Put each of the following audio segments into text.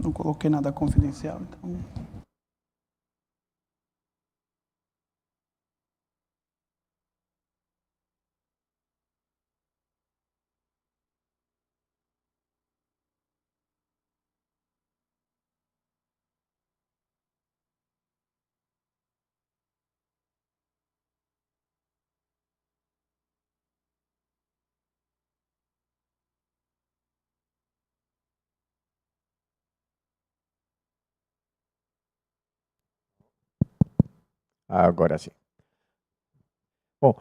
Não coloquei nada confidencial, então... Agora sim. Bom,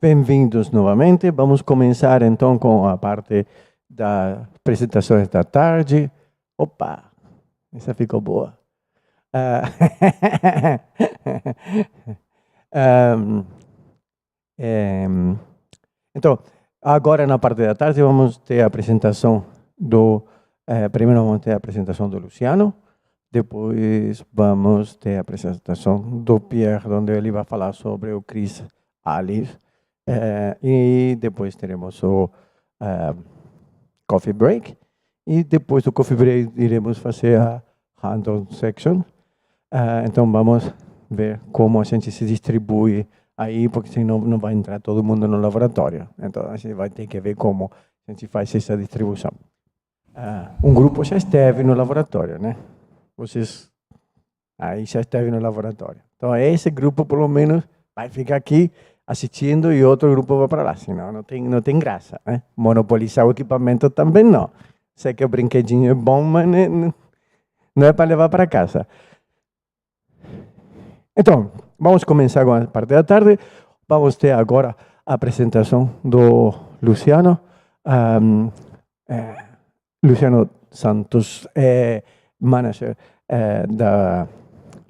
bem-vindos novamente. Vamos começar então com a parte das apresentações da tarde. Opa, essa ficou boa. Ah, Ahm, então, agora na parte da tarde vamos ter a apresentação primeiro vamos ter a apresentação do Luciano. Depois vamos ter a apresentação do Pierre, onde ele vai falar sobre o Chris Alice. E depois teremos o coffee break. E depois do coffee break iremos fazer a hands-on section. Então vamos ver como a gente se distribui aí, porque senão não vai entrar todo mundo no laboratório. Então a gente vai ter que ver como a gente faz essa distribuição. Um grupo já esteve no laboratório, né? Vocês aí já esteve no laboratório. Então, esse grupo, pelo menos, vai ficar aqui assistindo e outro grupo vai para lá. Senão, não tem graça, né? Monopolizar o equipamento também não. Sei que o brinquedinho é bom, mas não é para levar para casa. Então, vamos começar com a parte da tarde. Vamos ter agora a apresentação do Luciano. Luciano Santos manager da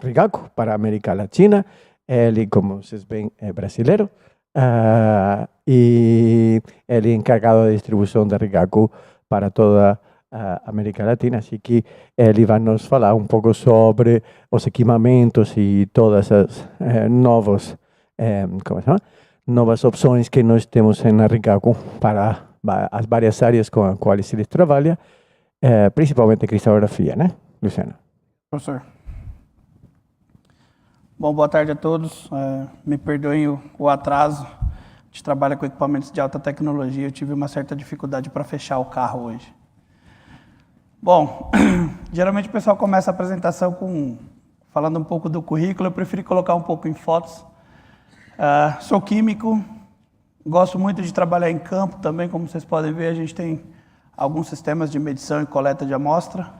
Rigaco para a América Latina. Ele, como vocês veem, é brasileiro. E ele é encarregado da distribuição da Rigaco para toda a América Latina. Assim que ele vai nos falar um pouco sobre os equipamentos e todas as novas opções que nós temos na Rigaco para as várias áreas com as quais ele trabalha. Principalmente cristalografia, né, Luciano? Professor. Bom, boa tarde a todos. Me perdoem o atraso. A gente trabalha com equipamentos de alta tecnologia. Eu tive uma certa dificuldade para fechar o carro hoje. Bom, geralmente o pessoal começa a apresentação falando um pouco do currículo. Eu preferi colocar um pouco em fotos. Sou químico. Gosto muito de trabalhar em campo também. Como vocês podem ver, a gente tem alguns sistemas de medição e coleta de amostra.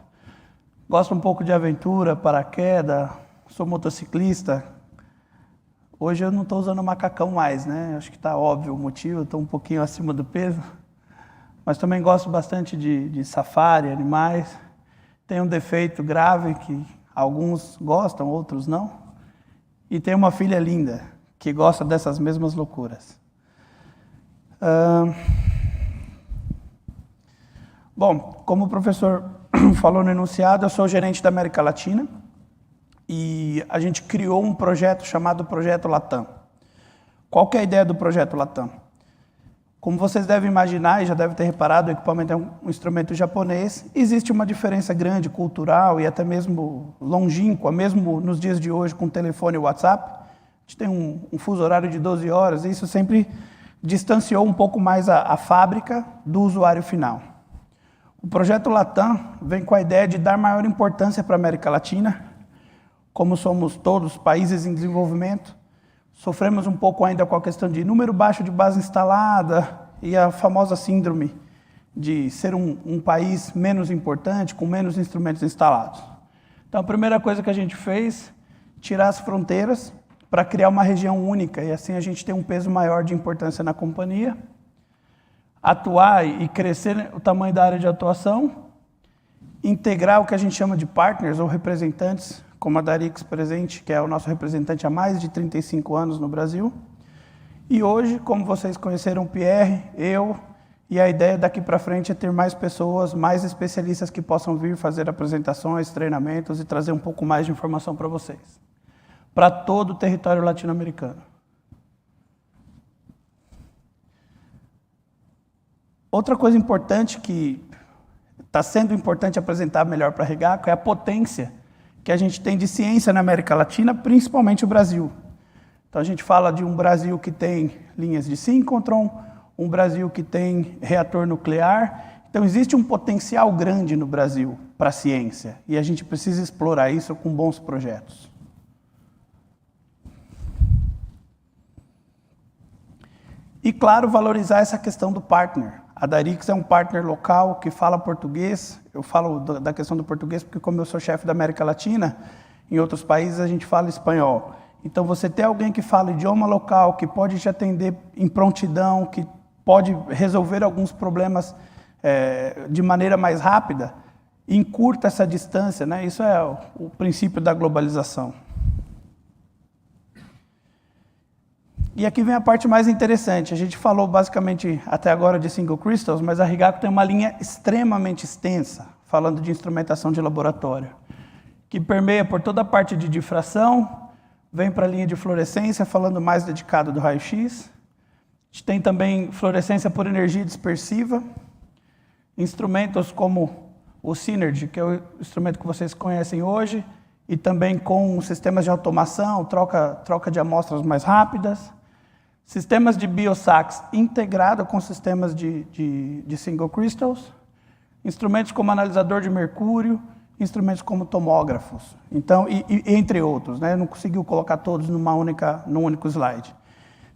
Gosto um pouco de aventura, paraquedas, sou motociclista. Hoje eu não estou usando macacão mais, né? Acho que está óbvio o motivo, estou um pouquinho acima do peso. Mas também gosto bastante de safari, animais. Tenho um defeito grave que alguns gostam, outros não. E tenho uma filha linda que gosta dessas mesmas loucuras. Bom, como o professor falou no enunciado, eu sou gerente da América Latina e a gente criou um projeto chamado Projeto Latam. Qual que é a ideia do Projeto Latam? Como vocês devem imaginar e já devem ter reparado, o equipamento é um instrumento japonês. Existe uma diferença grande, cultural e até mesmo longínqua, mesmo nos dias de hoje com telefone e WhatsApp. A gente tem um fuso horário de 12 horas e isso sempre distanciou um pouco mais a fábrica do usuário final. O Projeto Latam vem com a ideia de dar maior importância para a América Latina. Como somos todos países em desenvolvimento, sofremos um pouco ainda com a questão de número baixo de base instalada e a famosa síndrome de ser um país menos importante, com menos instrumentos instalados. Então, a primeira coisa que a gente fez, tirar as fronteiras para criar uma região única e assim a gente tem um peso maior de importância na companhia. Atuar e crescer o tamanho da área de atuação, integrar o que a gente chama de partners ou representantes, como a Darix presente, que é o nosso representante há mais de 35 anos no Brasil. E hoje, como vocês conheceram o Pierre, eu, e a ideia daqui para frente é ter mais pessoas, mais especialistas que possam vir fazer apresentações, treinamentos e trazer um pouco mais de informação para vocês, para todo o território latino-americano. Outra coisa importante que está sendo importante apresentar melhor para a Regaco é a potência que a gente tem de ciência na América Latina, principalmente o Brasil. Então a gente fala de um Brasil que tem linhas de síncrotron, um Brasil que tem reator nuclear. Então existe um potencial grande no Brasil para a ciência e a gente precisa explorar isso com bons projetos. E claro, valorizar essa questão do partner. A Darix é um partner local que fala português. Eu falo da questão do português porque, como eu sou chefe da América Latina, em outros países a gente fala espanhol. Então, você ter alguém que fala idioma local, que pode te atender em prontidão, que pode resolver alguns problemas de maneira mais rápida, encurta essa distância, né? Isso é o princípio da globalização. E aqui vem a parte mais interessante. A gente falou basicamente até agora de single crystals, mas a Regaco tem uma linha extremamente extensa, falando de instrumentação de laboratório, que permeia por toda a parte de difração, vem para a linha de fluorescência, falando mais dedicado do raio-x. A gente tem também fluorescência por energia dispersiva, instrumentos como o Synergy, que é o instrumento que vocês conhecem hoje, e também com sistemas de automação, troca de amostras mais rápidas. Sistemas de biosacs integrado com sistemas de single crystals, instrumentos como analisador de mercúrio, instrumentos como tomógrafos, então, entre outros, né? Não conseguiu colocar todos num único slide.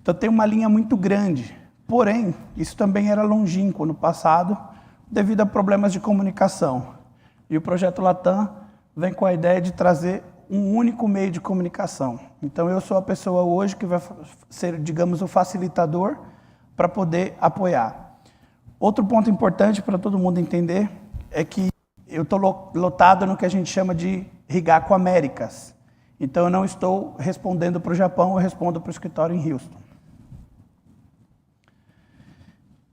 Então tem uma linha muito grande, porém, isso também era longínquo no passado, devido a problemas de comunicação. E o projeto Latam vem com a ideia de trazer um único meio de comunicação. Então, eu sou a pessoa hoje que vai ser, digamos, o facilitador para poder apoiar. Outro ponto importante para todo mundo entender é que eu estou lotado no que a gente chama de Regaco Américas. Então, eu não estou respondendo para o Japão, eu respondo para o escritório em Houston.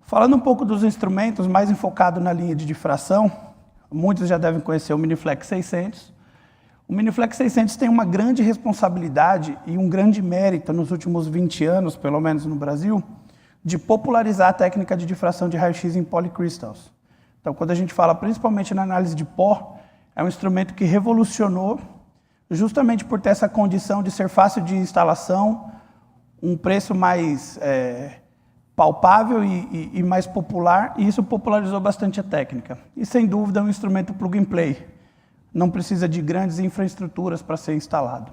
Falando um pouco dos instrumentos, mais enfocado na linha de difração, muitos já devem conhecer o Miniflex 600. O Miniflex 600 tem uma grande responsabilidade e um grande mérito nos últimos 20 anos, pelo menos no Brasil, de popularizar a técnica de difração de raio-x em polycrystals. Então, quando a gente fala principalmente na análise de pó, é um instrumento que revolucionou justamente por ter essa condição de ser fácil de instalação, um preço mais palpável e mais popular, e isso popularizou bastante a técnica. E, sem dúvida, é um instrumento plug and play. Não precisa de grandes infraestruturas para ser instalado.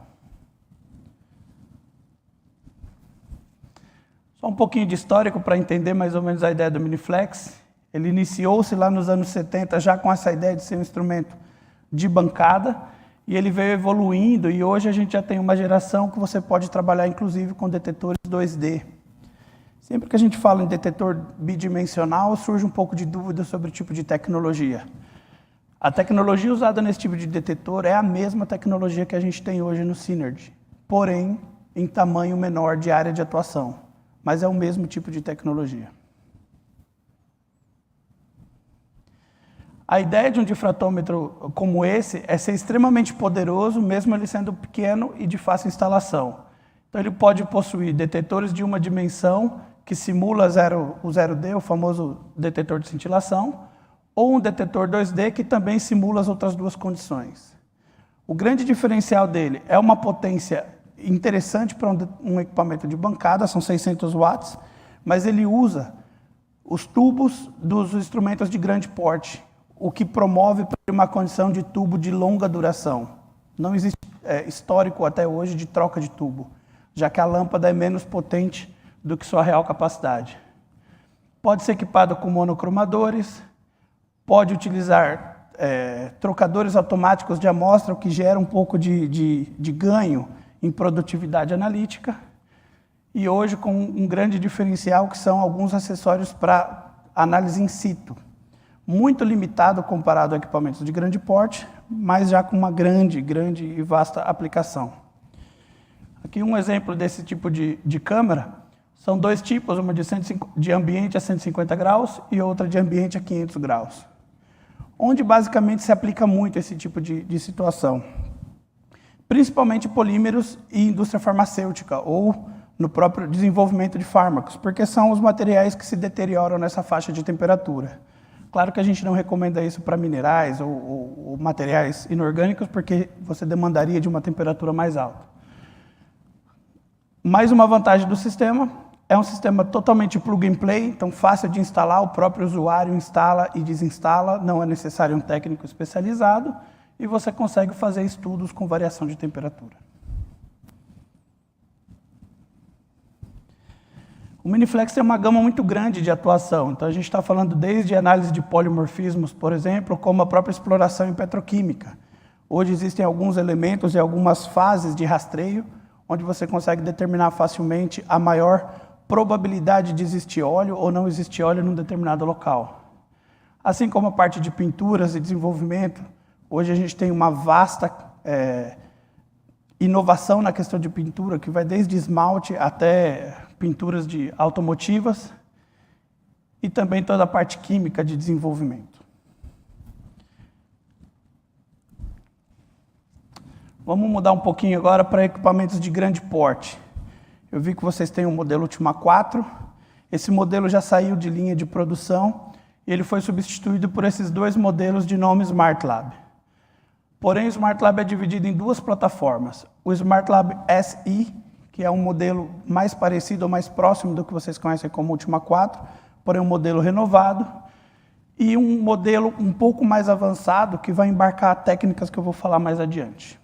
Só um pouquinho de histórico para entender mais ou menos a ideia do Miniflex. Ele iniciou-se lá nos anos 70 já com essa ideia de ser um instrumento de bancada, e ele veio evoluindo, e hoje a gente já tem uma geração que você pode trabalhar inclusive com detetores 2D. Sempre que a gente fala em detetor bidimensional, surge um pouco de dúvida sobre o tipo de tecnologia. A tecnologia usada nesse tipo de detetor é a mesma tecnologia que a gente tem hoje no Synergy, porém em tamanho menor de área de atuação, mas é o mesmo tipo de tecnologia. A ideia de um difratômetro como esse é ser extremamente poderoso, mesmo ele sendo pequeno e de fácil instalação. Então ele pode possuir detetores de uma dimensão que simula o 0D, o famoso detetor de cintilação, ou um detetor 2D que também simula as outras duas condições. O grande diferencial dele é uma potência interessante para um equipamento de bancada, são 600 watts, mas ele usa os tubos dos instrumentos de grande porte, o que promove uma condição de tubo de longa duração. Não existe histórico até hoje de troca de tubo, já que a lâmpada é menos potente do que sua real capacidade. Pode ser equipado com monocromadores, pode utilizar trocadores automáticos de amostra, o que gera um pouco de ganho em produtividade analítica. E hoje com um grande diferencial, que são alguns acessórios para análise in situ. Muito limitado comparado a equipamentos de grande porte, mas já com uma grande e vasta aplicação. Aqui um exemplo desse tipo de câmera. São dois tipos, uma de ambiente a 150 graus e outra de ambiente a 500 graus. Onde basicamente se aplica muito esse tipo de situação. Principalmente polímeros e indústria farmacêutica, ou no próprio desenvolvimento de fármacos, porque são os materiais que se deterioram nessa faixa de temperatura. Claro que a gente não recomenda isso para minerais ou materiais inorgânicos, porque você demandaria de uma temperatura mais alta. Mais uma vantagem do sistema, é um sistema totalmente plug and play, então fácil de instalar, o próprio usuário instala e desinstala, não é necessário um técnico especializado, e você consegue fazer estudos com variação de temperatura. O Miniflex tem uma gama muito grande de atuação, então a gente está falando desde análise de polimorfismos, por exemplo, como a própria exploração em petroquímica. Hoje existem alguns elementos e algumas fases de rastreio, onde você consegue determinar facilmente a maior probabilidade de existir óleo ou não existir óleo num determinado local. Assim como a parte de pinturas e desenvolvimento, hoje a gente tem uma vasta inovação na questão de pintura, que vai desde esmalte até pinturas de automotivas, e também toda a parte química de desenvolvimento. Vamos mudar um pouquinho agora para equipamentos de grande porte. Eu vi que vocês têm o modelo Ultima 4. Esse modelo já saiu de linha de produção e ele foi substituído por esses dois modelos de nome Smart Lab. Porém, o Smart Lab é dividido em duas plataformas. O Smart Lab SI, que é um modelo mais parecido ou mais próximo do que vocês conhecem como Ultima 4, porém um modelo renovado, e um modelo um pouco mais avançado que vai embarcar técnicas que eu vou falar mais adiante.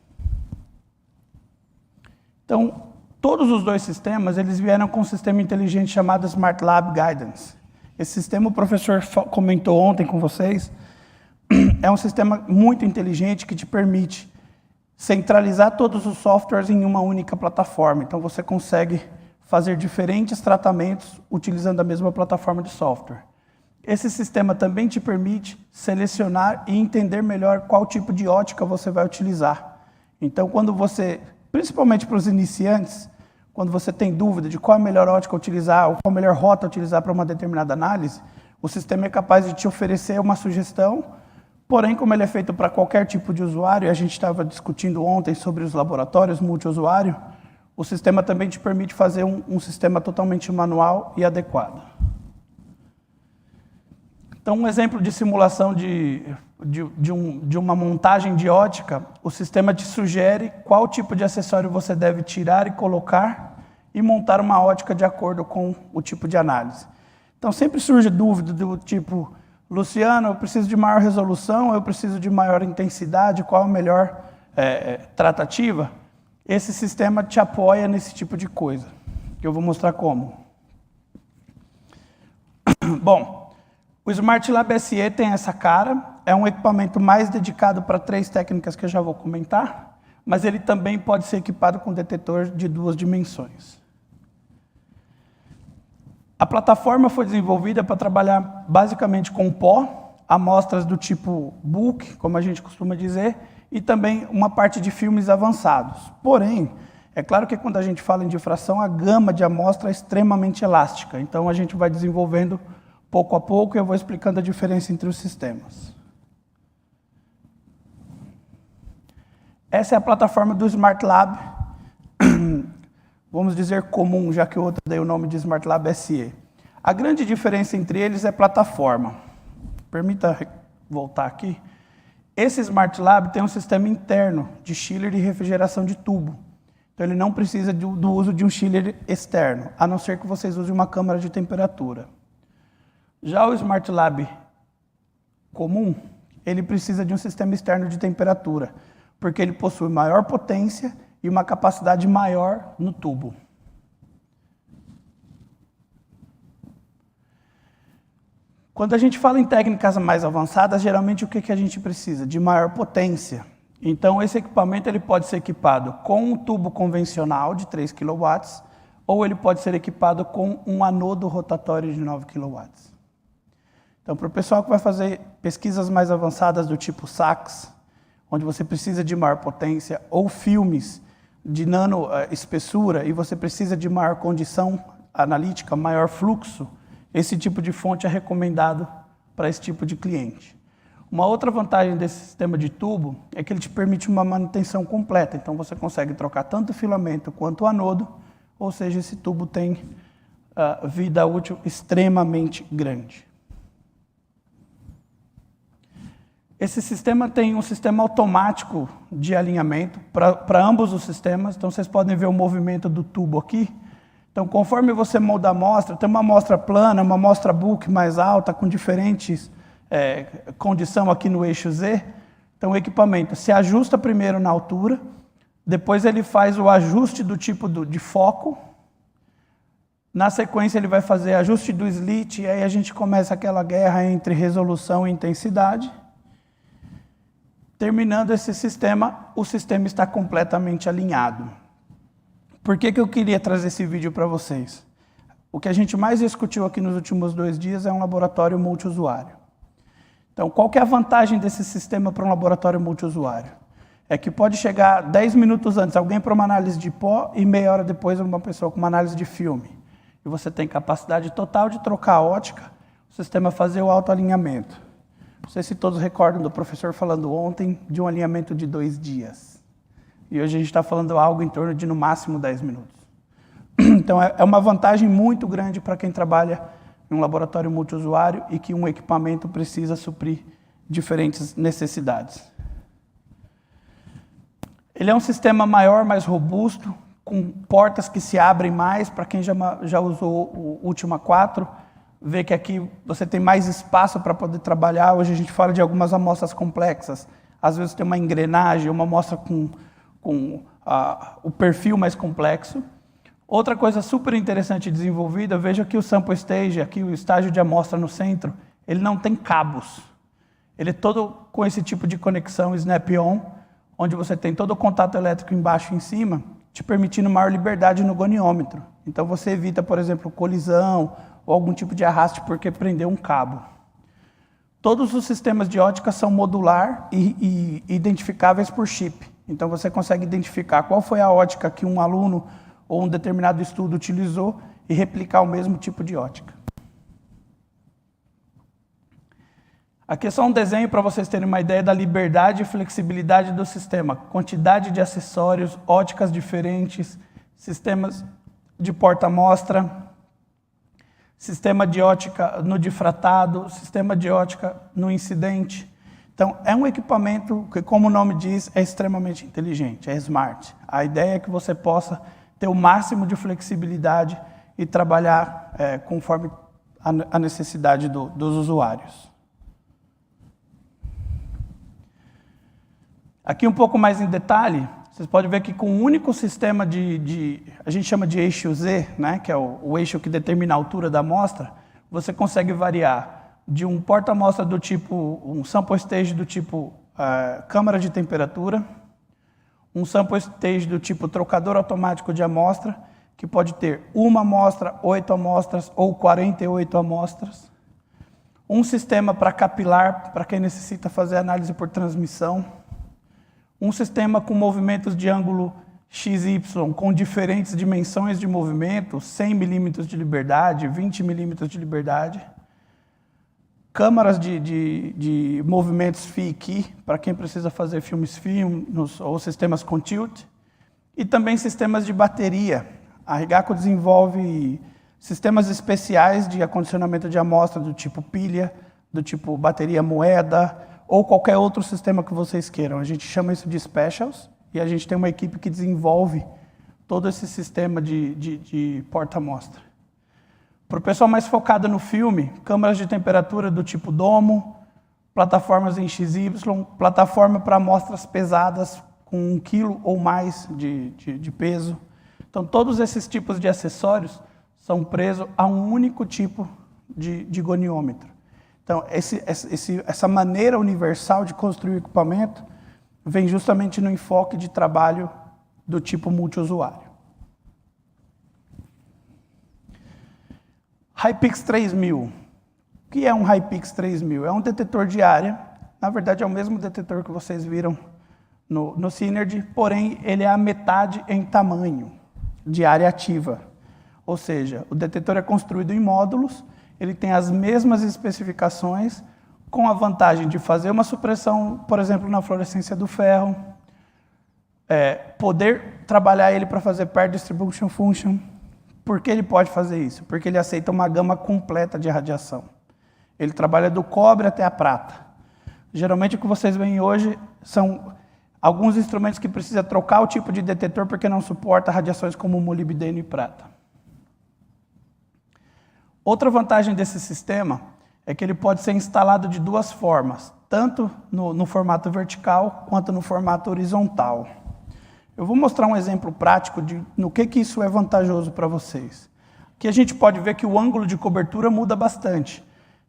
Então, todos os dois sistemas, eles vieram com um sistema inteligente chamado Smart Lab Guidance. Esse sistema o professor comentou ontem com vocês, é um sistema muito inteligente que te permite centralizar todos os softwares em uma única plataforma. Então, você consegue fazer diferentes tratamentos utilizando a mesma plataforma de software. Esse sistema também te permite selecionar e entender melhor qual tipo de ótica você vai utilizar. Então, quando você, principalmente para os iniciantes, quando você tem dúvida de qual é a melhor ótica utilizar ou qual a melhor rota utilizar para uma determinada análise, o sistema é capaz de te oferecer uma sugestão. Porém, como ele é feito para qualquer tipo de usuário, e a gente estava discutindo ontem sobre os laboratórios multiusuário, o sistema também te permite fazer um sistema totalmente manual e adequado. Então, um exemplo de simulação de uma montagem de ótica, o sistema te sugere qual tipo de acessório você deve tirar e colocar e montar uma ótica de acordo com o tipo de análise. Então, sempre surge dúvida do tipo: Luciano, eu preciso de maior resolução, eu preciso de maior intensidade, qual a melhor tratativa? Esse sistema te apoia nesse tipo de coisa, que eu vou mostrar como. Bom, o Smart Lab SE tem essa cara, é um equipamento mais dedicado para 3 técnicas que eu já vou comentar, mas ele também pode ser equipado com detetor de 2 dimensões. A plataforma foi desenvolvida para trabalhar basicamente com pó, amostras do tipo bulk, como a gente costuma dizer, e também uma parte de filmes avançados. Porém, é claro que quando a gente fala em difração, a gama de amostra é extremamente elástica. Então, a gente vai desenvolvendo pouco a pouco e eu vou explicando a diferença entre os sistemas. Essa é a plataforma do Smart Lab, vamos dizer comum, já que o outro deu o nome de Smart Lab SE. A grande diferença entre eles é plataforma. Permita voltar aqui. Esse Smart Lab tem um sistema interno de chiller e refrigeração de tubo. Então, ele não precisa do uso de um chiller externo, a não ser que vocês usem uma câmara de temperatura. Já o Smart Lab comum, ele precisa de um sistema externo de temperatura, porque ele possui maior potência e uma capacidade maior no tubo. Quando a gente fala em técnicas mais avançadas, geralmente o que a gente precisa? De maior potência. Então, esse equipamento ele pode ser equipado com um tubo convencional de 3 kW, ou ele pode ser equipado com um anodo rotatório de 9 kW. Então, para o pessoal que vai fazer pesquisas mais avançadas do tipo SAX, onde você precisa de maior potência, ou filmes de nano espessura, e você precisa de maior condição analítica, maior fluxo, esse tipo de fonte é recomendado para esse tipo de cliente. Uma outra vantagem desse sistema de tubo é que ele te permite uma manutenção completa. Então, você consegue trocar tanto o filamento quanto o anodo, ou seja, esse tubo tem vida útil extremamente grande. Esse sistema tem um sistema automático de alinhamento para ambos os sistemas. Então, vocês podem ver o movimento do tubo aqui. Então, conforme você molda a amostra, tem uma amostra plana, uma amostra book mais alta, com diferentes condição aqui no eixo Z. Então, o equipamento se ajusta primeiro na altura, depois ele faz o ajuste do tipo de foco. Na sequência, ele vai fazer ajuste do slit, e aí a gente começa aquela guerra entre resolução e intensidade. Terminando esse sistema, o sistema está completamente alinhado. Por que eu queria trazer esse vídeo para vocês? O que a gente mais discutiu aqui nos últimos 2 dias é um laboratório multiusuário. Então, qual que é a vantagem desse sistema para um laboratório multiusuário? É que pode chegar 10 minutos antes alguém para uma análise de pó e meia hora depois uma pessoa com uma análise de filme. E você tem capacidade total de trocar a ótica, o sistema fazer o autoalinhamento. Não sei se todos recordam do professor falando ontem de um alinhamento de 2 dias. E hoje a gente está falando algo em torno de, no máximo, 10 minutos. Então, é uma vantagem muito grande para quem trabalha em um laboratório multiusuário e que um equipamento precisa suprir diferentes necessidades. Ele é um sistema maior, mais robusto, com portas que se abrem mais. Para quem já usou o Ultima 4, vê que aqui você tem mais espaço para poder trabalhar. Hoje a gente fala de algumas amostras complexas. Às vezes tem uma engrenagem, uma amostra com o perfil mais complexo. Outra coisa super interessante desenvolvida, veja que o sample stage, aqui o estágio de amostra no centro, ele não tem cabos. Ele é todo com esse tipo de conexão snap-on, onde você tem todo o contato elétrico embaixo e em cima, te permitindo maior liberdade no goniômetro. Então você evita, por exemplo, colisão ou algum tipo de arraste porque prendeu um cabo. Todos os sistemas de ótica são modular e identificáveis por chip. Então você consegue identificar qual foi a ótica que um aluno ou um determinado estudo utilizou e replicar o mesmo tipo de ótica. Aqui é só um desenho para vocês terem uma ideia da liberdade e flexibilidade do sistema. Quantidade de acessórios, óticas diferentes, sistemas de porta-amostra, sistema de ótica no difratado, sistema de ótica no incidente. Então, é um equipamento que, como o nome diz, é extremamente inteligente, é smart. A ideia é que você possa ter o máximo de flexibilidade e trabalhar conforme a necessidade dos usuários. Aqui um pouco mais em detalhe, vocês podem ver que com um único sistema a gente chama de eixo Z, né, que é o eixo que determina a altura da amostra, você consegue variar de um porta-amostra do tipo, um sample stage do tipo câmara de temperatura, um sample stage do tipo trocador automático de amostra, que pode ter uma amostra, 8 amostras ou 48 amostras, um sistema para capilar, para quem necessita fazer análise por transmissão, um sistema com movimentos de ângulo XY com diferentes dimensões de movimento, 100 milímetros de liberdade, 20 milímetros de liberdade, câmaras de movimentos phi e Ki, para quem precisa fazer filmes ou sistemas com tilt, e também sistemas de bateria. A Rigaco desenvolve sistemas especiais de acondicionamento de amostra do tipo pilha, do tipo bateria moeda, ou qualquer outro sistema que vocês queiram. A gente chama isso de specials, e a gente tem uma equipe que desenvolve todo esse sistema de porta-amostra. Para o pessoal mais focado no filme, câmaras de temperatura do tipo domo, plataformas em XY, plataforma para amostras pesadas com 1 kg ou mais de peso. Então, todos esses tipos de acessórios são presos a um único tipo de goniômetro. Então, essa maneira universal de construir o equipamento vem justamente no enfoque de trabalho do tipo multiusuário. HiPix 3000. O que é um HiPix 3000? É um detetor de área. Na verdade, é o mesmo detetor que vocês viram no Synergy, porém, ele é a metade em tamanho de área ativa. Ou seja, o detetor é construído em módulos, ele tem as mesmas especificações, com a vantagem de fazer uma supressão, por exemplo, na fluorescência do ferro, poder trabalhar ele para fazer pair distribution function. Por que ele pode fazer isso? Porque ele aceita uma gama completa de radiação. Ele trabalha do cobre até a prata. Geralmente o que vocês veem hoje são alguns instrumentos que precisam trocar o tipo de detetor porque não suporta radiações como molibdênio e prata. Outra vantagem desse sistema é que ele pode ser instalado de duas formas, tanto no formato vertical quanto no formato horizontal. Eu vou mostrar um exemplo prático no que isso é vantajoso para vocês. Aqui a gente pode ver que o ângulo de cobertura muda bastante.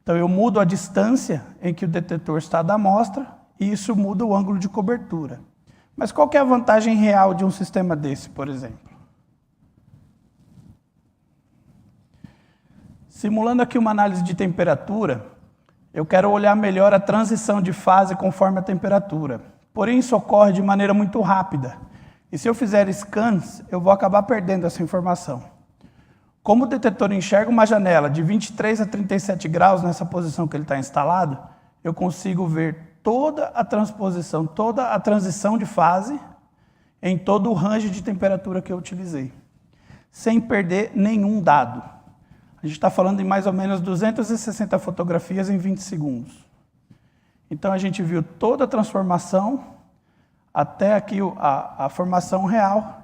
Então eu mudo a distância em que o detetor está da amostra e isso muda o ângulo de cobertura. Mas qual que é a vantagem real de um sistema desse, por exemplo? Simulando aqui uma análise de temperatura, eu quero olhar melhor a transição de fase conforme a temperatura. Porém, isso ocorre de maneira muito rápida. E se eu fizer scans, eu vou acabar perdendo essa informação. Como o detetor enxerga uma janela de 23 a 37 graus nessa posição que ele está instalado, eu consigo ver toda a transposição, toda a transição de fase em todo o range de temperatura que eu utilizei, sem perder nenhum dado. A gente está falando em mais ou menos 260 fotografias em 20 segundos. Então a gente viu toda a transformação até aqui a formação real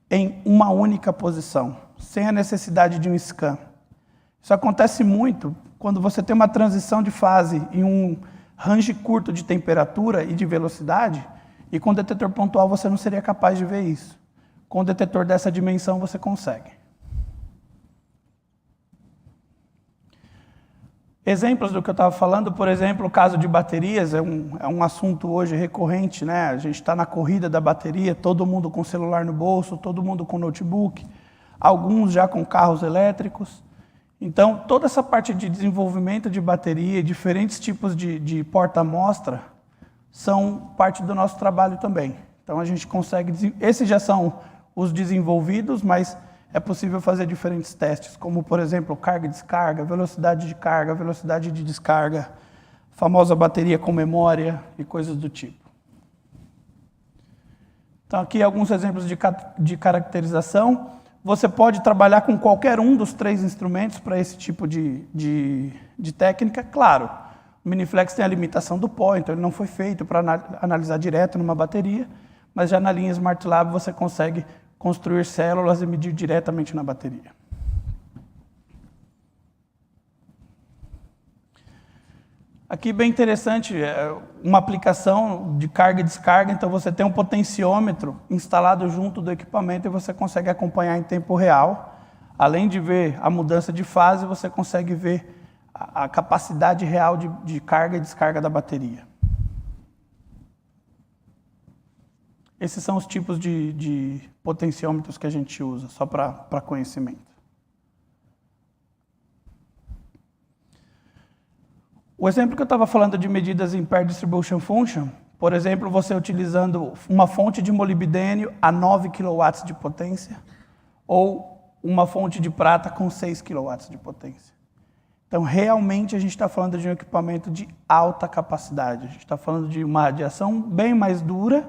em uma única posição, sem a necessidade de um scan. Isso acontece muito quando você tem uma transição de fase em um range curto de temperatura e de velocidade, e com o detetor pontual você não seria capaz de ver isso. Com o detetor dessa dimensão você consegue. Exemplos do que eu estava falando, por exemplo, o caso de baterias, é um assunto hoje recorrente, né? A gente está na corrida da bateria, todo mundo com celular no bolso, todo mundo com notebook, alguns já com carros elétricos. Então, toda essa parte de desenvolvimento de bateria, diferentes tipos de porta-amostra, são parte do nosso trabalho também. Então, a gente consegue... Esses já são os desenvolvidos, mas é possível fazer diferentes testes, como, por exemplo, carga e descarga, velocidade de descarga, famosa bateria com memória e coisas do tipo. Então, aqui alguns exemplos de caracterização. Você pode trabalhar com qualquer um dos 3 instrumentos para esse tipo de técnica. Claro, o Miniflex tem a limitação do pó, então ele não foi feito para analisar direto numa bateria, mas já na linha Smart Lab você consegue construir células e medir diretamente na bateria. Aqui bem interessante, uma aplicação de carga e descarga, então você tem um potenciômetro instalado junto do equipamento e você consegue acompanhar em tempo real. Além de ver a mudança de fase, você consegue ver a capacidade real de carga e descarga da bateria. Esses são os tipos de potenciômetros que a gente usa, só para conhecimento. O exemplo que eu estava falando de medidas em Pair Distribution Function, por exemplo, você utilizando uma fonte de molibdênio a 9 kW de potência, ou uma fonte de prata com 6 kW de potência. Então, realmente, a gente está falando de um equipamento de alta capacidade. A gente está falando de uma radiação bem mais dura.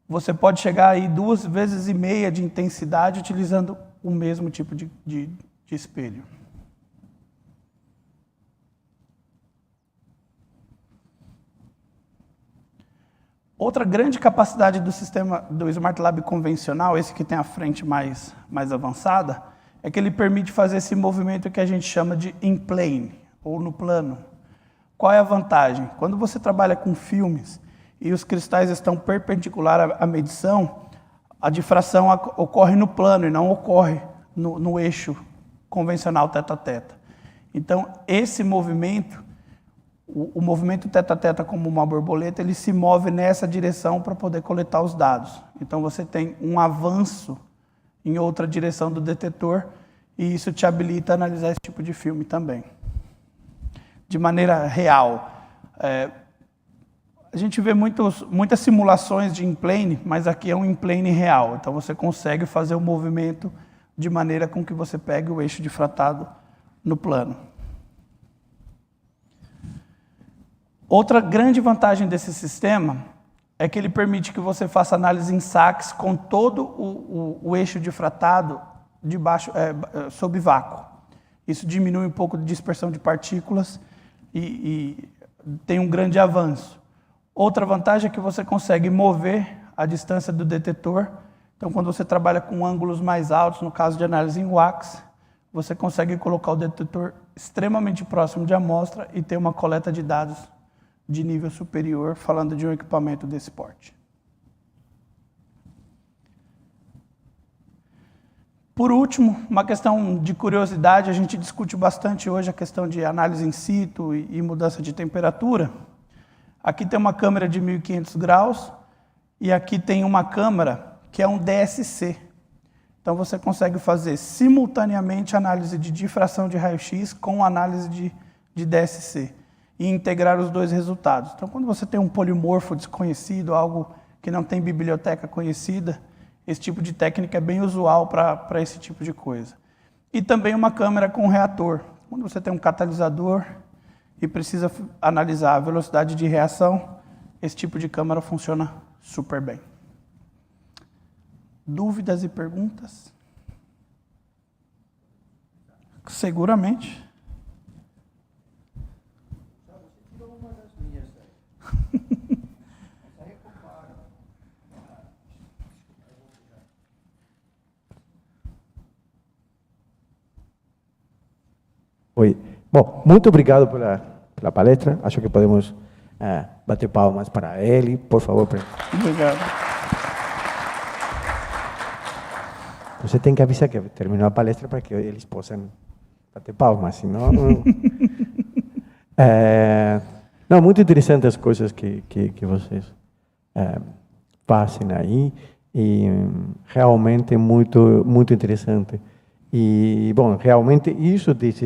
Você pode chegar aí 2,5 vezes de intensidade utilizando o mesmo tipo de espelho. Outra grande capacidade do sistema do Smart Lab convencional, esse que tem a frente mais avançada, é que ele permite fazer esse movimento que a gente chama de in plane, ou no plano. Qual é a vantagem? Quando você trabalha com filmes e os cristais estão perpendicular à medição, a difração ocorre no plano e não ocorre no eixo convencional teta a teta. Então, esse movimento, o movimento teta a teta como uma borboleta, ele se move nessa direção para poder coletar os dados. Então, você tem um avanço em outra direção do detetor e isso te habilita a analisar esse tipo de filme também. De maneira real. A gente vê muitas simulações de in-plane, mas aqui é um in-plane real. Então, você consegue fazer o movimento de maneira com que você pegue o eixo difratado no plano. Outra grande vantagem desse sistema é que ele permite que você faça análise em saques com todo o eixo difratado sob vácuo. Isso diminui um pouco de dispersão de partículas e tem um grande avanço. Outra vantagem é que você consegue mover a distância do detetor. Então, quando você trabalha com ângulos mais altos, no caso de análise em wax, você consegue colocar o detetor extremamente próximo de amostra e ter uma coleta de dados de nível superior, falando de um equipamento desse porte. Por último, uma questão de curiosidade, a gente discute bastante hoje a questão de análise in situ e mudança de temperatura. Aqui tem uma câmera de 1500 graus e aqui tem uma câmera que é um DSC. Então você consegue fazer simultaneamente análise de difração de raio-x com análise de DSC e integrar os dois resultados. Então quando você tem um polimorfo desconhecido, algo que não tem biblioteca conhecida, esse tipo de técnica é bem usual para esse tipo de coisa. E também uma câmera com reator. Quando você tem um catalisador e precisa analisar a velocidade de reação, esse tipo de câmera funciona super bem. Dúvidas e perguntas? Seguramente. Oi. Bom, muito obrigado pela palestra. Acho que podemos bater palmas para ele, por favor. Obrigado. Você tem que avisar que terminou a palestra para que eles possam bater palmas, senão... Não, muito interessante as coisas que vocês fazem aí, e realmente muito interessante. E, bom, realmente isso desse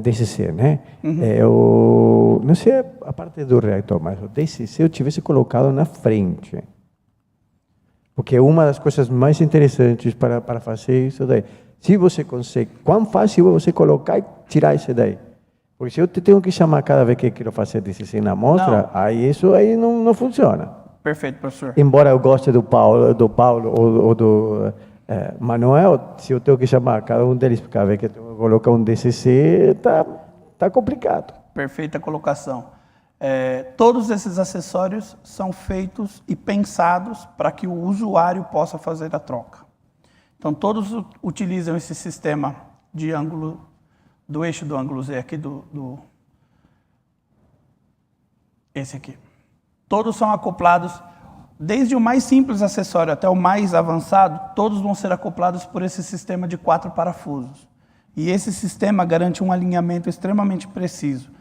DCC, né? Eu não sei a parte do reator, mas o DCC eu tivesse colocado na frente. Porque uma das coisas mais interessantes para fazer isso daí, se você consegue, quão fácil é você colocar e tirar isso daí? Porque se eu tenho que chamar cada vez que quero fazer DCC na amostra, aí isso aí não funciona. Perfeito, professor. Embora eu goste do Paulo ou do Manuel, se eu tenho que chamar cada um deles cada vez que eu tenho que colocar um DCC, tá complicado. Perfeita colocação. Todos esses acessórios são feitos e pensados para que o usuário possa fazer a troca. Então, todos utilizam esse sistema de ângulo, do eixo do ângulo Z, aqui esse aqui. Todos são acoplados, desde o mais simples acessório até o mais avançado, todos vão ser acoplados por esse sistema de 4 parafusos. E esse sistema garante um alinhamento extremamente preciso,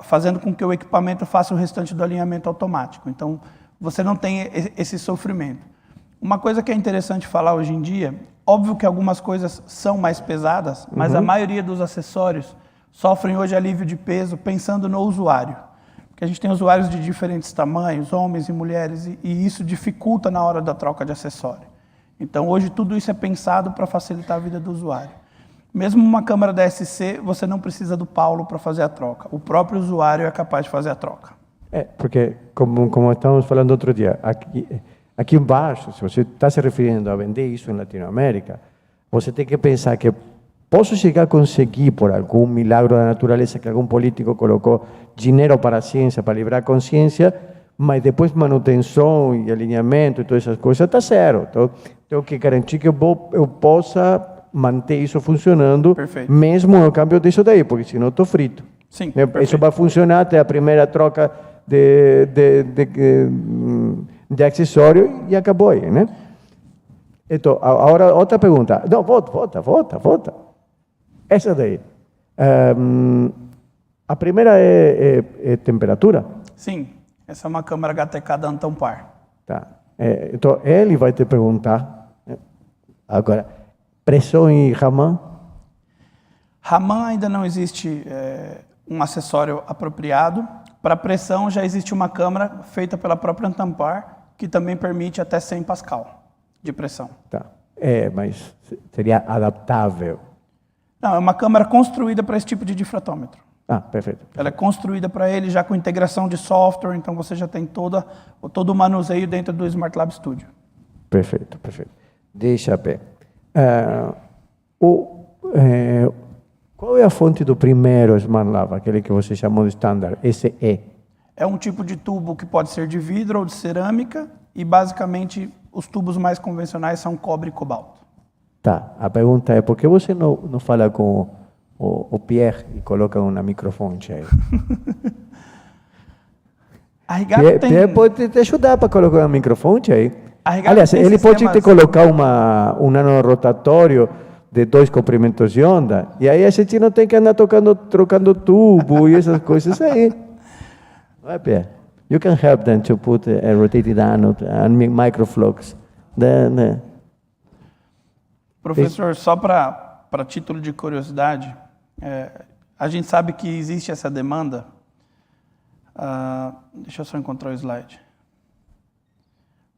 fazendo com que o equipamento faça o restante do alinhamento automático. Então, você não tem esse sofrimento. Uma coisa que é interessante falar hoje em dia, óbvio que algumas coisas são mais pesadas, mas a maioria dos acessórios sofrem hoje alívio de peso pensando no usuário. Porque a gente tem usuários de diferentes tamanhos, homens e mulheres, e isso dificulta na hora da troca de acessório. Então, hoje tudo isso é pensado para facilitar a vida do usuário. Mesmo uma câmera DSC, você não precisa do Paulo para fazer a troca. O próprio usuário é capaz de fazer a troca. Porque, como estávamos falando outro dia, aqui embaixo, se você está se referindo a vender isso em Latinoamérica, você tem que pensar que posso chegar a conseguir, por algum milagre da natureza, que algum político colocou dinheiro para a ciência, para livrar a consciência, mas depois manutenção e alinhamento e todas essas coisas está zero. Então, tenho que garantir que eu possa manter isso funcionando, perfeito, mesmo no câmbio disso daí, porque senão estou frito. Sim, isso vai funcionar até a primeira troca de acessório e acabou aí, né? Então, agora outra pergunta. Não, volta. Essa daí. A primeira é temperatura? Sim, essa é uma câmera HTK da Antampar. Tá. Então, ele vai te perguntar, agora, pressão e Raman? Raman ainda não existe um acessório apropriado. Para pressão já existe uma câmera feita pela própria Antampar, que também permite até 100 Pascal de pressão. Tá. Mas seria adaptável? Não, é uma câmera construída para esse tipo de difratômetro. Perfeito. Ela é construída para ele já com integração de software, então você já tem todo o manuseio dentro do Smart Lab Studio. Perfeito. Deixa eu ver. Qual é a fonte do primeiro Smart Lab, aquele que você chamou de standard, SE? É um tipo de tubo que pode ser de vidro ou de cerâmica e, basicamente, os tubos mais convencionais são cobre e cobalto. Tá, a pergunta é, por que você não fala com o Pierre e coloca uma microfonte aí? A Rigato tem... Pierre pode te ajudar para colocar uma microfonte aí. A Rigato Aliás, tem ele pode te sistemas- colocar um nanorotatório de 2 comprimentos de onda, e aí a gente não tem que andar trocando tubo e essas coisas aí. Vai, Pierre. You can help them to put a rotated anode and microflux. Then, Professor, só para título de curiosidade, a gente sabe que existe essa demanda. Deixa eu só encontrar o slide.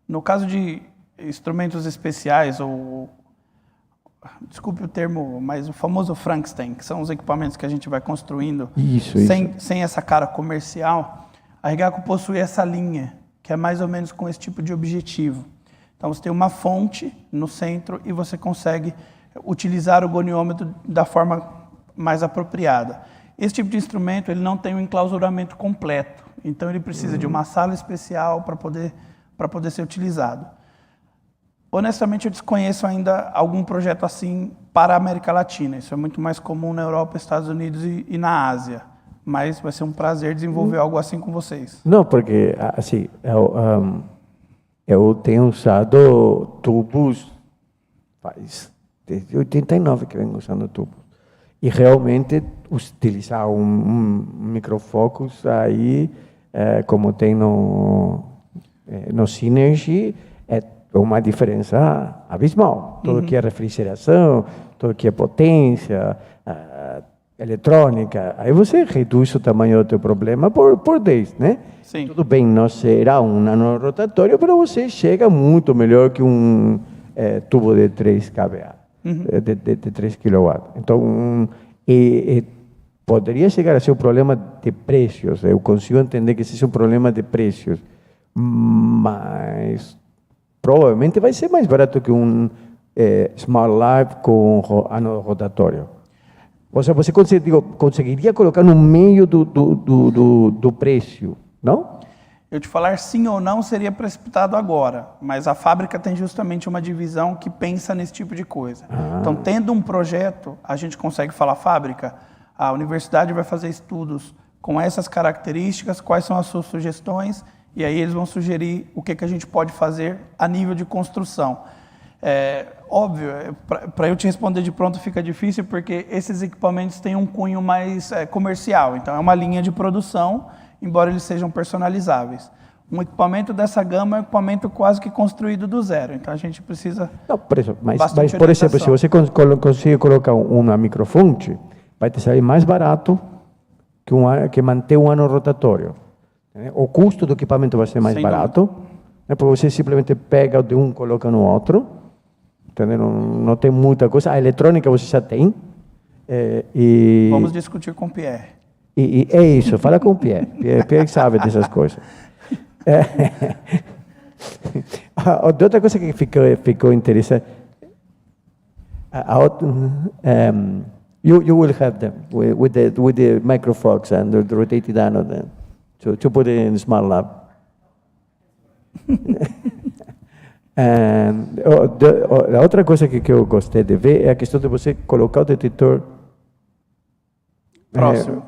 No caso de instrumentos especiais, ou desculpe o termo, mas o famoso Frankenstein, que são os equipamentos que a gente vai construindo sem essa cara comercial, a Rigaco possui essa linha, que é mais ou menos com esse tipo de objetivo. Então, você tem uma fonte no centro e você consegue utilizar o goniômetro da forma mais apropriada. Esse tipo de instrumento ele não tem um enclausuramento completo, então ele precisa de uma sala especial para poder ser utilizado. Honestamente, eu desconheço ainda algum projeto assim para a América Latina. Isso é muito mais comum na Europa, Estados Unidos e na Ásia. Mas vai ser um prazer desenvolver algo assim com vocês. não, porque assim, eu tenho usado tubos, faz desde 89 que venho usando tubos. E realmente utilizar um microfocus aí, como tem no Synergy, é uma diferença abismal. Tudo que é refrigeração, tudo que é potência, eletrônica, aí você reduz o tamanho do teu problema por 10, né? Sim. Tudo bem, não será um nanorotatório, mas você chega muito melhor que um tubo de 3 kVA, de 3 kW. Então, poderia chegar a ser um problema de preços, eu consigo entender que seja um problema de preços, mas provavelmente vai ser mais barato que um Smart Lab com ano rotatório. Ou seja, você conseguiria colocar no meio do preço, não? Eu te falar sim ou não seria precipitado agora, mas a fábrica tem justamente uma divisão que pensa nesse tipo de coisa. Então, tendo um projeto, a gente consegue falar fábrica, a universidade vai fazer estudos com essas características, quais são as suas sugestões, e aí eles vão sugerir o que a gente pode fazer a nível de construção. Óbvio, para eu te responder de pronto fica difícil, porque esses equipamentos têm um cunho mais comercial, então é uma linha de produção, embora eles sejam personalizáveis. Um equipamento dessa gama é um equipamento quase que construído do zero, então a gente precisa... Não, mas por exemplo, se você conseguir colocar uma microfonte, vai te sair mais barato que manter um ano rotatório. O custo do equipamento vai ser mais barato, porque você simplesmente pega de um e coloca no outro, entendeu? Não tem muita coisa. A eletrônica você já tem. Vamos discutir com o Pierre. E é isso, fala com o Pierre. Pierre sabe dessas coisas. Outra coisa que ficou interessante, you will have them with the microfox and the rotated anode to put it in the Smart Lab. A outra coisa que eu gostei de ver é a questão de você colocar o detetor Próximo.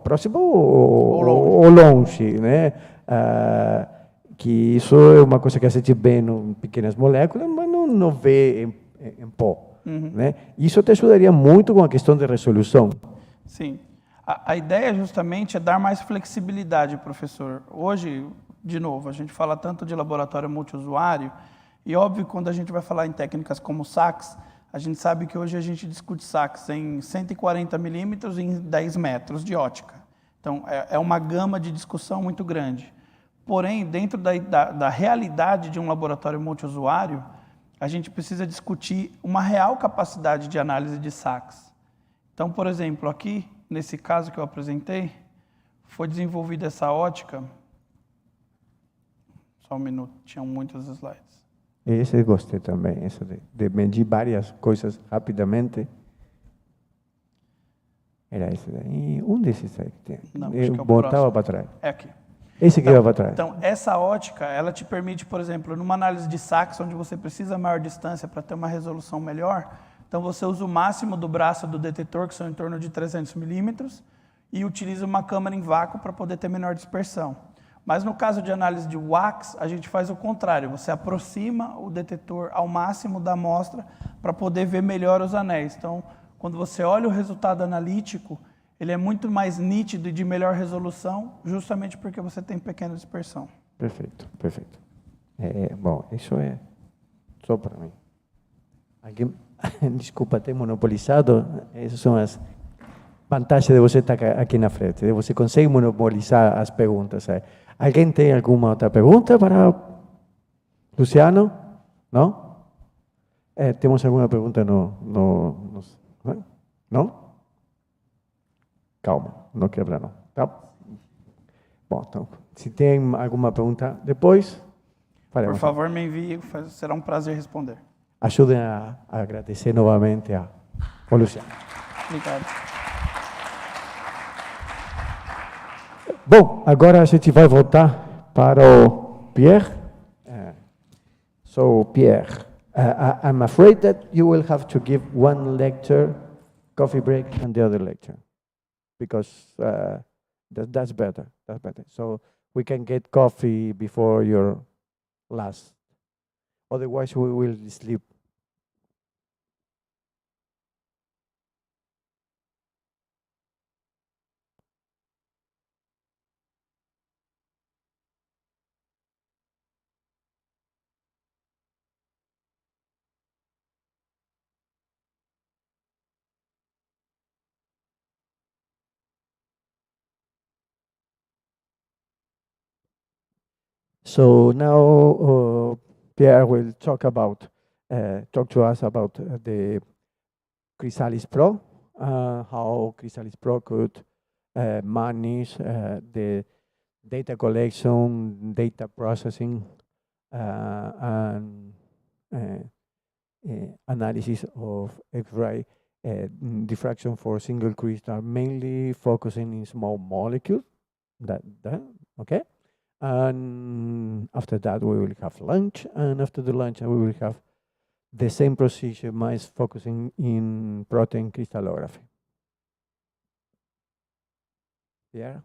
Próximo ou longe, né? Que isso é uma coisa que a gente vê em pequenas moléculas, mas não vê em pó. Né? Isso te ajudaria muito com a questão de resolução. Sim. A ideia justamente é dar mais flexibilidade, professor. Hoje, de novo, a gente fala tanto de laboratório multiusuário, e óbvio, quando a gente vai falar em técnicas como SACs, a gente sabe que hoje a gente discute SACs em 140 milímetros e em 10 metros de ótica. Então, é uma gama de discussão muito grande. Porém, dentro da realidade de um laboratório multiusuário, a gente precisa discutir uma real capacidade de análise de SACs. Então, por exemplo, aqui, nesse caso que eu apresentei, foi desenvolvida essa ótica. Só um minuto, tinham muitos slides. Esse eu gostei também, esse de medir várias coisas rapidamente. Era esse daí. Onde é esse aqui? Não, acho que é o Voltava próximo. para trás. É aqui. Esse aqui vai para trás. Então, essa ótica, ela te permite, por exemplo, numa análise de sax, onde você precisa maior distância para ter uma resolução melhor, então você usa o máximo do braço do detetor, que são em torno de 300 milímetros, e utiliza uma câmara em vácuo para poder ter menor dispersão. Mas no caso de análise de wax, a gente faz o contrário, você aproxima o detetor ao máximo da amostra para poder ver melhor os anéis. Então, quando você olha o resultado analítico, ele é muito mais nítido e de melhor resolução, justamente porque você tem pequena dispersão. Perfeito, perfeito. Bom, isso é só para mim. Alguém, desculpa ter monopolizado, essas são as vantagens de você estar aqui na frente, você consegue monopolizar as perguntas. Alguém tem alguma outra pergunta para Luciano? Não? Temos alguma pergunta Não? Calma, não quebra não, tá? Bom, então, se tem alguma pergunta depois, faremos. Por favor, me envie, será um prazer responder. Ajudem a agradecer novamente ao Luciano. Obrigado. Bom, agora a gente vai voltar para o Pierre. So, Pierre, I'm afraid that you will have to give one lecture, coffee break, and the other lecture. Because that's better. That's better. So we can get coffee before your last. Otherwise, we will sleep. So now Pierre will talk to us about the Chrysalis Pro, how Chrysalis Pro could manage the data collection, data processing, and analysis of X-ray diffraction for single crystal, mainly focusing in small molecules. Okay. And after that, we will have lunch, and after the lunch, we will have the same procedure, mice focusing in protein crystallography. Yeah,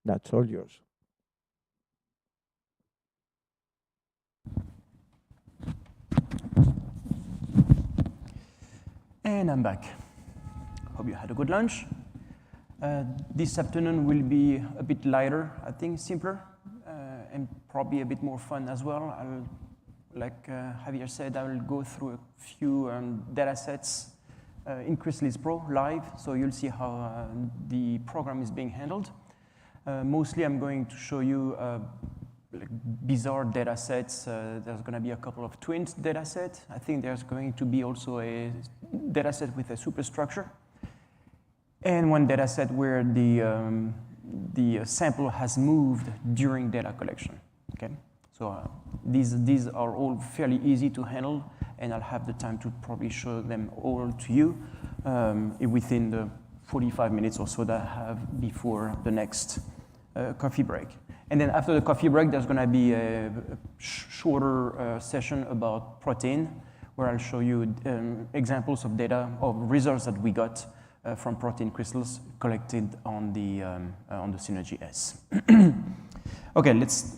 that's all yours. And I'm back. Hope you had a good lunch. This afternoon will be a bit lighter, I think, simpler. And probably a bit more fun as well. Like Javier said, I will go through a few data sets in Chrysalis Pro live, so you'll see how the program is being handled. Mostly I'm going to show you like bizarre data sets. There's going to be a couple of twins data sets. I think there's going to be also a data set with a superstructure. And one data set where the sample has moved during data collection. Okay, so these are all fairly easy to handle, and I'll have the time to probably show them all to you within the 45 minutes or so that I have before the next coffee break. And then after the coffee break, there's going to be a shorter session about protein, where I'll show you examples of data, of results that we got from protein crystals collected on the Synergy S. Okay, let's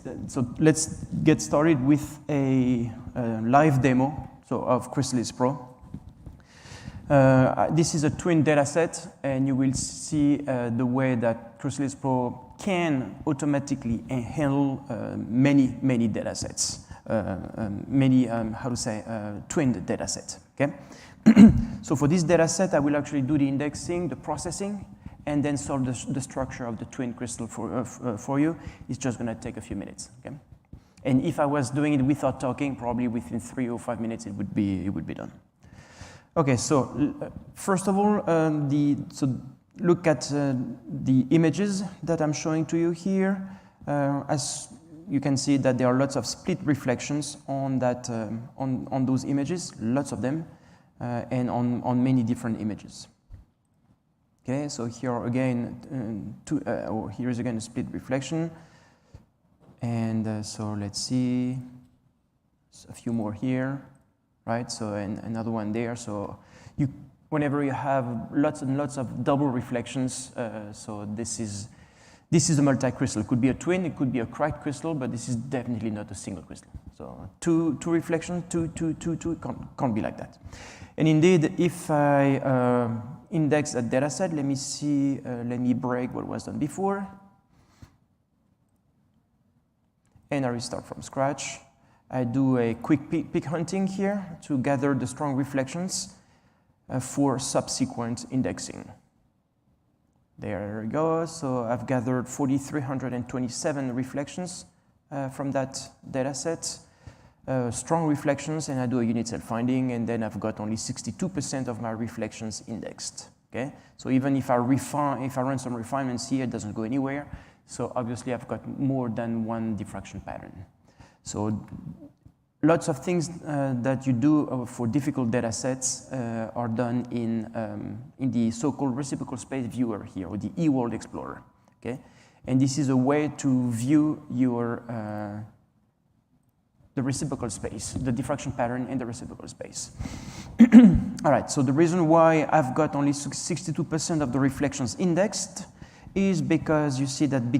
get started with a live demo of Chrysalis Pro. This is a twin data set, and you will see the way that Chrysalis Pro can automatically handle many data sets, twinned data sets. Okay. So for this data set, I will actually do the indexing, the processing, and then solve the structure of the twin crystal for you. It's just going to take a few minutes. Okay? And if I was doing it without talking, probably within 3 or 5 minutes, it would be done. Okay, so first of all, look at the images that I'm showing to you here. As you can see that there are lots of split reflections on that on those images, lots of them. And on many different images. Okay, so here again, here is again a split reflection. And so let's see, a few more here, right? So and another one there. So whenever you have lots and lots of double reflections, so this is a multi-crystal. It could be a twin, it could be a cracked crystal, but this is definitely not a single crystal. So two reflections, two, can't be like that. And indeed, if I index a data set, let me see, let me break what was done before. And I restart from scratch. I do a quick peak hunting here to gather the strong reflections for subsequent indexing. There we go. So I've gathered 4,327 reflections from that data set. Strong reflections, and I do a unit cell finding, and then I've got only 62% of my reflections indexed. Okay, so even if I run some refinements here, it doesn't go anywhere. So obviously, I've got more than one diffraction pattern. So lots of things that you do for difficult data sets are done in the so-called reciprocal space viewer here, or the eWorld Explorer. Okay, and this is a way to view your the reciprocal space, the diffraction pattern in the reciprocal space. All right, so the reason why I've got only 62% of the reflections indexed is because you see that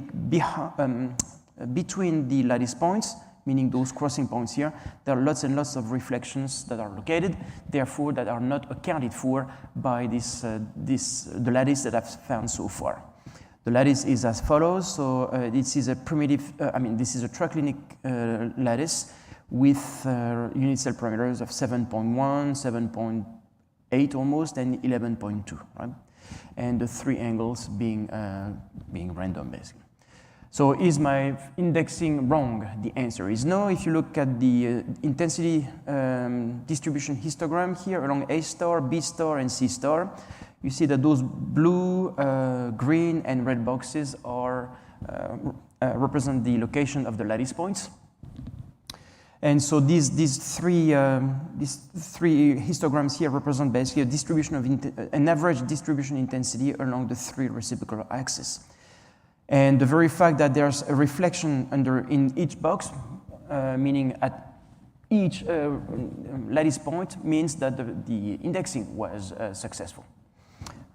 between the lattice points, meaning those crossing points here, there are lots and lots of reflections that are located, therefore that are not accounted for by the lattice that I've found so far. The lattice is as follows. So this is a primitive, this is a triclinic lattice with unit cell parameters of 7.1, 7.8 almost, and 11.2, right? And the three angles being random, basically. So is my indexing wrong? The answer is no. If you look at the intensity distribution histogram here along A star, B star, and C star, you see that those blue, green, and red boxes are represent the location of the lattice points. And so these three histograms here represent basically a distribution of an average distribution intensity along the three reciprocal axes. And the very fact that there's a reflection in each box, meaning at each lattice point, means that the indexing was successful.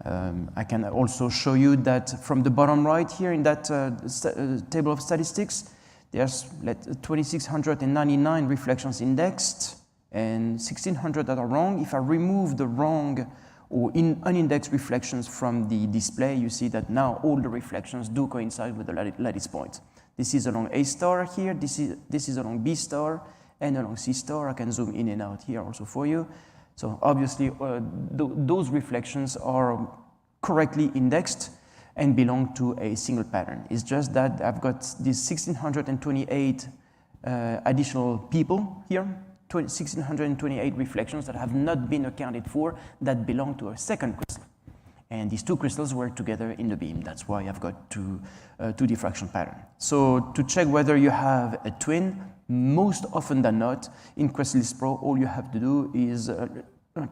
I can also show you that from the bottom right here in that table of statistics, there's 2,699 reflections indexed and 1,600 that are wrong. If I remove the wrong or unindexed reflections from the display, you see that now all the reflections do coincide with the lattice point. This is along A star here, this is along B star, and along C star. I can zoom in and out here also for you. So obviously, those reflections are correctly indexed and belong to a single pattern. It's just that I've got these 1,628 additional people here, 1,628 reflections that have not been accounted for that belong to a second crystal. And these two crystals work together in the beam. That's why I've got two diffraction patterns. So to check whether you have a twin, most often than not, in Cristalist Pro, all you have to do is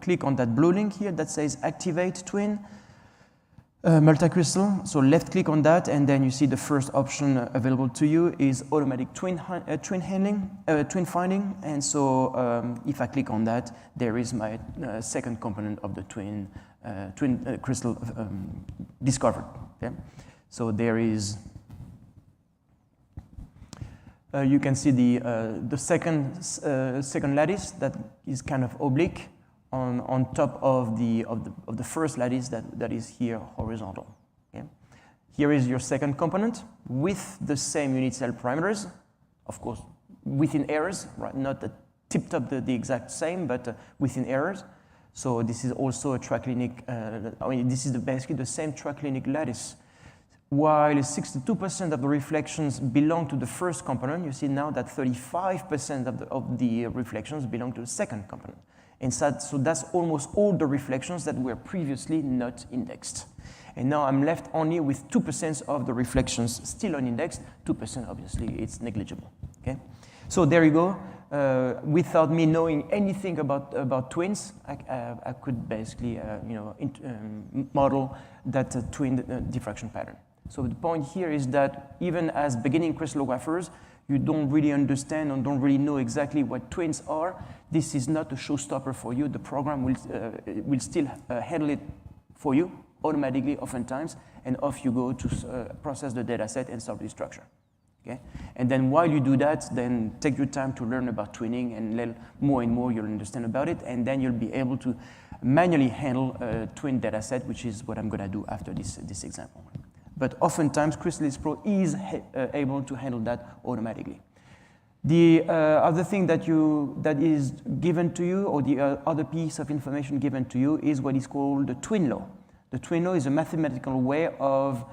click on that blue link here that says Activate Twin Multicrystal. So left click on that, and then you see the first option available to you is automatic twin finding. And so if I click on that, there is my second component of the twin crystal discovered. Okay? So there is. You can see the second lattice that is kind of oblique on top of the first lattice that is here horizontal. Okay? Here is your second component with the same unit cell parameters, of course, within errors, right? Not tip-top the exact same, but within errors. So this is also a triclinic. This is basically the same triclinic lattice. While 62% of the reflections belong to the first component, you see now that 35% of the reflections belong to the second component. And so that's almost all the reflections that were previously not indexed. And now I'm left only with 2% of the reflections still unindexed. 2%, obviously, it's negligible. Okay? So there you go. without me knowing anything about twins, I could basically model that twin diffraction pattern. So the point here is that even as beginning crystallographers, you don't really understand and don't really know exactly what twins are. This is not a showstopper for you. The program will still handle it for you automatically oftentimes, and off you go to process the data set and solve the structure. Okay? And then while you do that, then take your time to learn about twinning, and more and more you'll understand about it, and then you'll be able to manually handle a twin data set, which is what I'm going to do after this example. But oftentimes, Cristallis Pro is able to handle that automatically. The other thing that is given to you, or the other piece of information given to you, is what is called the twin law. The twin law is a mathematical way of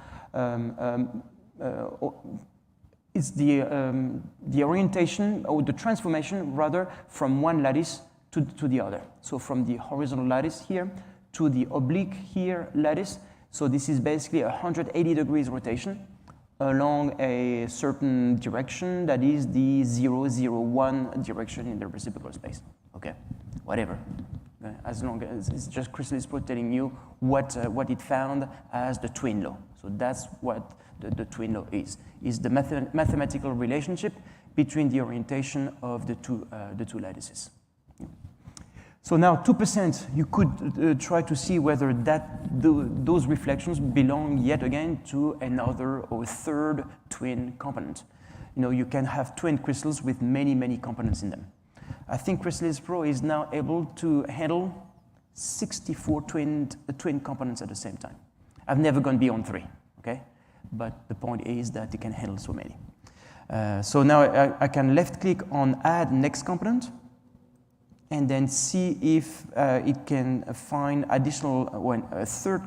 it's the orientation, or the transformation rather, from one lattice to the other. So from the horizontal lattice here to the oblique here lattice. So this is basically a 180 degrees rotation along a certain direction, that is the 0, 0, 1 direction in the reciprocal space. Okay, whatever. As long as it's just Cristallis Pro telling you what it found as the twin law. So that's what the twin law is the mathematical relationship between the orientation of the two lattices. So now 2%, you could try to see whether those reflections belong yet again to another or third twin component. You can have twin crystals with many, many components in them. I think Cristallis Pro is now able to handle 64 twin components at the same time. I've never gone beyond 3, okay? But the point is that it can handle so many. So now I can left click on add next component, and then see if it can find additional, a third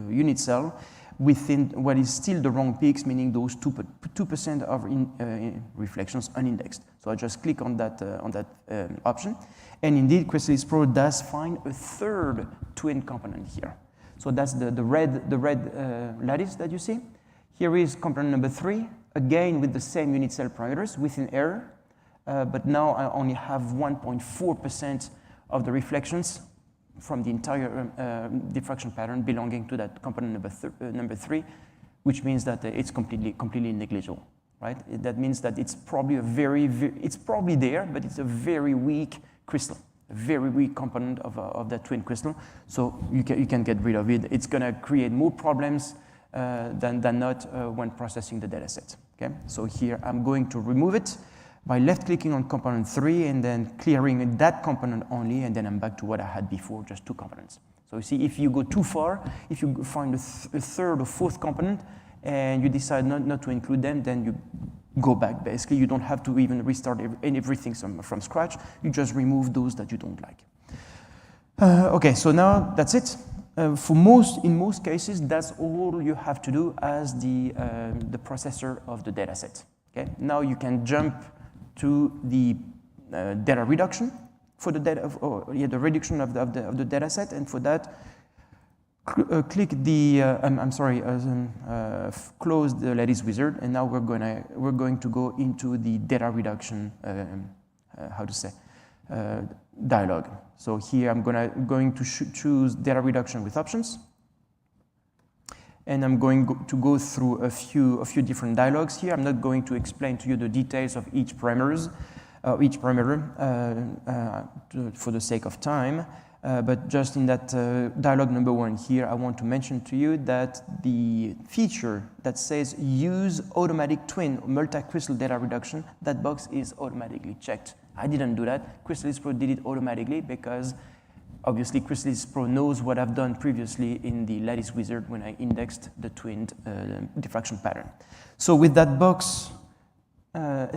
unit cell within what is still the wrong peaks, meaning those 2% of reflections unindexed. So I just click on that option, and indeed Cristallis Pro does find a third twin component here. So that's the red lattice that you see. Here is component number 3, again with the same unit cell parameters within error. But now I only have 1.4% of the reflections from the entire diffraction pattern belonging to that component number 3, which means that it's completely negligible, right? That means that it's probably it's probably there, but it's a very weak crystal, a very weak component of that twin crystal. So you can get rid of it. It's going to create more problems than not when processing the data set. Okay, so here I'm going to remove it by left-clicking on component 3 and then clearing that component only, and then I'm back to what I had before, just 2 components. So you see, if you go too far, if you find a third or fourth component and you decide not to include them, then you go back, basically. You don't have to even restart everything from scratch. You just remove those that you don't like. Okay, so now that's it. In most cases, that's all you have to do as the processor of the data set. Okay? Now you can jump to the data reduction for the data, the reduction of the data set, and for that, click the close the lattice wizard, and now we're going to go into the data reduction dialog. So here I'm going to choose data reduction with options. And I'm going to go through a few different dialogues here. I'm not going to explain to you the details of each parameter for the sake of time. But just in that dialog number 1 here, I want to mention to you that the feature that says use automatic twin multi-crystal data reduction, that box is automatically checked. I didn't do that. Cristallis Pro did it automatically because obviously, Cristallis Pro knows what I've done previously in the lattice wizard when I indexed the twinned diffraction pattern. So with that box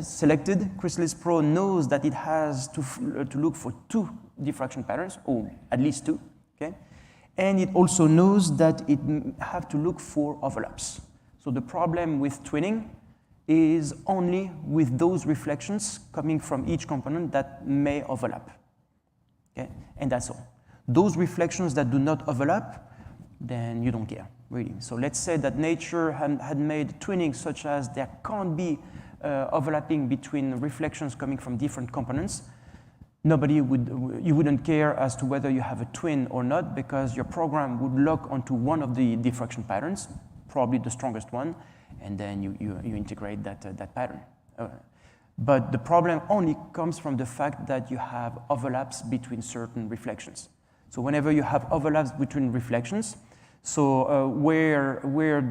selected, Cristallis Pro knows that it has to look for 2 diffraction patterns, or at least 2, okay? And it also knows that it have to look for overlaps. So the problem with twinning is only with those reflections coming from each component that may overlap, okay? And that's all. Those reflections that do not overlap, then you don't care, really. So let's say that nature had made twinning such as there can't be overlapping between reflections coming from different components, you wouldn't care as to whether you have a twin or not, because your program would lock onto one of the diffraction patterns, probably the strongest one, and then you integrate that pattern. But the problem only comes from the fact that you have overlaps between certain reflections. So whenever you have overlaps between reflections, so where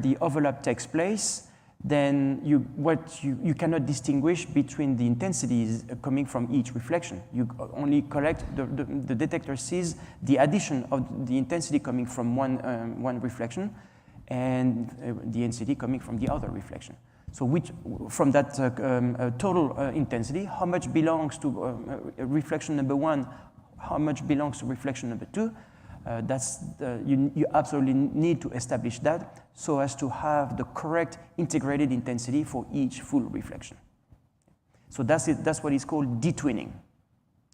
the overlap takes place, then you cannot distinguish between the intensities coming from each reflection. You only collect, the detector sees the addition of the intensity coming from one reflection and the intensity coming from the other reflection. So from that total intensity, how much belongs to reflection number 1, how much belongs to reflection number 2, you absolutely need to establish that so as to have the correct integrated intensity for each full reflection. So that's it. That's what is called detwinning.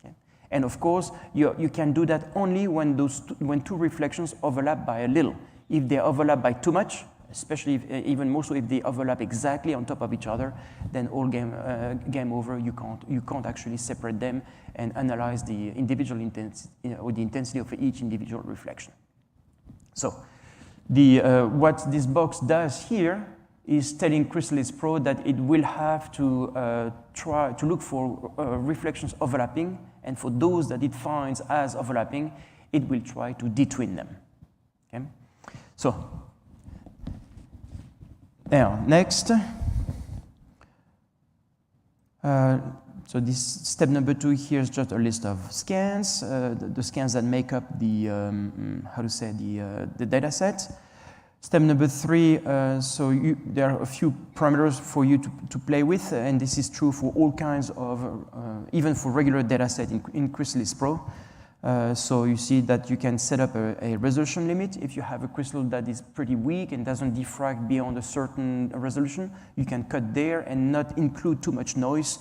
Okay? And of course, you can do that only when two reflections overlap by a little. If they overlap by too much, especially even more so if they overlap exactly on top of each other, then all game over. You can't actually separate them and analyze the individual intensity or the intensity of each individual reflection. So what this box does here is telling Cristalography Pro that it will have to try to look for reflections overlapping, and for those that it finds as overlapping, it will try to detwin them. Okay? So now, next, so this step number 2 here is just a list of scans, the scans that make up the data set. Step number 3, there are a few parameters for you to play with, and this is true for all kinds of, even for regular data set in Cristalography Pro. So you see that you can set up a resolution limit. If you have a crystal that is pretty weak and doesn't diffract beyond a certain resolution, you can cut there and not include too much noise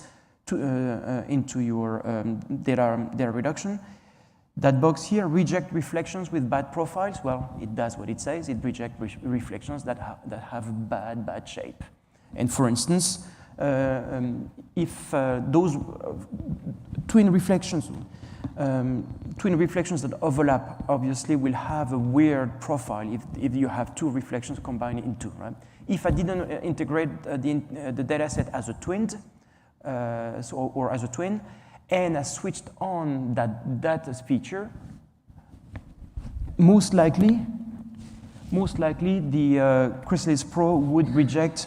into your data reduction. That box here, reject reflections with bad profiles. Well, it does what it says. It rejects reflections that have bad shape. And for instance, if those twin reflections that overlap obviously will have a weird profile if you have two reflections combined into, right? If I didn't integrate the data set as a twin, or as a twin, and I switched on that data feature, most likely the Cristalography Pro would reject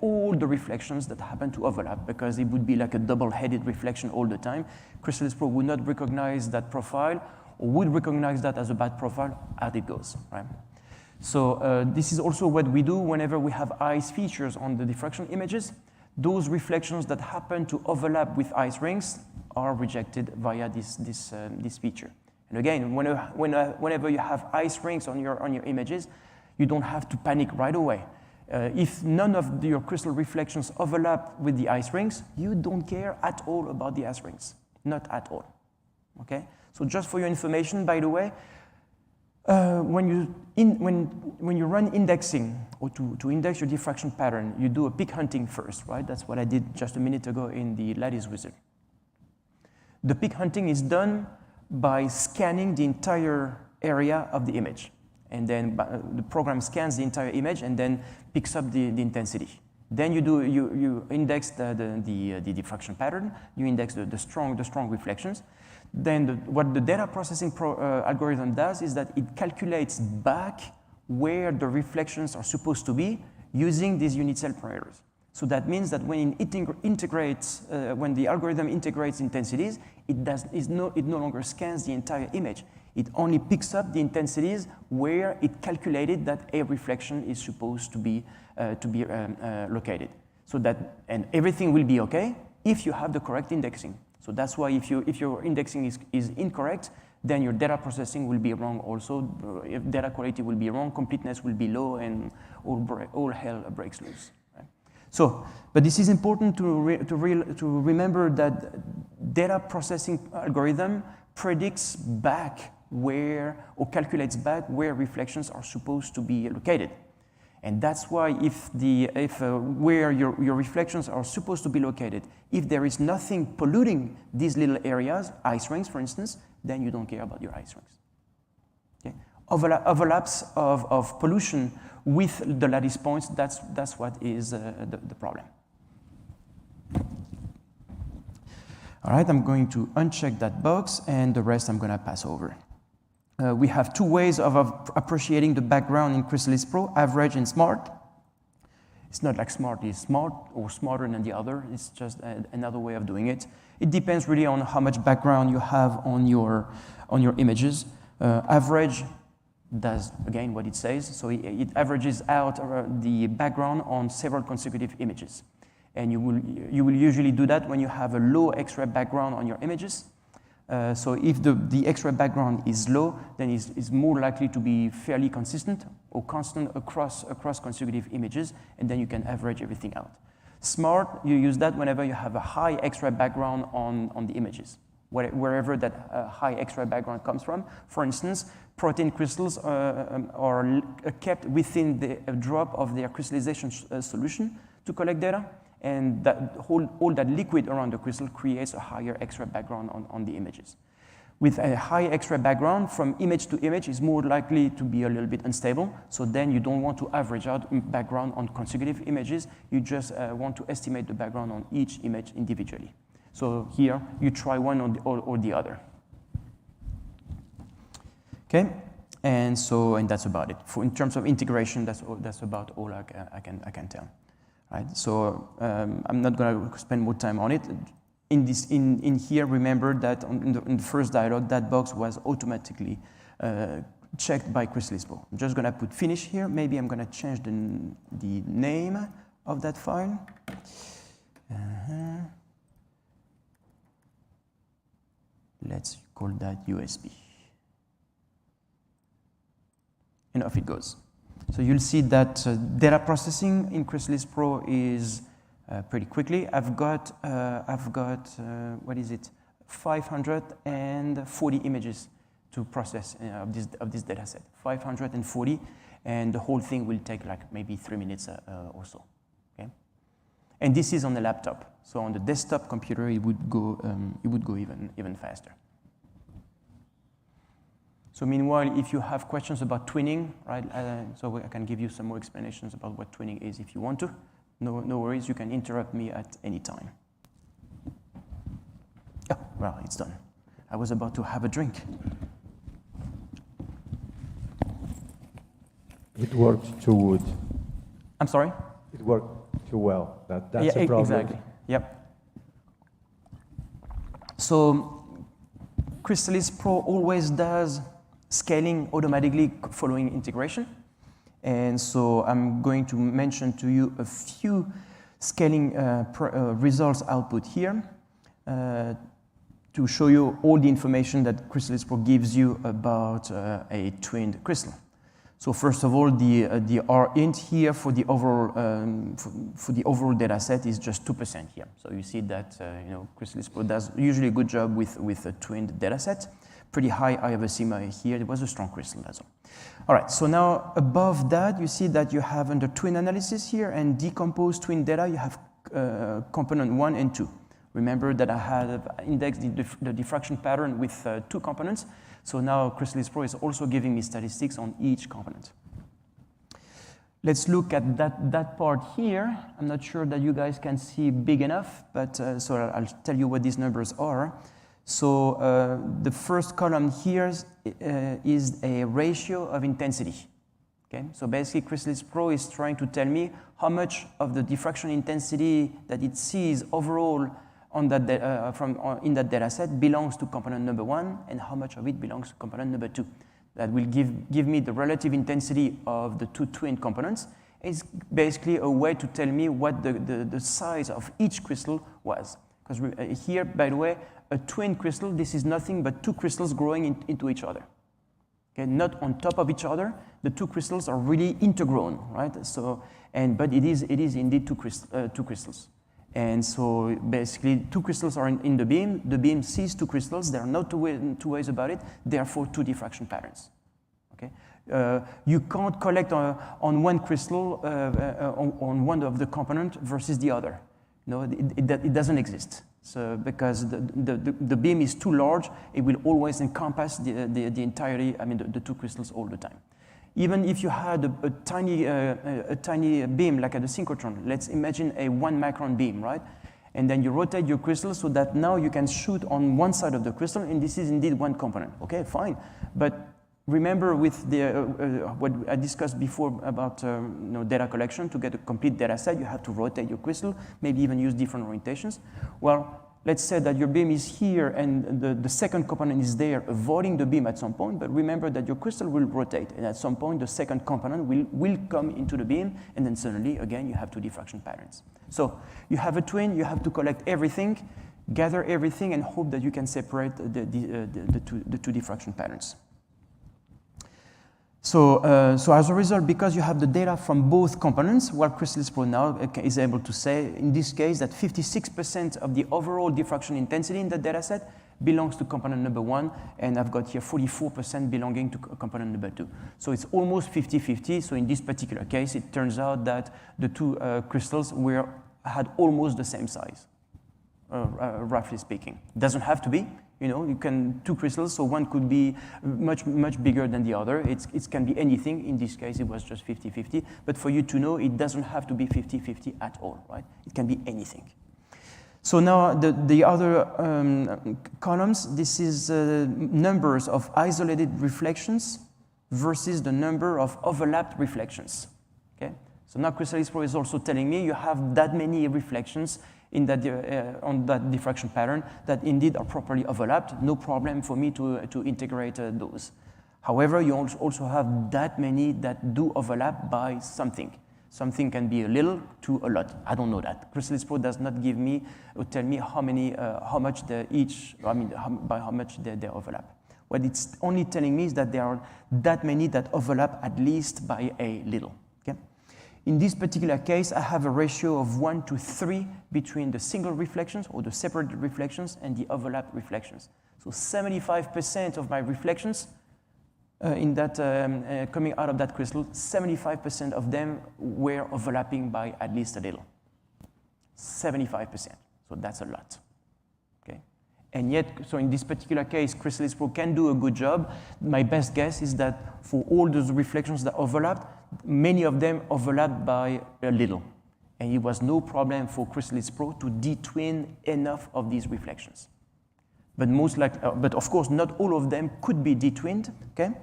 all the reflections that happen to overlap, because it would be like a double-headed reflection all the time. Cristalography Pro would not recognize that profile, or would recognize that as a bad profile as it goes, right? So this is also what we do whenever we have ice features on the diffraction images. Those reflections that happen to overlap with ice rings are rejected via this feature. And again, whenever you have ice rings on your images, you don't have to panic right away. If none of your crystal reflections overlap with the ice rings, you don't care at all about the ice rings, not at all. Okay? So just for your information, by the way, when you run indexing, or to index your diffraction pattern, you do a peak hunting first, right? That's what I did just a minute ago in the Lattice Wizard. The peak hunting is done by scanning the entire area of the image. And then the program scans the entire image and then picks up the intensity. Then you index the diffraction pattern, you index the strong reflections. Then what the data processing algorithm does is that it calculates back where the reflections are supposed to be using these unit cell parameters. So that means that when it integrates, when the algorithm integrates intensities, it no longer scans the entire image. It only picks up the intensities where it calculated that a reflection is supposed to be located. So that, and everything will be okay if you have the correct indexing. So that's why if your indexing is incorrect, then your data processing will be wrong also. If data quality will be wrong, completeness will be low, and all hell breaks loose. Right? So, but this is important to remember that data processing algorithm predicts back where, or calculates back where reflections are supposed to be located. And that's why where your reflections are supposed to be located, if there is nothing polluting these little areas, ice rings for instance, then you don't care about your ice rings. Okay? Overlaps of pollution with the lattice points, that's what is the problem. All right, I'm going to uncheck that box, and the rest I'm going to pass over. We have two ways of appreciating the background in Chrysalis Pro, average and smart. It's not like smart is smart or smarter than the other. It's just another way of doing it. It depends really on how much background you have on your images. Average does, again, what it says. So it averages out the background on several consecutive images. And you will usually do that when you have a low X-ray background on your images. So if the X-ray background is low, then it's more likely to be fairly consistent or constant across consecutive images, and then you can average everything out. Smart, you use that whenever you have a high X-ray background on the images, wherever that high X-ray background comes from. For instance, protein crystals are kept within the drop of their crystallization solution to collect data. And that all that liquid around the crystal creates a higher X-ray background on the images. With a high X-ray background, from image to image is more likely to be a little bit unstable. So then you don't want to average out background on consecutive images. You just want to estimate the background on each image individually. So here you try one or the other. Okay, and that's about it. In terms of integration, that's about all I can tell. Right, so I'm not going to spend more time on it. In here, remember that in the first dialog, that box was automatically checked by Chrysalis Pro. I'm just going to put finish here. Maybe I'm going to change the name of that file. Let's call that USB. And off it goes. So you'll see that data processing in Chrysalis Pro is pretty quickly. I've got what is it? 540 images to process of this data set. 540, and the whole thing will take like maybe 3 minutes or so. Okay, and this is on the laptop. So on the desktop computer, it would go even faster. So meanwhile, if you have questions about twinning, right, so I can give you some more explanations about what twinning is if you want to. No worries, you can interrupt me at any time. Oh, well, it's done. I was about to have a drink. It worked too good. I'm sorry? It worked too well. That's a problem. Exactly, yep. So Chrysalis Pro always does scaling automatically following integration. And so I'm going to mention to you a few scaling results output here to show you all the information that Chrysalis Pro gives you about a twinned crystal. So first of all, the R int here for the overall data set is just 2% here. So you see that Chrysalis Pro does usually a good job with a twinned data set. Pretty high IFSC here. It was a strong crystal as well. All right, so now above that, you see that you have under twin analysis here and decomposed twin data, you have component 1 and 2. Remember that I had indexed the diffraction pattern with 2 components. So now Chrysalis Pro is also giving me statistics on each component. Let's look at that part here. I'm not sure that you guys can see big enough, but so I'll tell you what these numbers are. So the first column here is a ratio of intensity. Okay? So basically, Chrysalis Pro is trying to tell me how much of the diffraction intensity that it sees overall on that in that data set belongs to component number 1, and how much of it belongs to component number 2. That will give me the relative intensity of the 2 twin components. It's basically a way to tell me what the size of each crystal was. Because here, by the way, a twin crystal, this is nothing but 2 crystals growing into each other. Okay, not on top of each other. The 2 crystals are really intergrown, right? So, but it is indeed 2 crystals. And so basically, 2 crystals are in the beam. The beam sees 2 crystals. There are no two ways about it. Therefore, 2 diffraction patterns. Okay. You can't collect on one crystal on one of the component versus the other. No, it doesn't exist. So because the beam is too large, it will always encompass the entirety, I mean, the two crystals all the time. Even if you had a tiny beam like at the synchrotron, let's imagine a 1 micron beam, right? And then you rotate your crystal so that now you can shoot on one side of the crystal, and this is indeed one component. Okay, fine. But remember with the, what I discussed before about data collection, to get a complete data set, you have to rotate your crystal, maybe even use different orientations. Well, let's say that your beam is here and the second component is there, avoiding the beam at some point, but remember that your crystal will rotate, and at some point the second component will come into the beam, and then suddenly, again, you have two diffraction patterns. So you have a twin, you have to collect everything, gather everything, and hope that you can separate the two diffraction patterns. So as a result, because you have the data from both components, what Cristallis Pro now is able to say, in this case, that 56% of the overall diffraction intensity in the data set belongs to component number 1, and I've got here 44% belonging to component number 2. So it's almost 50-50. So in this particular case, it turns out that the two crystals had almost the same size, roughly speaking. It doesn't have to be. You know, you can two crystals, so one could be much bigger than the other. It can be anything. In this case, it was just 50-50. But for you to know, it doesn't have to be 50-50 at all, right? It can be anything. So now the other columns, this is numbers of isolated reflections versus the number of overlapped reflections. Okay. So now Cristallis Pro is also telling me you have that many reflections in that, on that diffraction pattern that indeed are properly overlapped. No problem for me to integrate those. However, you also have that many that do overlap by something. Something can be a little to a lot. I don't know that. Cristallis Pro does not give me or tell me how much they each, I mean, by how much they overlap. What it's only telling me is that there are that many that overlap at least by a little. Okay? In this particular case, I have a ratio of 1 to 3 between the single reflections or the separated reflections and the overlap reflections. So 75% of my reflections in that coming out of that crystal, 75% of them were overlapping by at least a little. 75%. So that's a lot. Okay? And yet, so in this particular case, Cristallis Pro can do a good job. My best guess is that for all those reflections that overlapped, many of them overlapped by a little. And it was no problem for Cristallis Pro to de-twin enough of these reflections. But but of course, not all of them could be de-twinned, okay?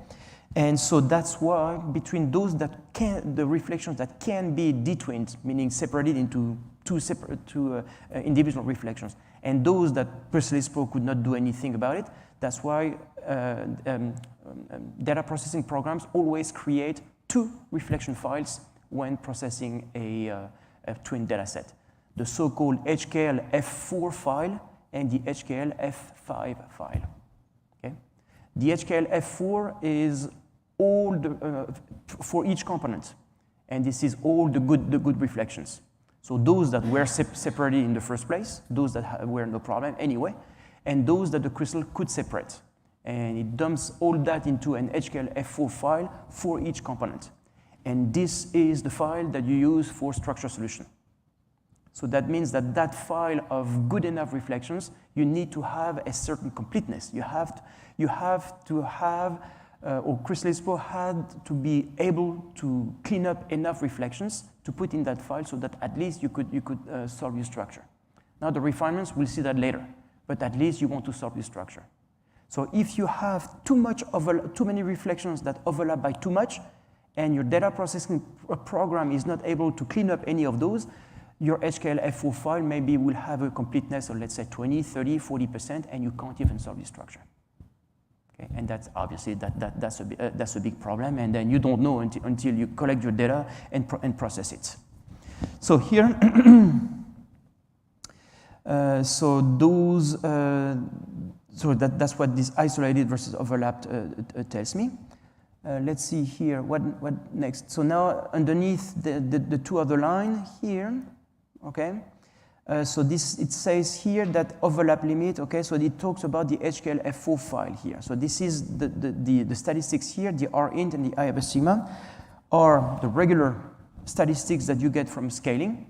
And so that's why between those that the reflections that can be de-twinned, meaning separated into two individual reflections, and those that Cristallis Pro could not do anything about it, that's why data processing programs always create 2 reflection files when processing a twin data set. The so-called HKL F4 file and the HKL F5 file. Okay? The HKL F4 is all for each component, and this is all the good reflections. So those that were separated in the first place, those that were no problem anyway, and those that the crystal could separate. And it dumps all that into an HKL F4 file for each component. And this is the file that you use for structure solution. So that means that that file of good enough reflections, you need to have a certain completeness. You have to have, or Cristallis Pro had to be able to clean up enough reflections to put in that file so that at least you could solve your structure. Now the refinements, we'll see that later, but at least you want to solve your structure. So if you have too many reflections that overlap by too much, and your data processing program is not able to clean up any of those, your HKL F4 file maybe will have a completeness of, let's say, 20, 30, 40%, and you can't even solve the structure. Okay? And that's obviously, that's a big problem, and then you don't know until you collect your data and process it. So here, so that's what this isolated versus overlapped tells me. Let's see here, what next? So now underneath the two other line here, okay, So it says here that overlap limit, okay, so it talks about the HKLF4 file here. So this is the statistics here, the R-int and the IFSC sigma are the regular statistics that you get from scaling.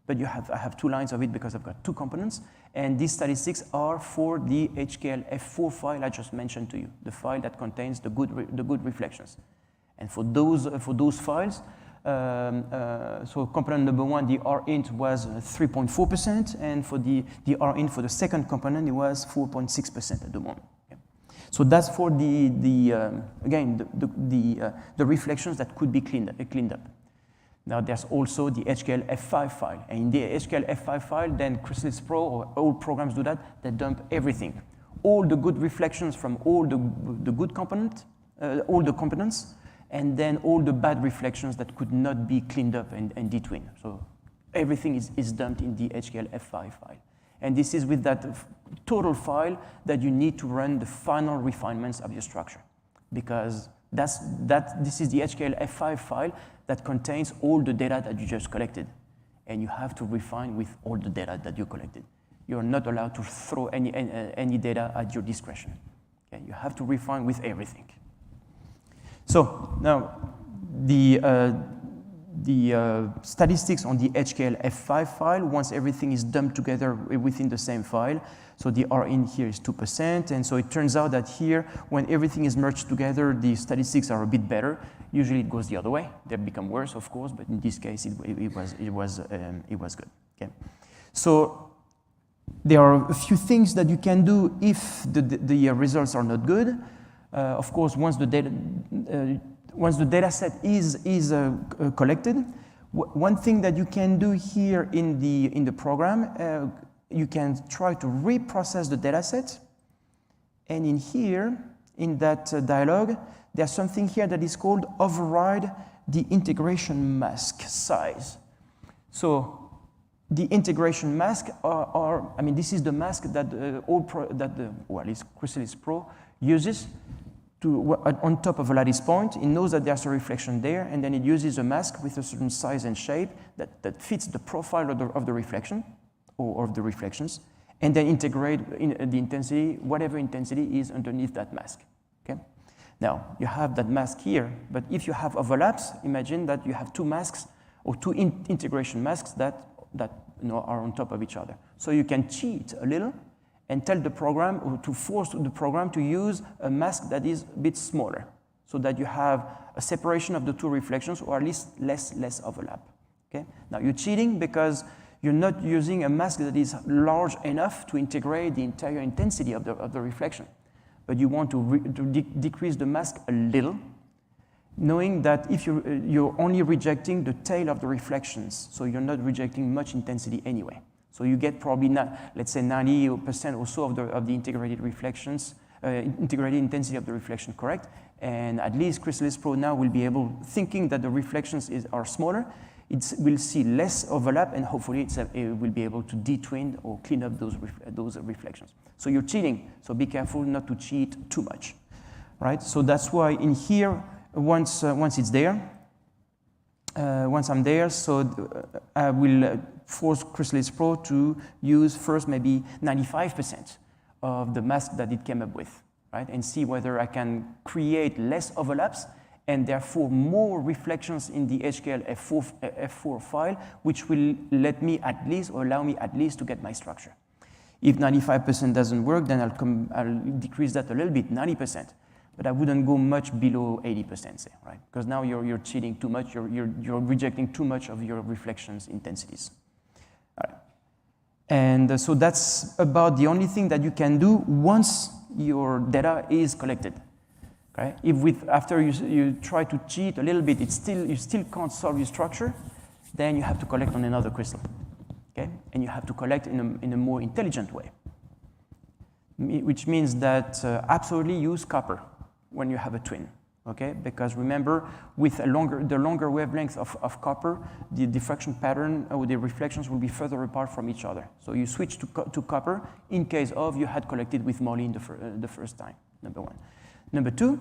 But I have 2 lines of it because I've got 2 components. And these statistics are for the HKLF4 file I just mentioned to you, the file that contains the good reflections. And for those files, so component number 1, the R-int was 3.4%, and for the R-int for the second component, it was 4.6% at the moment. Okay. So that's for again, the reflections that could be cleaned up. Now there's also the HKLF5 file, and in the HKLF5 file, then Chrysalis Pro or all programs do that, they dump everything. All the good reflections from all the good components, and then all the bad reflections that could not be cleaned up and detwined. So everything is dumped in the HKLF5 file. And this is with that total file that you need to run the final refinements of your structure, because this is the HKLF5 file that contains all the data that you just collected. And you have to refine with all the data that you collected. You're not allowed to throw any data at your discretion. Okay? You have to refine with everything. So now the statistics on the HKLF5 file, once everything is dumped together within the same file, so the R-in here is 2%, and so it turns out that here, when everything is merged together, the statistics are a bit better. Usually it goes the other way. They become worse, of course, but in this case, it was good. Okay. So there are a few things that you can do if the results are not good. Of course, once the data set is collected, one thing that you can do here in the program, you can try to reprocess the data set. And in here, in that dialog, there's something here that is called override the integration mask size. So the integration mask this is the mask that Chrysalis Pro uses on top of a lattice point. It knows that there's a reflection there, and then it uses a mask with a certain size and shape that fits the profile of the reflection or of the reflections, and then integrate the intensity, whatever intensity is underneath that mask. Okay? Now, you have that mask here, but if you have overlaps, imagine that you have 2 masks or 2 integration masks that are on top of each other. So you can cheat a little and tell the program, or to force the program to use a mask that is a bit smaller, so that you have a separation of the 2 reflections, or at least less overlap. Okay? Now you're cheating because you're not using a mask that is large enough to integrate the entire intensity of the reflection, but you want to decrease the mask a little, knowing that if you're only rejecting the tail of the reflections, so you're not rejecting much intensity anyway. So you get probably, let's say 90% or so of the integrated reflections, integrated intensity of the reflection correct. And at least Chrysalis Pro now will be able, thinking that the reflections are smaller, it will see less overlap, and hopefully it will be able to detwin or clean up those reflections. So you're cheating, so be careful not to cheat too much, right? So that's why in here, once it's there, once I'm there, so I will force Chrysalis Pro to use first maybe 95% of the mask that it came up with, right? And see whether I can create less overlaps and therefore more reflections in the HKLF4 file, which will let me at least, or allow me at least to get my structure. If 95% doesn't work, then I'll decrease that a little bit, 90%. But I wouldn't go much below 80%, say, right? Because now you're cheating too much, you're rejecting too much of your reflections intensities. All right. And so that's about the only thing that you can do once your data is collected. Okay? After you try to cheat a little bit, you still can't solve your structure, then you have to collect on another crystal. Okay? And you have to collect in a more intelligent way, which means that absolutely use copper when you have a twin, okay? Because remember, with the longer wavelength of copper, the diffraction pattern or the reflections will be further apart from each other. So you switch to copper in case of you had collected with moly the first time, number 1. Number 2,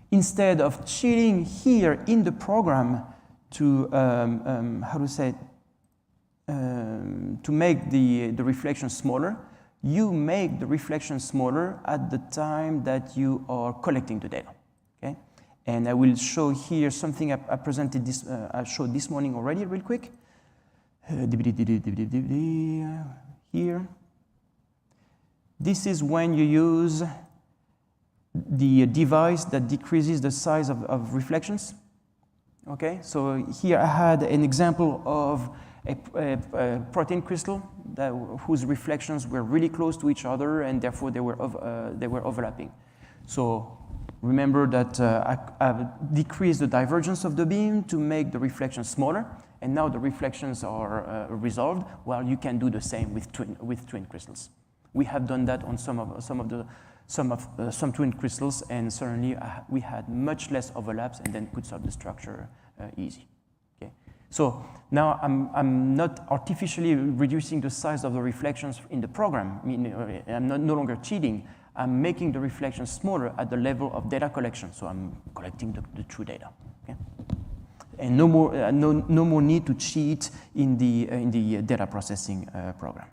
instead of cheating here in the program to, to make the reflection smaller, you make the reflection smaller at the time that you are collecting the data. Okay? And I will show here something I presented this, I showed this morning already, real quick. Here. This is when you use the device that decreases the size of reflections. Okay, so here I had an example of a protein crystal whose reflections were really close to each other, and therefore they were overlapping. So remember that I've decreased the divergence of the beam to make the reflections smaller, and now the reflections are resolved. Well, you can do the same with twin crystals. We have done that on some twin crystals, and certainly we had much less overlaps, and then could solve the structure easy. Okay, so now I'm not artificially reducing the size of the reflections in the program. I mean, I'm no longer cheating. I'm making the reflections smaller at the level of data collection. So I'm collecting the true data. Okay? And no more need to cheat in the data processing program.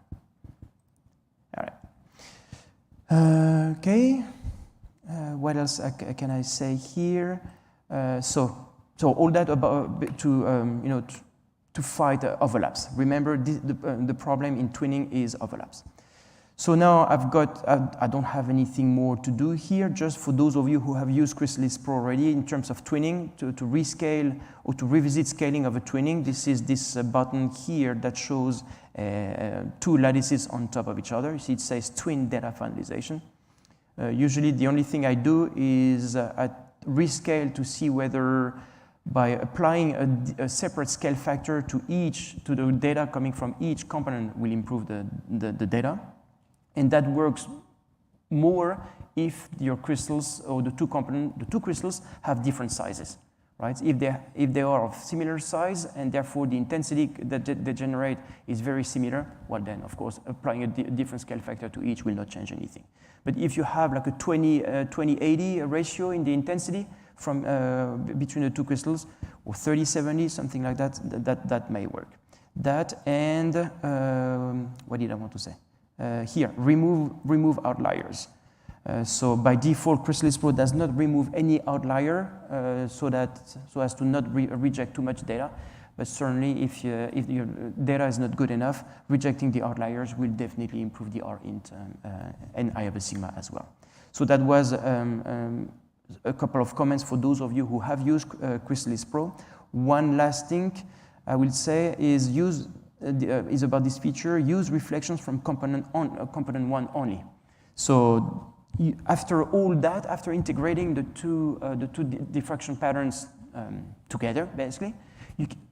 All right. Okay. What else can I say here? So all that about to fight overlaps. Remember, the problem in twinning is overlaps. So now I don't have anything more to do here, just for those of you who have used Cristallis Pro already in terms of twinning, to rescale or to revisit scaling of a twinning. This is this button here that shows two lattices on top of each other. You see it says twin data finalization. Usually the only thing I do is I rescale to see whether by applying a separate scale factor to the data coming from each component will improve the data. And that works more if your crystals or the two crystals have different sizes, right? If they are of similar size and therefore the intensity that they generate is very similar, well then of course applying a different scale factor to each will not change anything. But if you have like a 20-80 ratio in the intensity from between the two crystals, or 30-70, something like that, that may work. That and what did I want to say? Here, remove outliers. So by default, Cristallis Pro does not remove any outlier so as to not reject too much data. But certainly, if your data is not good enough, rejecting the outliers will definitely improve the R-int and I of a sigma as well. So that was a couple of comments for those of you who have used Cristallis Pro. One last thing I will say is is about this feature: use reflections from component 1 only. So after all that, after integrating the two diffraction patterns together, basically,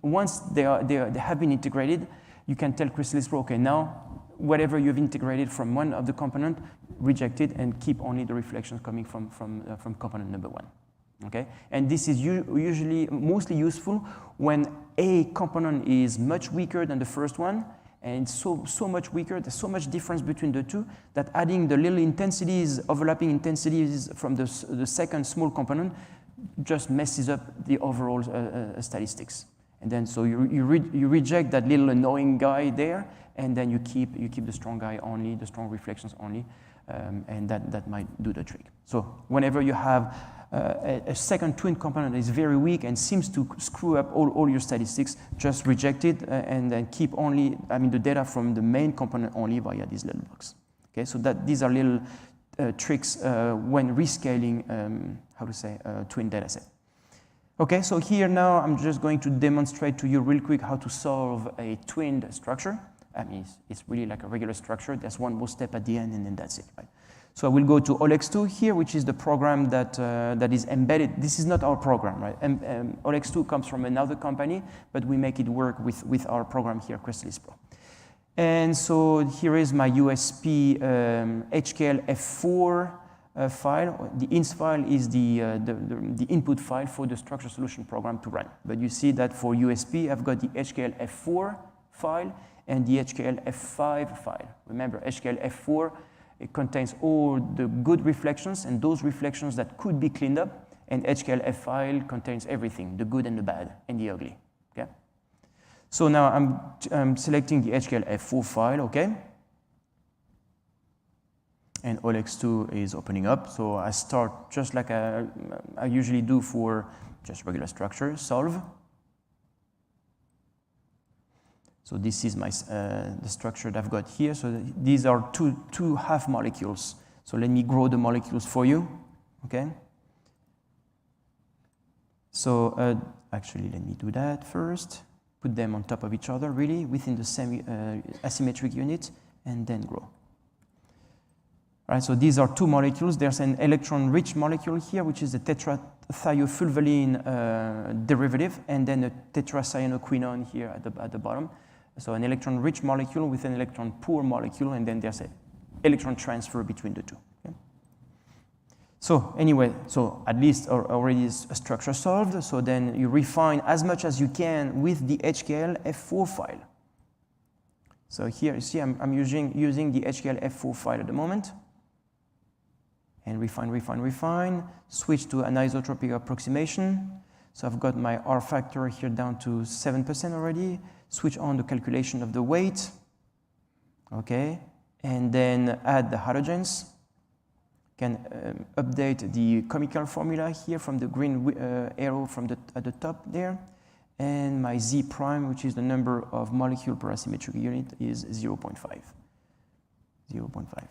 once they have been integrated, you can tell Cristallis Pro, okay, now whatever you've integrated from one of the component, reject it and keep only the reflections coming from component number 1. Okay, and this is usually mostly useful when a component is much weaker than the first one, and so much weaker, there's so much difference between the two that adding the little intensities, overlapping intensities from the second small component just messes up the overall statistics. And then so you reject that little annoying guy there, and then you keep the strong guy only, the strong reflections only, and that might do the trick. So whenever you have a second twin component that is very weak and seems to screw up all your statistics, just reject it and then keep only, the data from the main component only via these little box. Okay, so these are little tricks when rescaling, twin data set. Okay, so here now I'm just going to demonstrate to you real quick how to solve a twinned structure. It's really like a regular structure. There's one more step at the end, and then that's it, right? So I will go to OLEX2 here, which is the program that is embedded. This is not our program, right? OLEX2 comes from another company, but we make it work with our program here, Cristallis Pro. And so here is my USP HKLF4 file. The INS file is the input file for the structure solution program to run. But you see that for USP, I've got the HKLF4 file and the HKLF5 file. Remember, HKLF4, it contains all the good reflections and those reflections that could be cleaned up, and HKLF file contains everything, the good and the bad and the ugly. Okay? So now I'm selecting the HKLF4 file, okay? And OLX2 is opening up. So I start just like I usually do for just regular structure, solve. So this is my the structure that I've got here. So these are two half molecules. So let me grow the molecules for you, okay? So actually, let me do that first. Put them on top of each other, really, within the same asymmetric unit, and then grow. All right, so these are two molecules. There's an electron-rich molecule here, which is a tetrathiophulvalene derivative, and then a tetracyanoquinone here at the bottom. So an electron-rich molecule with an electron-poor molecule, and then there's an electron transfer between the two. Okay? So anyway, so at least already is a structure solved. So then you refine as much as you can with the HKLF4 file. So here you see I'm using the HKLF4 file at the moment. And refine, switch to an isotropic approximation. So I've got my R factor here down to 7% already. Switch on the calculation of the weight, okay? And then add the halogens. Can update the chemical formula here from the green arrow at the top there. And my Z prime, which is the number of molecule per asymmetric unit, is 0.5. 0.5,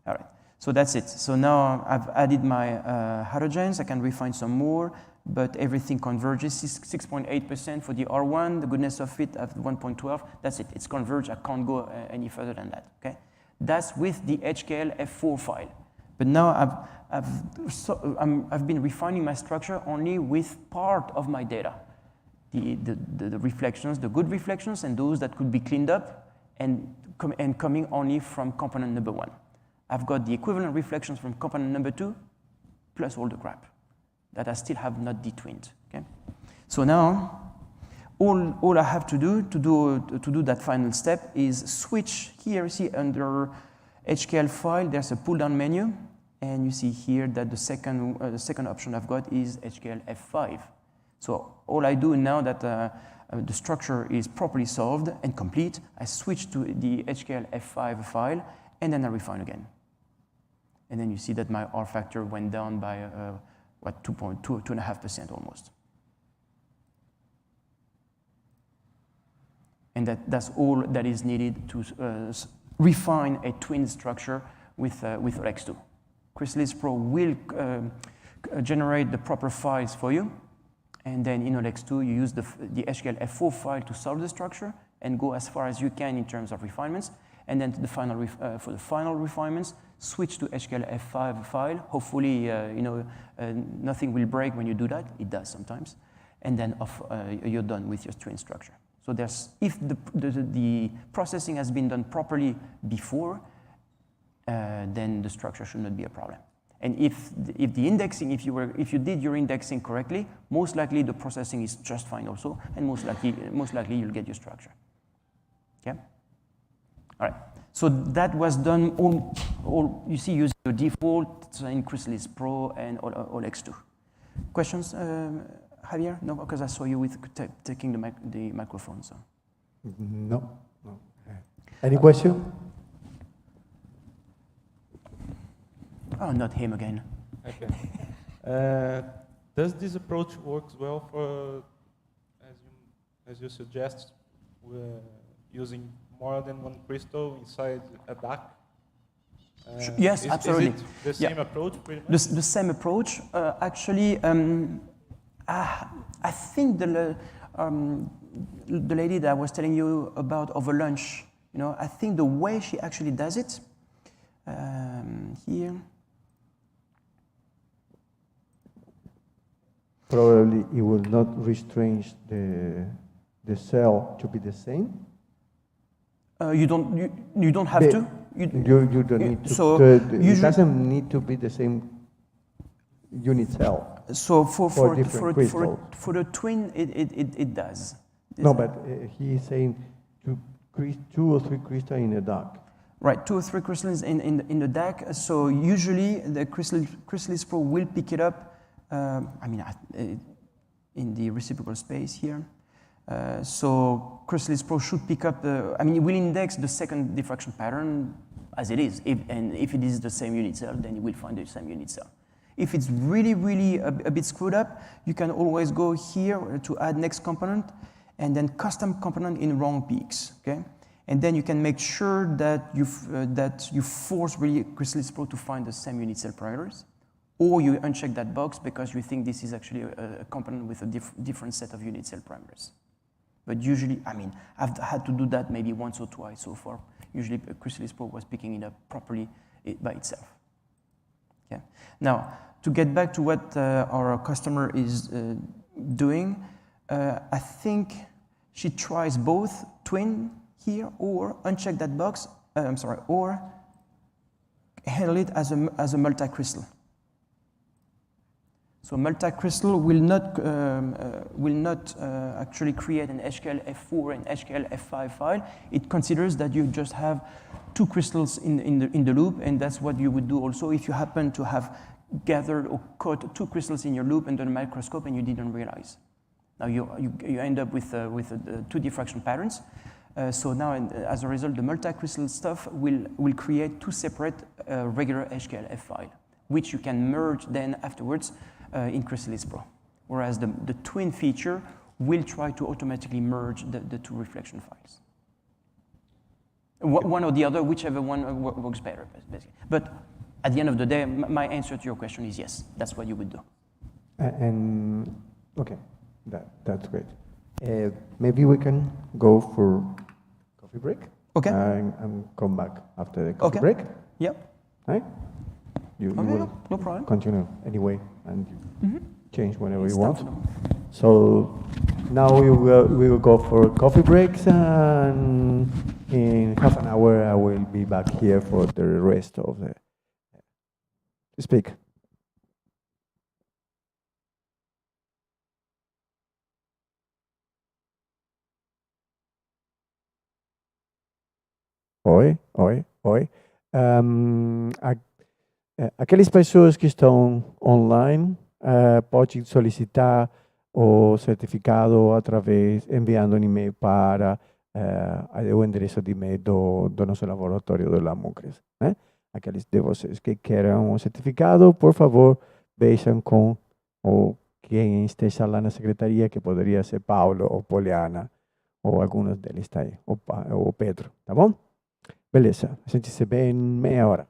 all right. So that's it. So now I've added my halogens. I can refine some more, but everything converges. 6.8% for the R1. The goodness of it at 1.12. That's it. It's converged. I can't go any further than that. Okay. That's with the HKLF4 file. But now I've been refining my structure only with part of my data, the reflections, the good reflections, and those that could be cleaned up, and coming only from component number 1. I've got the equivalent reflections from component number 2, plus all the crap that I still have not detwinned. Okay? So now, all I have to do that final step is switch here. You see under HKL file, there's a pull-down menu, and you see here that the second option I've got is HKLF5. So all I do now that the structure is properly solved and complete, I switch to the HKLF5 file, and then I refine again. And then you see that my R factor went down by 2.5% almost. And that's all that is needed to refine a twin structure with OLX2. Cristallis Pro will generate the proper files for you, and then in OLX2 you use the HKLF4 file to solve the structure and go as far as you can in terms of refinements. And then to the final for the final refinements, switch to HKLF5 file. Hopefully, nothing will break when you do that. It does sometimes. And then you're done with your twin structure. So if the processing has been done properly before, then the structure should not be a problem. And if the indexing, if you did your indexing correctly, most likely the processing is just fine also, and most likely you'll get your structure. Okay. All right, so that was done all you see using the default in Cristallis Pro and OLX2. Questions, Javier? No, because I saw you with taking the microphone. So. No. Any question? Oh, not him again. Okay. Does this approach work well for, as you suggest, using more than one crystal inside a DAC? Yes, absolutely. Is it the same approach, pretty much? The same approach. Actually, I think the lady that I was telling you about over lunch, I think the way she actually does it, here. Probably it will not restrain the cell to be the same. You don't have to. You don't need to. So it doesn't need to be the same unit cell. So for the twin, it does. No, but he is saying two or three crystals in a DAC. Right, 2 or 3 crystals in the DAC. So usually the Cristallis Pro will pick it up. In the reciprocal space here. So Chrysalis Pro should pick up the, I mean, it will index the second diffraction pattern as it is. And if it is the same unit cell, then you will find the same unit cell. If it's really, really a bit screwed up, you can always go here to add next component and then custom component in wrong peaks, okay? And then you can make sure that you force really Chrysalis Pro to find the same unit cell parameters, or you uncheck that box because you think this is actually a component with a different set of unit cell parameters. But usually, I mean, I've had to do that maybe once or twice so far. Usually, Chrysalis Pro was picking it up properly by itself. Okay. Now, to get back to what our customer is doing, I think she tries both twin here or uncheck that box, or handle it as a multi-crystal. So multi-crystal will not actually create an HKL-F4 and HKL-F5 file. It considers that you just have two crystals in the loop, and that's what you would do also if you happen to have gathered or caught two crystals in your loop under the microscope and you didn't realize. Now you end up with two diffraction patterns. So now, as a result, the multi-crystal stuff will create two separate regular HKLF file, which you can merge then afterwards in Chrysalis Pro. Whereas the twin feature will try to automatically merge the two reflection files. One or the other, whichever one works better, basically. But at the end of the day, my answer to your question is yes, that's what you would do. And okay, that's great. Maybe we can go for coffee break. Okay. And come back after the coffee break. Yep. Right? You will no problem. continue anyway, and you change whenever you want. Start. So now we will go for coffee breaks, and in half an hour I will be back here for the rest of the speak. Oi, oi, oi. Aquelas pessoas que estão online podem solicitar o certificado através enviando um e-mail para o endereço de e-mail do nosso laboratório do Lamucres, né? Aqueles de vocês que queiram o certificado, por favor, vejam com quem esteja lá na secretaria, que poderia ser Paulo ou Poliana, ou alguns deles está aí, ou Pedro, tá bom? Beleza, a gente se vê em meia hora.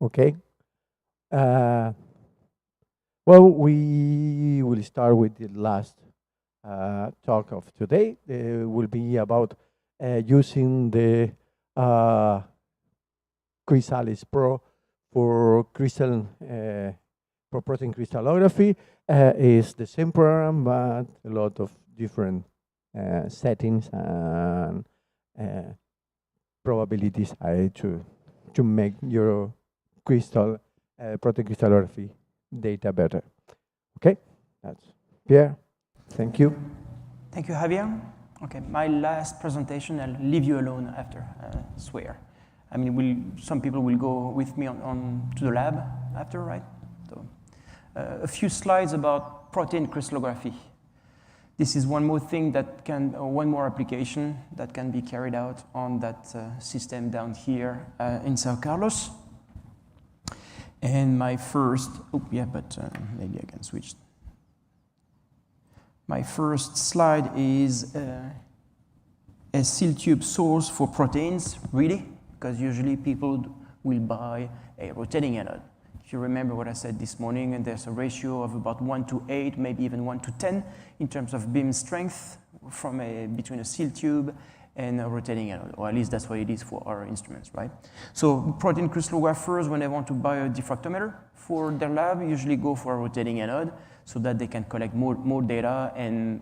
Okay. Well, we will start with the last talk of today. It will be about using the Chrysalis Pro for for protein crystallography. Is the same program, but a lot of different settings and probabilities to make your protein crystallography data better. Okay, that's Pierre. Thank you. Thank you, Javier. Okay, my last presentation, I'll leave you alone after, swear. I mean, some people will go with me on to the lab after, right? So, a few slides about protein crystallography. This is one more thing that one more application that can be carried out on that system down here in Sao Carlos. And my first, maybe I can switch. My first slide is a seal tube source for proteins, really, because usually people will buy a rotating anode. If you remember what I said this morning, and there's a ratio of about 1:8, maybe even 1:10 in terms of beam strength between a seal tube and a rotating anode, or at least that's what it is for our instruments, right? So protein crystallographers, when they want to buy a diffractometer for their lab, usually go for a rotating anode so that they can collect more data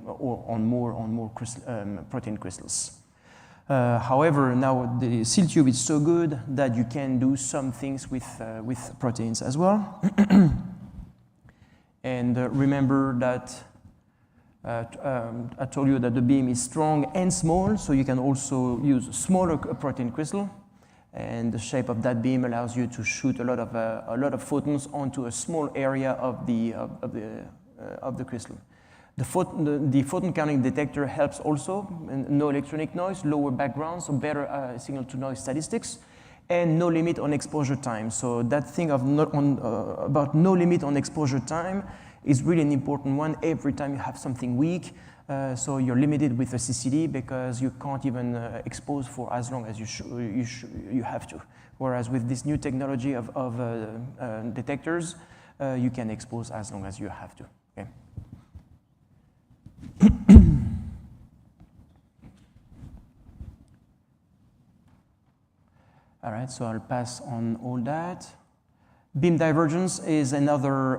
or on more protein crystals. However, now the seal tube is so good that you can do some things with proteins as well. And remember that I told you that the beam is strong and small, so you can also use smaller protein crystal. And the shape of that beam allows you to shoot a lot of photons onto a small area of the crystal. The photon counting detector helps also. No electronic noise, lower background, so better signal-to-noise statistics, and no limit on exposure time. So that thing about no limit on exposure time is really an important one every time you have something weak. So you're limited with a CCD because you can't even expose for as long as you have to. Whereas with this new technology of detectors, you can expose as long as you have to. Okay. All right, so I'll pass on all that. Beam divergence is another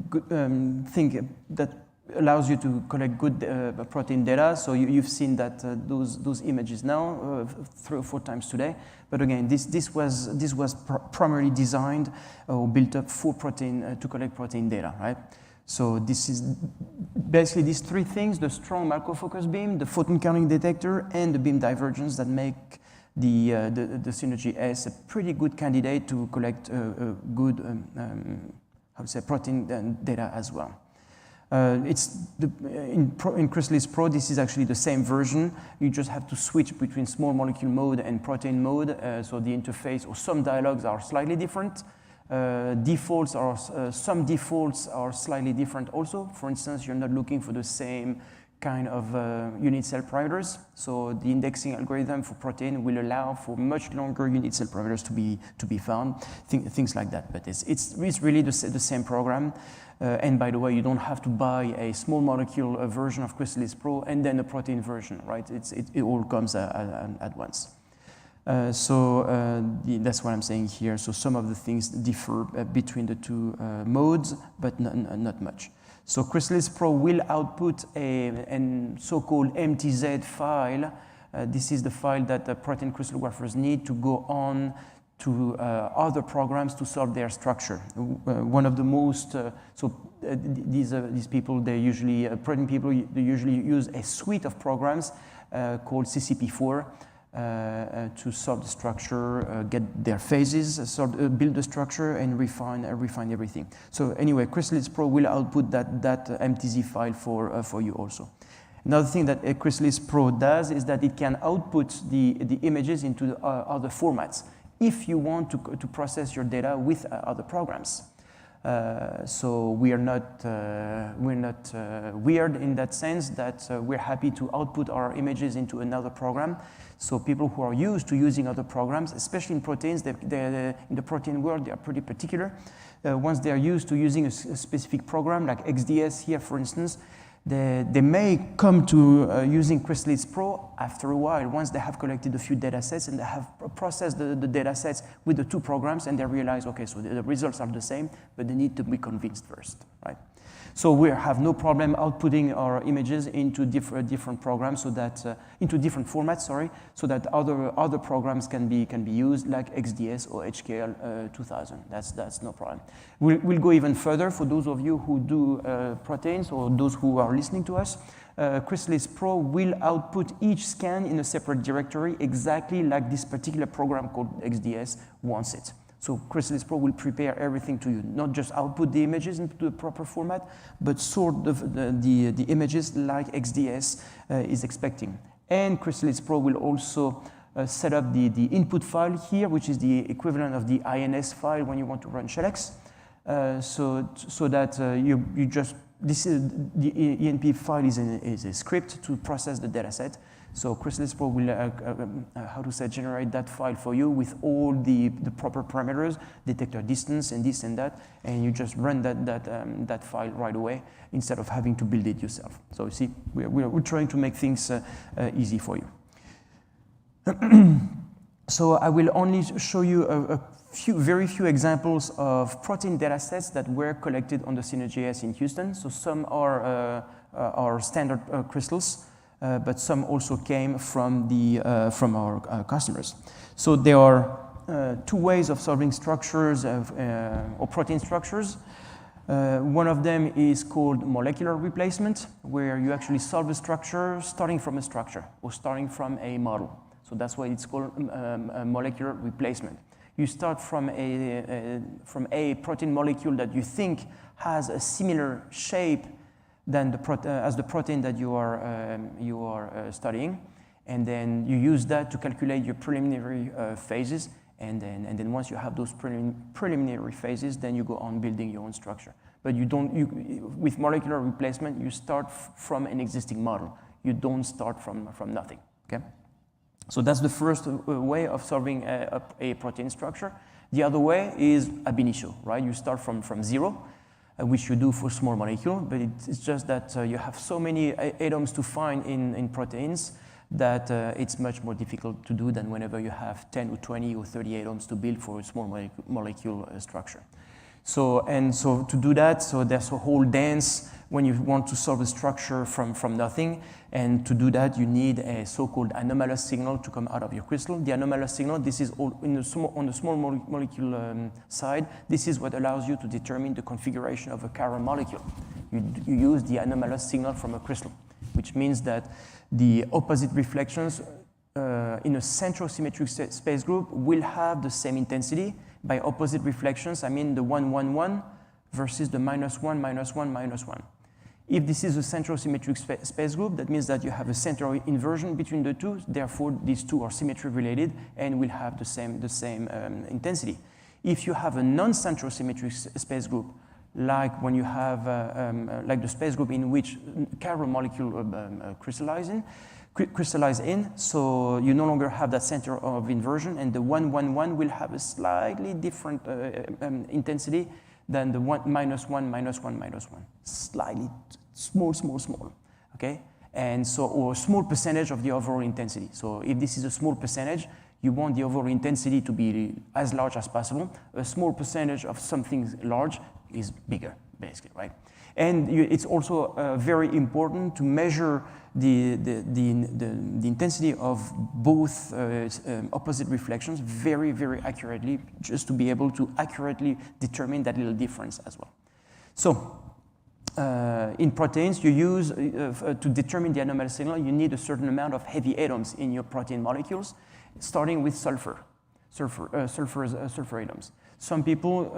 good thing that allows you to collect good protein data. So you've seen that those images now 3 or 4 times today. But again, this was primarily designed or built up for protein to collect protein data, right? So this is basically these 3 things: the strong macrofocus beam, the photon counting detector, and the beam divergence that make the Synergy S a pretty good candidate to collect good protein data as well. In Chrysalis Pro, this is actually the same version. You just have to switch between small molecule mode and protein mode. So the interface or some dialogues are slightly different. Some defaults are slightly different also. For instance, you're not looking for the same kind of unit cell parameters. So the indexing algorithm for protein will allow for much longer unit cell parameters to be found, things like that. But it's really the same program. And by the way, you don't have to buy a small molecule version of Chrysalis Pro and then a protein version, right? It all comes at once. That's what I'm saying here. So some of the things differ between the 2 modes, but not much. So Chrysalis Pro will output a so-called MTZ file. This is the file that the protein crystallographers need to go on to other programs to solve their structure. One of the most, these people, protein people, they usually use a suite of programs called CCP4 to solve the structure, get their phases, build the structure, and refine everything. So anyway, Chrysalis Pro will output that MTZ file for you also. Another thing that a Chrysalis Pro does is that it can output the images into other formats if you want to process your data with other programs. So we are not weird in that sense that we're happy to output our images into another program. So people who are used to using other programs, especially in proteins, in the protein world, they are pretty particular. Once they are used to using a specific program, like XDS here, for instance, they may come to using Cristallis Pro after a while, once they have collected a few data sets and they have processed the data sets with the two programs, and they realize, okay, so the results are the same, but they need to be convinced first, right? So we have no problem outputting our images into different programs, so that into different formats, sorry, so that other programs can be used, like XDS or HKL 2000. That's no problem. We'll go even further for those of you who do proteins or those who are listening to us. Cristallis Pro will output each scan in a separate directory, exactly like this particular program called XDS wants it. So Cristallis Pro will prepare everything to you, not just output the images into the proper format, but sort the images like XDS is expecting. And Cristallis Pro will also set up the input file here, which is the equivalent of the INS file when you want to run ShellX, so that you just, this is the ENP file is a script to process the data set. So Cristallis Pro will, generate that file for you with all the proper parameters, detector distance and this and that, and you just run that file right away instead of having to build it yourself. So you see, we're trying to make things easy for you. So I will only show you very few examples of protein data sets that were collected on the Synergy.js in Houston. So some are standard crystals, but some also came from our customers. So there are two ways of solving structures or protein structures. One of them is called molecular replacement, where you actually solve a structure starting from a structure or starting from a model. So that's why it's called a molecular replacement. You start from a protein molecule that you think has a similar shape than as the protein that you are studying, and then you use that to calculate your preliminary phases, and then once you have those preliminary phases, then you go on building your own structure. But with molecular replacement, you start from an existing model. You don't start from nothing. Okay. So that's the first way of solving a protein structure. The other way is ab initio, right? You start from zero, which you do for small molecule, but it's just that you have so many atoms to find in proteins that it's much more difficult to do than whenever you have 10 or 20 or 30 atoms to build for a small molecule structure. So to do that, so there's a whole dance when you want to solve a structure from nothing, and to do that you need a so-called anomalous signal to come out of your crystal. The anomalous signal, this is all on the small molecule side, this is what allows you to determine the configuration of a chiral molecule. You use the anomalous signal from a crystal, which means that the opposite reflections in a central symmetric space group will have the same intensity. By opposite reflections, I mean the 1, 1, 1 versus the -1, -1, -1. If this is a central symmetric space group, that means that you have a central inversion between the two. Therefore, these two are symmetry related and will have the same intensity. If you have a non-central symmetric space group, like when you have like the space group in which chiral molecule crystallize in, so you no longer have that center of inversion, and the 1, 1, 1 will have a slightly different intensity than the -1, -1. Slightly small, okay? And so, or a small percentage of the overall intensity. So if this is a small percentage, you want the overall intensity to be as large as possible. A small percentage of something large is bigger, basically, right? And it's also very important to measure the intensity of both opposite reflections very, very accurately, just to be able to accurately determine that little difference as well. So in proteins, you use, to determine the anomalous signal, you need a certain amount of heavy atoms in your protein molecules, starting with sulfur atoms. Some people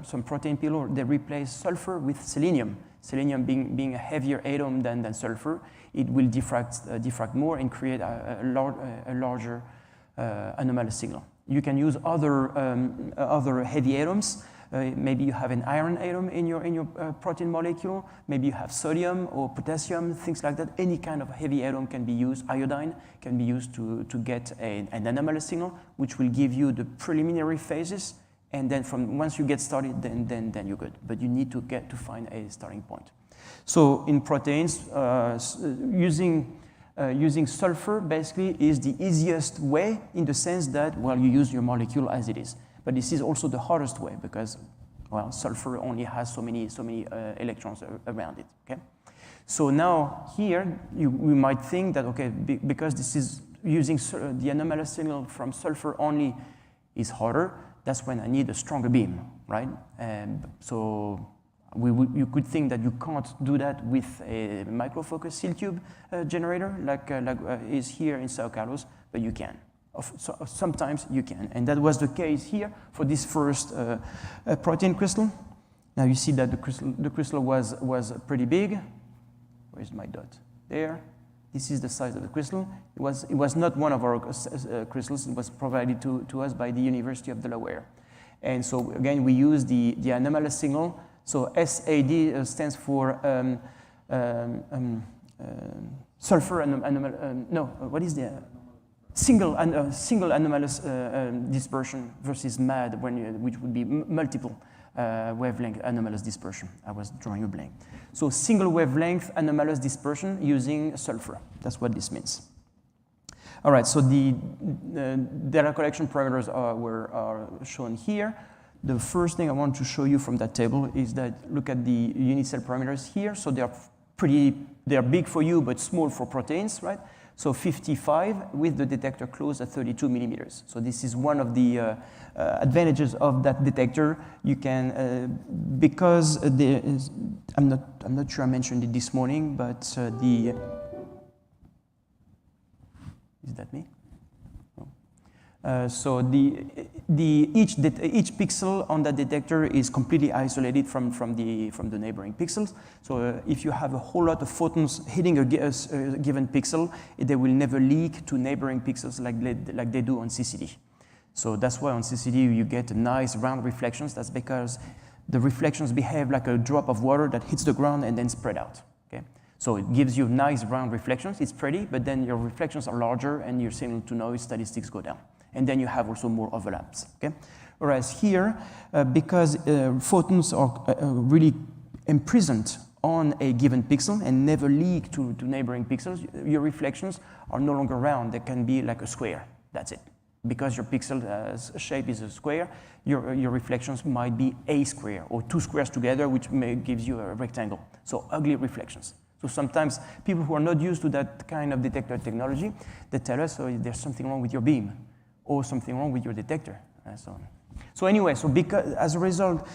some protein people, they replace sulfur with selenium. Selenium being a heavier atom than sulfur, it will diffract more and create a larger anomalous signal. You can use other heavy atoms Maybe you have an iron atom in your protein molecule. Maybe you have sodium or potassium, things like that. Any kind of heavy atom can be used. Iodine can be used to get an anomalous signal, which will give you the preliminary phases. And then once you get started, then you're good. But you need to find a starting point. So in proteins, using sulfur basically is the easiest way, in the sense that, well, you use your molecule as it is. But this is also the hardest way, because, well, sulfur only has so many electrons around it. Okay. So now here we might think that, okay, because this is using the anomalous signal from sulfur only is harder, that's when I need a stronger beam, right? So you could think that you can't do that with a microfocus seal tube generator like is here in Sao Carlos, but you can. So sometimes you can, and that was the case here for this first protein crystal. Now you see that the crystal was pretty big. Where's my dot? There. This is the size of the crystal. It was not one of our crystals. It was provided to us by the University of Delaware. And so again, we use the anomalous signal. So SAD stands for sulfur what is the single anomalous dispersion versus MAD, which would be multiple wavelength anomalous dispersion. I was drawing a blank. So single wavelength anomalous dispersion using sulfur. That's what this means. All right, so the data collection parameters are shown here. The first thing I want to show you from that table is that look at the unit cell parameters here. So they are big for you, but small for proteins, right? So 55 with the detector closed at 32 millimeters. So this is one of the advantages of that detector. You can, because I'm not sure I mentioned it this morning, but is that me? So each pixel on that detector is completely isolated from the neighboring pixels. So if you have a whole lot of photons hitting a given pixel, they will never leak to neighboring pixels like they do on CCD. So that's why on CCD you get nice round reflections. That's because the reflections behave like a drop of water that hits the ground and then spread out. Okay? So it gives you nice round reflections. It's pretty, but then your reflections are larger and your signal to noise statistics go down. And then you have also more overlaps. Okay? Whereas here, because photons are really imprisoned on a given pixel and never leak to neighboring pixels, your reflections are no longer round. They can be like a square. That's it. Because your pixel shape is a square, your reflections might be a square or two squares together, which gives you a rectangle. So ugly reflections. So sometimes people who are not used to that kind of detector technology, they tell us, oh, there's something wrong with your beam, or something wrong with your detector, and so on. So anyway, as a result,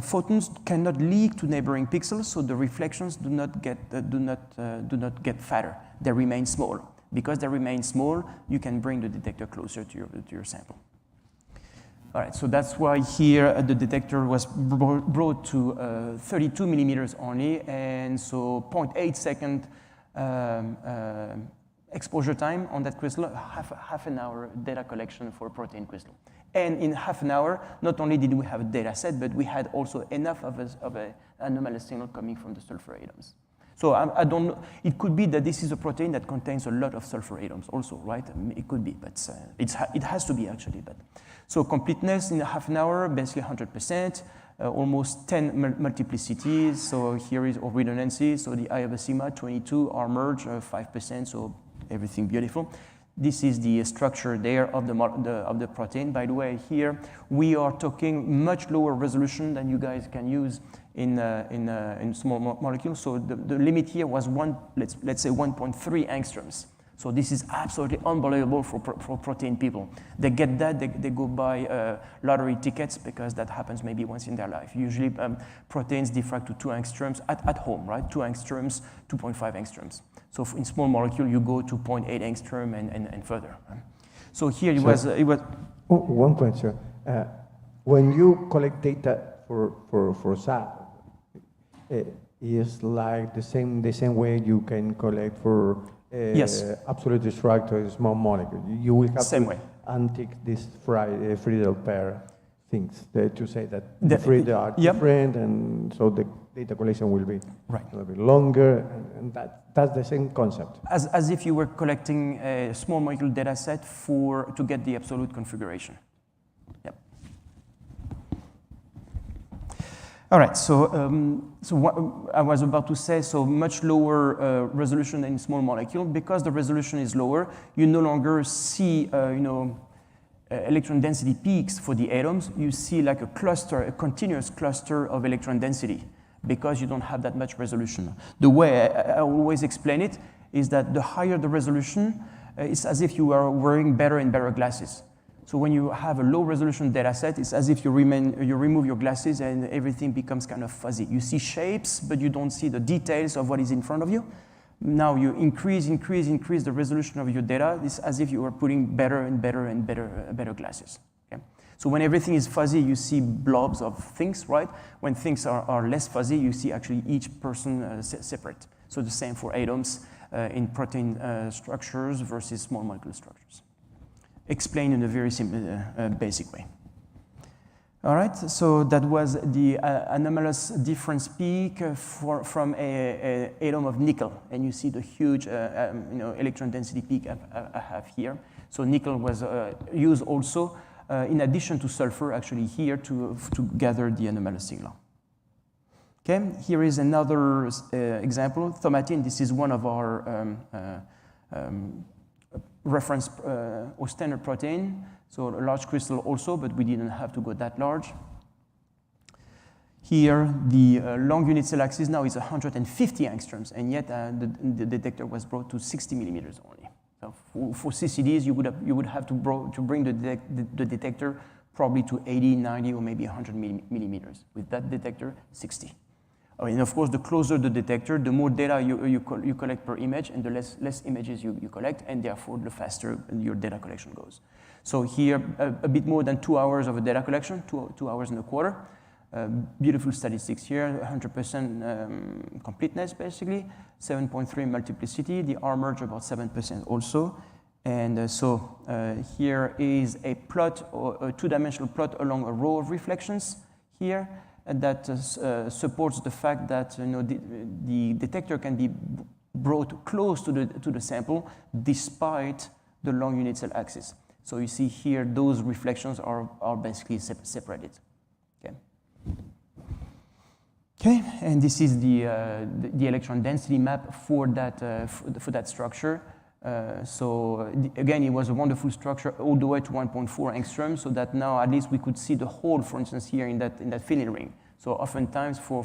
photons cannot leak to neighboring pixels, so the reflections do not get fatter. They remain small. Because they remain small, you can bring the detector closer to your sample. All right, so that's why here the detector was brought to 32 millimeters only, and so 0.8 second exposure time on that crystal, half an hour data collection for a protein crystal. And in half an hour, not only did we have a data set, but we had also enough of an anomalous signal coming from the sulfur atoms. So I don't know, it could be that this is a protein that contains a lot of sulfur atoms also, right? It could be, but it has to be actually. But so completeness in half an hour, basically 100%, almost 10 multiplicities. So here is or redundancy. So the I of a sigma, 22, R merge, 5%. So everything beautiful. This is the structure there of the protein. By the way, here we are talking much lower resolution than you guys can use in small molecules. So the limit here was let's say 1.3 angstroms. So this is absolutely unbelievable for protein people. They get that, they go buy lottery tickets because that happens maybe once in their life. Usually proteins diffract to 2 angstroms at home, right? 2 angstroms, 2.5 angstroms. So in small molecule, you go to 0.8 angstrom and further. So here it was. One question. When you collect data for SAP, is like the same way you can collect for yes. absolute structure small molecule. You will have same to way. untick this Friedel pair. things to say that The- they are yep. different, and so the data collection will be Right. a little bit longer, and that's the same concept. As if you were collecting a small molecule data set to get the absolute configuration. Yep. All right, so what I was about to say, so much lower resolution in small molecule. Because the resolution is lower, you no longer see, electron density peaks for the atoms. You see like a cluster, a continuous cluster of electron density, because you don't have that much resolution. The way I always explain it is that the higher the resolution, it's as if you are wearing better and better glasses. So when you have a low resolution data set, it's as if you remove your glasses and everything becomes kind of fuzzy. You see shapes, but you don't see the details of what is in front of you. Now you increase the resolution of your data. It's as if you are putting better and better glasses. Okay? So when everything is fuzzy, you see blobs of things, right? When things are less fuzzy, you see actually each person separate. So the same for atoms in protein structures versus small molecule structures. Explained in a very simple, basic way. All right, so that was the anomalous difference peak from an atom of nickel, and you see the huge electron density peak I have here. So nickel was used also in addition to sulfur, actually here to gather the anomalous signal. Okay, here is another example. Thaumatin, this is one of our reference or standard protein. So a large crystal also, but we didn't have to go that large. Here, the long unit cell axis now is 150 angstroms, and yet the detector was brought to 60 millimeters only. So for CCDs, you would have to bring the detector probably to 80, 90, or maybe 100 millimeters. With that detector, 60. And of course, the closer the detector, the more data you collect per image, and the less images you collect, and therefore the faster your data collection goes. So here, a bit more than 2 hours of a data collection, 2 hours and a quarter. Beautiful statistics here, 100% completeness basically, 7.3 multiplicity, the R merge about 7% also. And here is a plot, or a two-dimensional plot along a row of reflections here, and that supports the fact that the detector can be brought close to the sample despite the long unit cell axis. So you see here, those reflections are basically separated. Okay, and this is the electron density map for that structure. Again, it was a wonderful structure all the way to 1.4 angstrom, so that now at least we could see the hole, for instance, here in that phenyl ring. So oftentimes for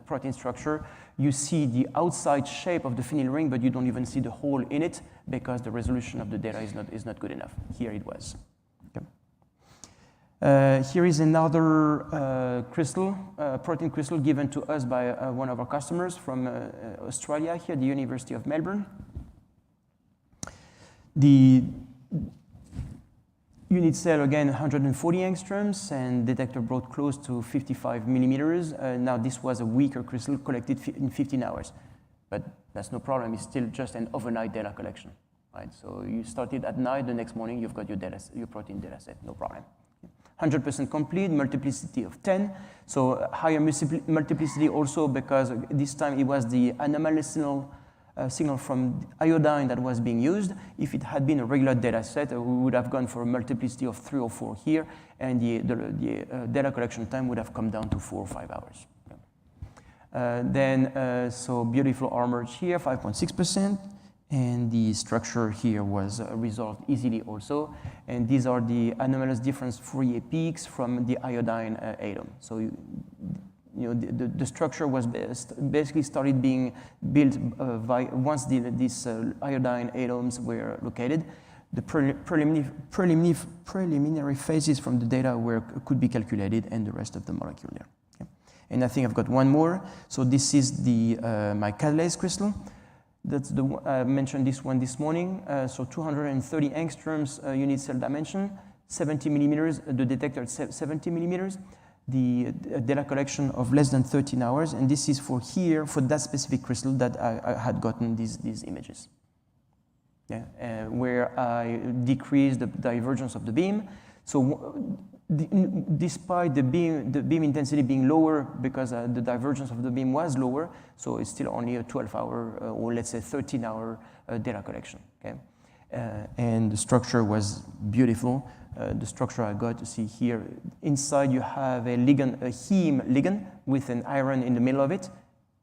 protein structure, you see the outside shape of the phenyl ring, but you don't even see the hole in it because the resolution of the data is not good enough. Here it was. Okay. Here is another protein crystal given to us by one of our customers from Australia, here at the University of Melbourne. The unit cell, again, 140 angstroms, and detector brought close to 55 millimeters. Now, this was a weaker crystal collected in 15 hours. But that's no problem. It's still just an overnight data collection. Right? So you started at night, the next morning, you've got your protein data set, no problem. 100% complete, multiplicity of 10. So higher multiplicity also because this time it was the anomalous signal from iodine that was being used. If it had been a regular data set, we would have gone for a multiplicity of 3 or 4 here, and the data collection time would have come down to 4 or 5 hours. So beautiful R merge here, 5.6%, and the structure here was resolved easily also. And these are the anomalous difference Fourier peaks from the iodine atom. So the structure was basically started being built once these iodine atoms were located. The preliminary phases from the data could be calculated, and the rest of the molecule there. Okay. And I think I've got one more. So this is my catalase crystal. That's I mentioned this one this morning. So 230 angstroms unit cell dimension, 70 millimeters. The detector at 70 millimeters. The data collection of less than 13 hours, and this is for that specific crystal that I had gotten these images. Yeah, where I decreased the divergence of the beam. So despite the beam intensity being lower because the divergence of the beam was lower, so it's still only a 12-hour or let's say 13-hour data collection. Okay, and the structure was beautiful. The structure I got to see here, inside you have a ligand, a heme ligand with an iron in the middle of it,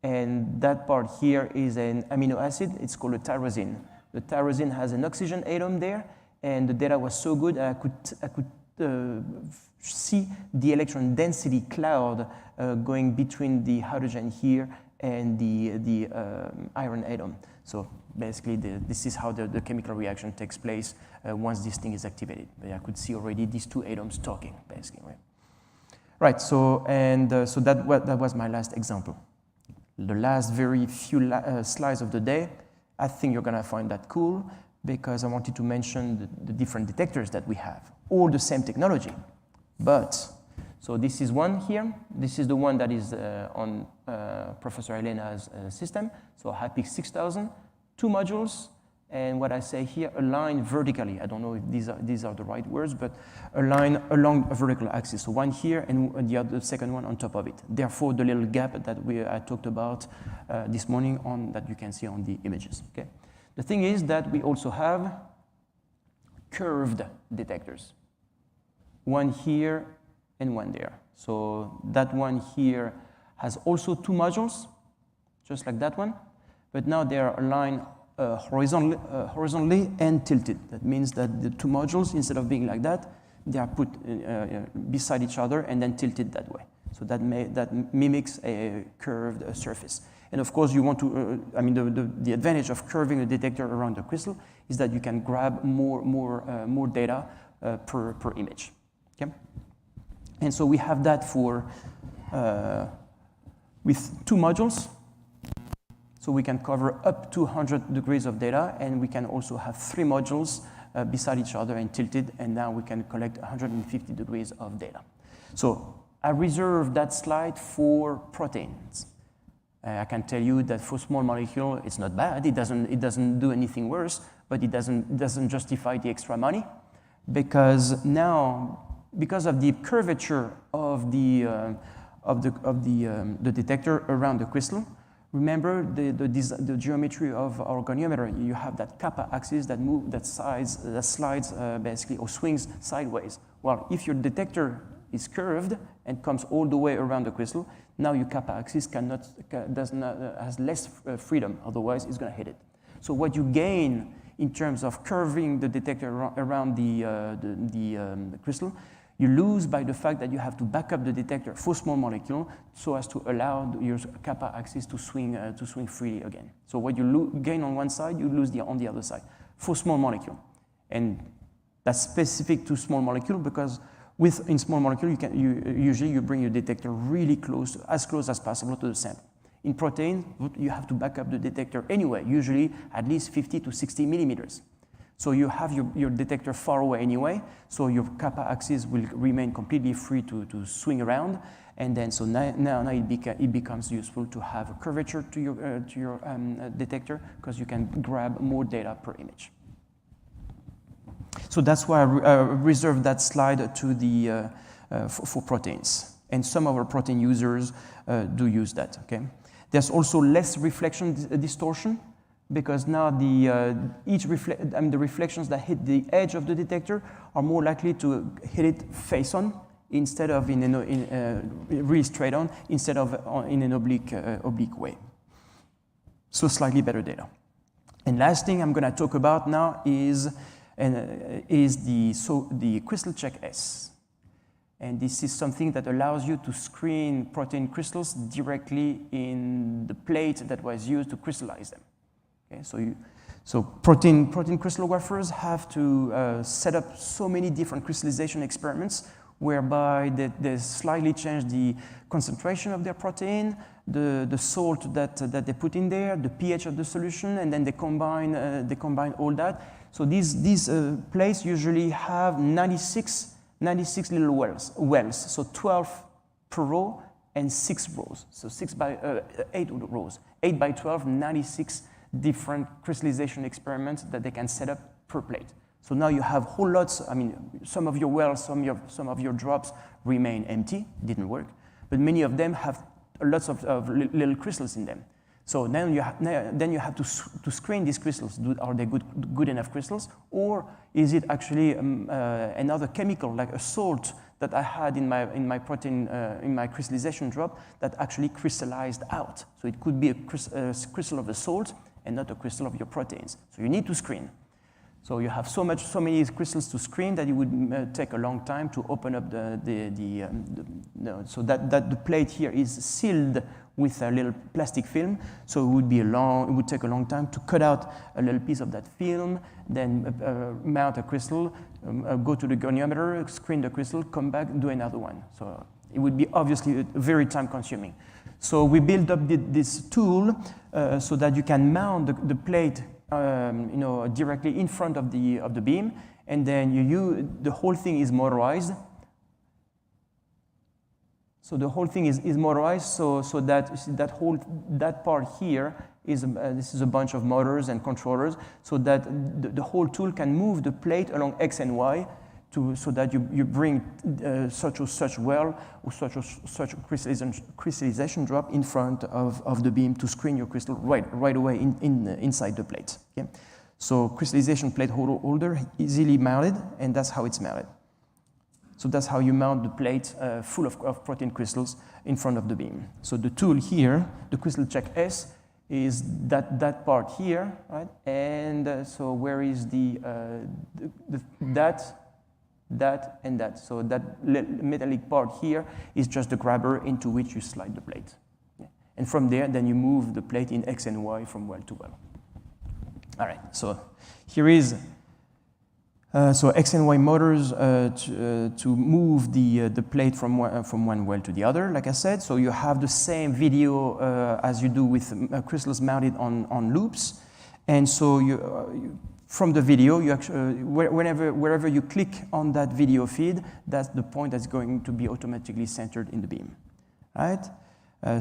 and that part here is an amino acid. It's called a tyrosine. The tyrosine has an oxygen atom there, and the data was so good I could see the electron density cloud going between the hydrogen here and the iron atom. So basically, this is how the chemical reaction takes place once this thing is activated. But I could see already these two atoms talking, basically. Right. So that was my last example. The last very few slides of the day. I think you're gonna find that cool because I wanted to mention the different detectors that we have. All the same technology, but so this is one here. This is the one that is on Professor Elena's system. So HiPix 6000, 2 modules, and what I say here, align vertically. I don't know if these are the right words, but align along a vertical axis. So one here and the second one on top of it. Therefore, the little gap that I talked about this morning that you can see on the images. Okay. The thing is that we also have curved detectors. One here and one there. So that one here has also 2 modules, just like that one, but now they are aligned horizontally and tilted. That means that the 2 modules, instead of being like that, they are put beside each other and then tilted that way. So that mimics a curved surface. And of course, you want to, the advantage of curving a detector around the crystal is that you can grab more data per image. Okay? And so we have that with 2 modules. So we can cover up to 100 degrees of data, and we can also have 3 modules beside each other and tilted, and now we can collect 150 degrees of data. So I reserved that slide for proteins. I can tell you that for small molecule, it's not bad. It doesn't do anything worse, but it doesn't justify the extra money, because now, because of the curvature of the detector around the crystal, remember the geometry of our goniometer. You have that kappa axis that slides basically or swings sideways. Well, if your detector is curved and comes all the way around the crystal, now your kappa axis has less freedom. Otherwise, it's going to hit it. So what you gain in terms of curving the detector around the crystal, you lose by the fact that you have to back up the detector for small molecule so as to allow your kappa axis to swing freely again. So what you gain on one side, you lose on the other side for small molecule. And that's specific to small molecule because in small molecule, usually you bring your detector really close, as close as possible to the sample. In protein, you have to back up the detector anyway, usually at least 50 to 60 millimeters. So you have your detector far away anyway, so your kappa axis will remain completely free to swing around, and then so now it becomes useful to have a curvature to your detector because you can grab more data per image. So that's why I reserved that slide to for proteins, and some of our protein users do use that. Okay, there's also less reflection distortion, because now the reflections that hit the edge of the detector are more likely to hit it face on instead of really straight on, instead of in an oblique way. So slightly better data. And last thing I'm going to talk about now is the Crystal Check S. And this is something that allows you to screen protein crystals directly in the plate that was used to crystallize them. Okay, so protein crystallographers have to set up so many different crystallization experiments whereby they slightly change the concentration of their protein, the salt that they put in there, the pH of the solution, and then they combine all that. So these plates usually have 96 little wells, so 12 per row and 6 rows, so 8 rows, 8 by 12, 96 different crystallization experiments that they can set up per plate. So now you have whole lots, I mean, some of your wells, some of your drops remain empty, didn't work, but many of them have lots of little crystals in them. So then you have to screen these crystals. Are they good enough crystals, or is it actually another chemical like a salt that I had in my protein in my crystallization drop that actually crystallized out? So it could be a crystal of the salt and not a crystal of your proteins. So you need to screen. So you have so many crystals to screen that it would take a long time to open up so that the plate here is sealed with a little plastic film. So it would take a long time to cut out a little piece of that film, then mount a crystal, go to the goniometer, screen the crystal, come back, do another one. So it would be obviously very time consuming. So we built up this tool so that you can mount the plate directly in front of the beam, and then the whole thing is motorized. So the whole thing is motorized, so that you see that part here is this is a bunch of motors and controllers, so that the whole tool can move the plate along X and Y so that you bring such well or such a crystallization drop in front of the beam to screen your crystal right away inside the plate. Okay? So crystallization plate holder easily mounted, and that's how it's mounted. So that's how you mount the plate full of protein crystals in front of the beam. So the tool here, the crystal check S, is that part here, right? And so where is that and that. So that metallic part here is just the grabber into which you slide the plate. Yeah. And from there, then you move the plate in X and Y from well to well. All right, so here is so X and Y motors to move the plate from one well to the other, like I said. So you have the same video as you do with crystals mounted on loops. And so from the video, you actually, wherever you click on that video feed, that's the point that's going to be automatically centered in the beam, right?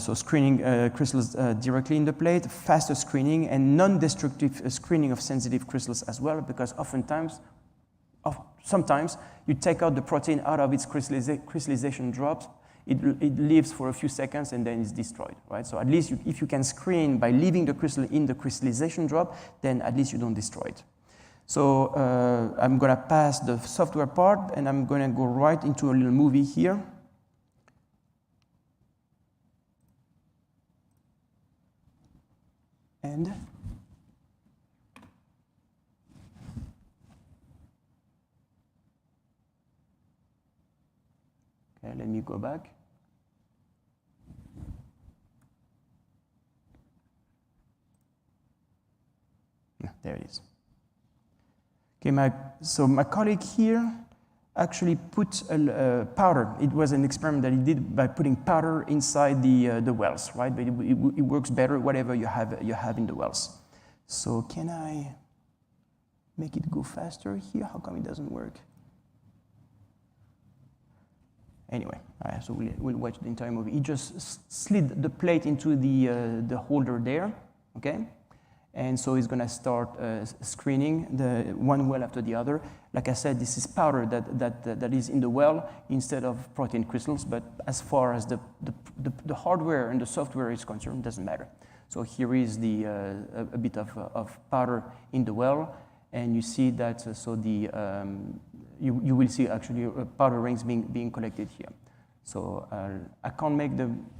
So screening crystals directly in the plate, faster screening, and non-destructive screening of sensitive crystals as well, because sometimes you take out the protein out of its crystallization drops, it lives for a few seconds and then it's destroyed, right? So at least if you can screen by leaving the crystal in the crystallization drop, then at least you don't destroy it. So I'm gonna pass the software part and I'm gonna go right into a little movie here. And okay, let me go back. Yeah, there it is. Okay, so my colleague here actually put a powder. It was an experiment that he did by putting powder inside the wells, right? But it works better whatever you have in the wells. So can I make it go faster here? How come it doesn't work? Anyway, so we'll watch the entire movie. He just slid the plate into the holder there, okay? And so he's gonna start screening the one well after the other. Like I said, this is powder that is in the well instead of protein crystals, but as far as the hardware and the software is concerned, it doesn't matter. So here is a bit of powder in the well, and you see that, so you will see actually powder rings being collected here. So I can't make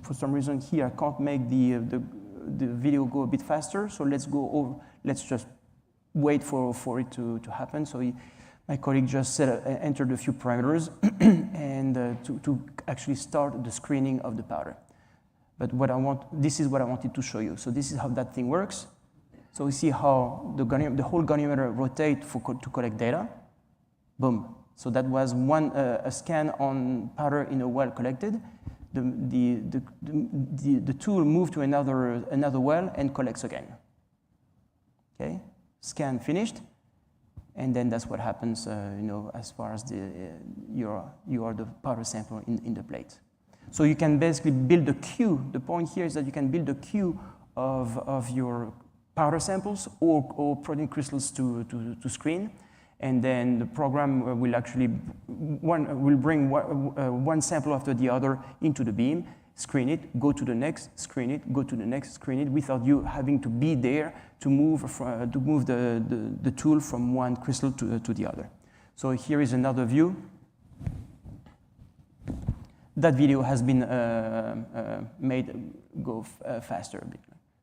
for some reason here, I can't make the video go a bit faster. So let's just wait for it to happen. So my colleague just entered a few parameters and to actually start the screening of the powder. But this is what I wanted to show you. So this is how that thing works. So we see how the whole goniometer rotates to collect data. Boom. So that was a scan on powder in a well collected. The tool moved to another well and collects again. Okay, scan finished, and then that's what happens. As far as you are the powder sample in the plate. So you can basically build a queue. The point here is that you can build a queue of your powder samples or protein crystals to screen. And then the program will actually bring one sample after the other into the beam, screen it, go to the next, screen it, go to the next, screen it, without you having to be there to move the tool from one crystal to the other. So here is another view. That video has been made go faster a bit.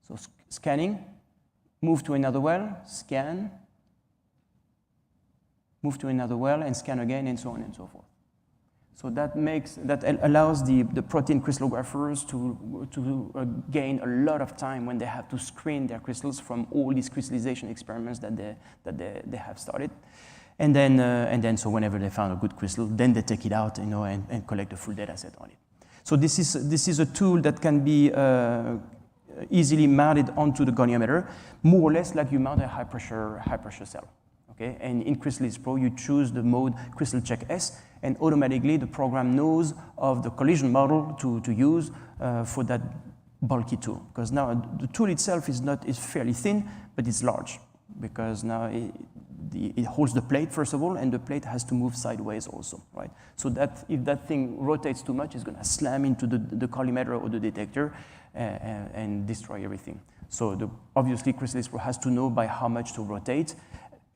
So scanning, move to another well, scan, move to another well, and scan again, and so on and so forth. So that allows the protein crystallographers to gain a lot of time when they have to screen their crystals from all these crystallization experiments that they have started. And then, so whenever they found a good crystal, then they take it out, and collect a full data set on it. So this is a tool that can be easily mounted onto the goniometer, more or less like you mount a high pressure cell. Okay? And in Cristallis Pro, you choose the mode Crystal Check S, and automatically the program knows of the collision model to use for that bulky tool. Because now the tool itself is fairly thin, but it's large, because now it holds the plate, first of all, and the plate has to move sideways also, right? So that if that thing rotates too much, it's going to slam into the collimator or the detector and destroy everything. So obviously, Cristallis Pro has to know by how much to rotate,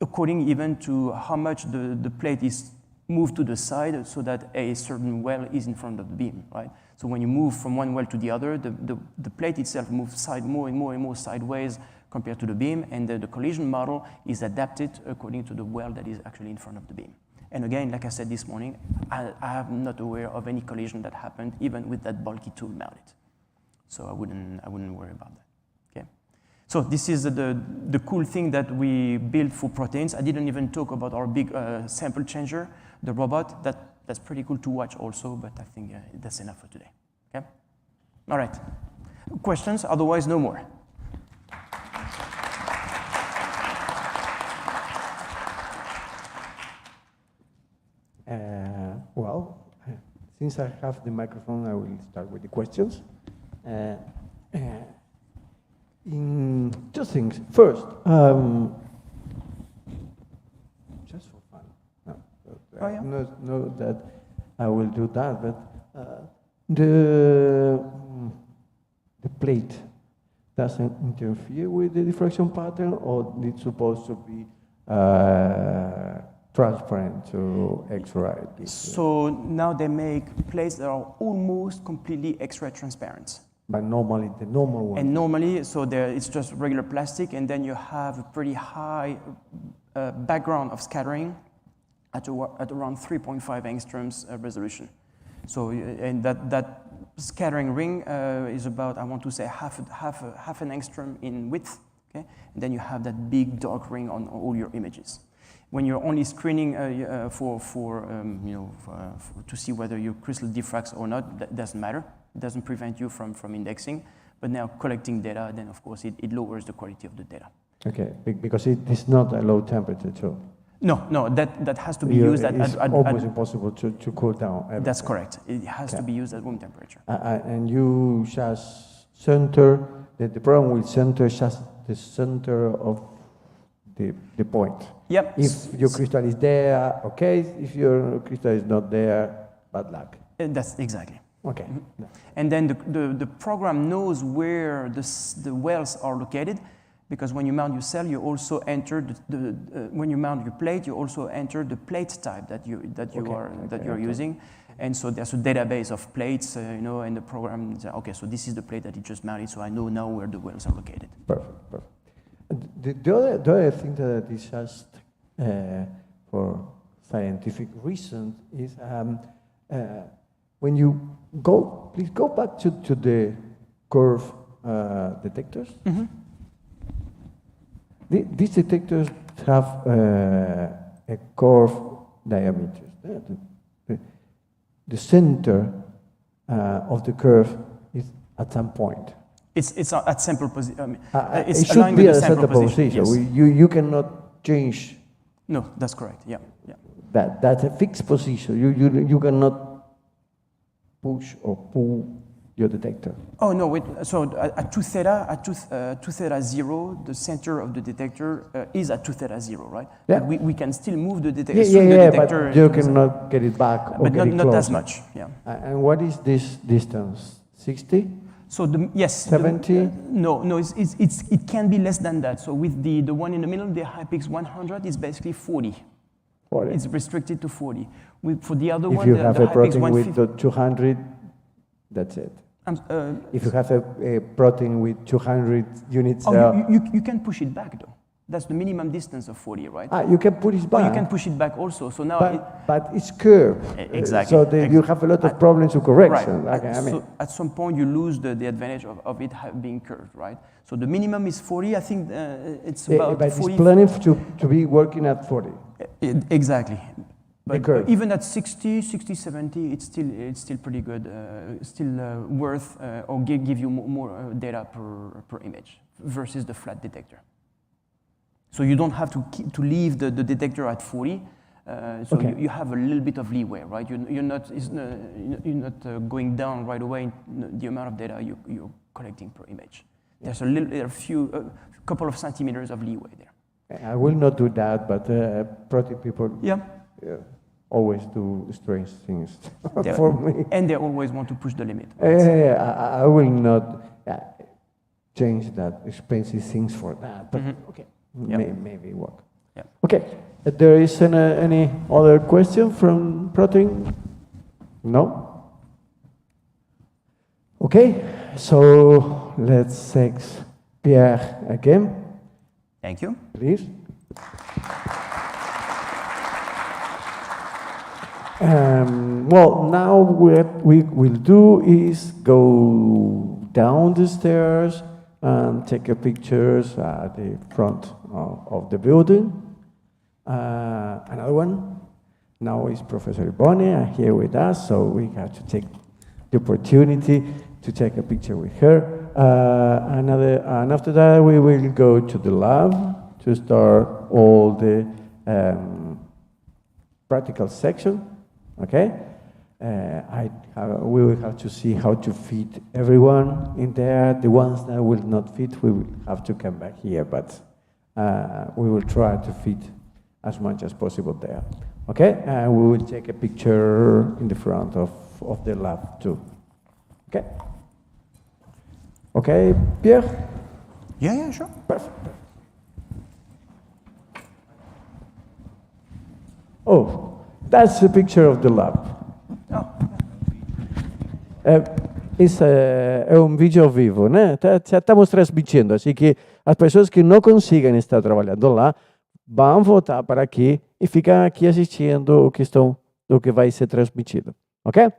according even to how much the plate is moved to the side, so that a certain well is in front of the beam, right? So when you move from one well to the other, the plate itself moves more and more sideways compared to the beam, and the collision model is adapted according to the well that is actually in front of the beam. And again, like I said this morning, I am not aware of any collision that happened even with that bulky tool mounted. So I wouldn't worry about that. Okay. So this is the cool thing that we built for proteins. I didn't even talk about our big sample changer, the robot. That's pretty cool to watch also, but I think that's enough for today. Okay. All right. Questions? Otherwise, no more. Well, since I have the microphone, I will start with the questions. In two things. First, just for fun. No, Oh, yeah. not that I will do that, but the plate doesn't interfere with the diffraction pattern, or it's supposed to be transparent to X-ray? So now they make plates that are almost completely X-ray transparent. But normally, the normal one. And normally, so it's just regular plastic, and then you have a pretty high background of scattering at around 3.5 angstroms resolution. So, and that scattering ring is about, I want to say, half an angstrom in width. Okay, and then you have that big dark ring on all your images. When you're only screening to see whether your crystal diffracts or not, that doesn't matter. It doesn't prevent you from indexing. But now collecting data, then of course it lowers the quality of the data. Okay, because it is not a low temperature too. No, that has to be used at almost impossible to cool down everything. That's correct. It has to be used at room temperature. And you just center, the program will center just the center of the point. Yep. If your crystal is there, okay. If your crystal is not there, bad luck. That's exactly. Okay. Mm-hmm. And then the program knows where the wells are located, because when you mount your cell, you also enter when you mount your plate, you also enter the plate type that you're using. And so there's a database of plates, and the program says, okay, so this is the plate that you just mounted, so I know now where the wells are located. Perfect. The other thing that is just for scientific reasons is when you please go back to the curve detectors. Mm-hmm. These detectors have a curve diameter. The center of the curve is at some point. It's at sample position. It should be at a sample position. Yes. You cannot change. No, that's correct. Yeah. That's a fixed position. You cannot push or pull your detector? Oh no, wait. So at 2 theta, at 2 theta 0, the center of the detector is at 2 theta 0, right? Yeah. But we can still move the detector. Yeah, swing the yeah, detector but you to the side. cannot get it back or But get it not as closer. much. Yeah. And what is this distance? 60? So yes, 70? No, it can be less than that. So with the one in the middle, the HyPix 100 is basically 40. 40. It's restricted to 40. For the other If one, you the have a HyPix protein 150. with the 200, that's it. If you have a protein with 200 units cell, You can push it back though. That's the minimum distance of 40, right? you can put it back. Oh, you can push it back also. So now but it's curved. Exactly. So you have a lot of problems with correction. Right. Like, I mean, So at some point you lose the advantage of it being curved, right? So the minimum is 40. I think it's about but 40. it's planning to be working at 40. Exactly. But curve. even at 60, 70, it's still pretty good. Still worth or give you more data per image versus the flat detector. So you don't have to leave the detector at 40. So Okay. you have a little bit of leeway, right? You're not going down right away in the amount of data you're collecting per image. There's a couple of centimeters of leeway there. I will not do that, but protein people Yeah. always do strange things for me. And they always want to push the limit. I will not change that expensive things for that, but okay, maybe work. Yeah. Okay, there isn't any other question from protein? No? Okay, so let's thank Pierre again, Thank you. please. Well, now what we will do is go down the stairs and take a pictures at the front of the building. Another one. Now is Professor Bonnie here with us, so we have to take the opportunity to take a picture with her. And after that, we will go to the lab to start all the practical section. Okay, we will have to see how to fit everyone in there. The ones that will not fit, we will have to come back here, but we will try to fit as much as possible there. Okay, and we will take a picture in the front of the lab too. Okay. Okay, Pierre? Yeah, sure. Perfect. Oh. That's a picture of the lab. Oh. É um vídeo ao vivo, né? Estamos transmitindo, assim que as pessoas que não consigam estar trabalhando lá vão voltar para aqui e ficam aqui assistindo o que vai ser transmitido, ok?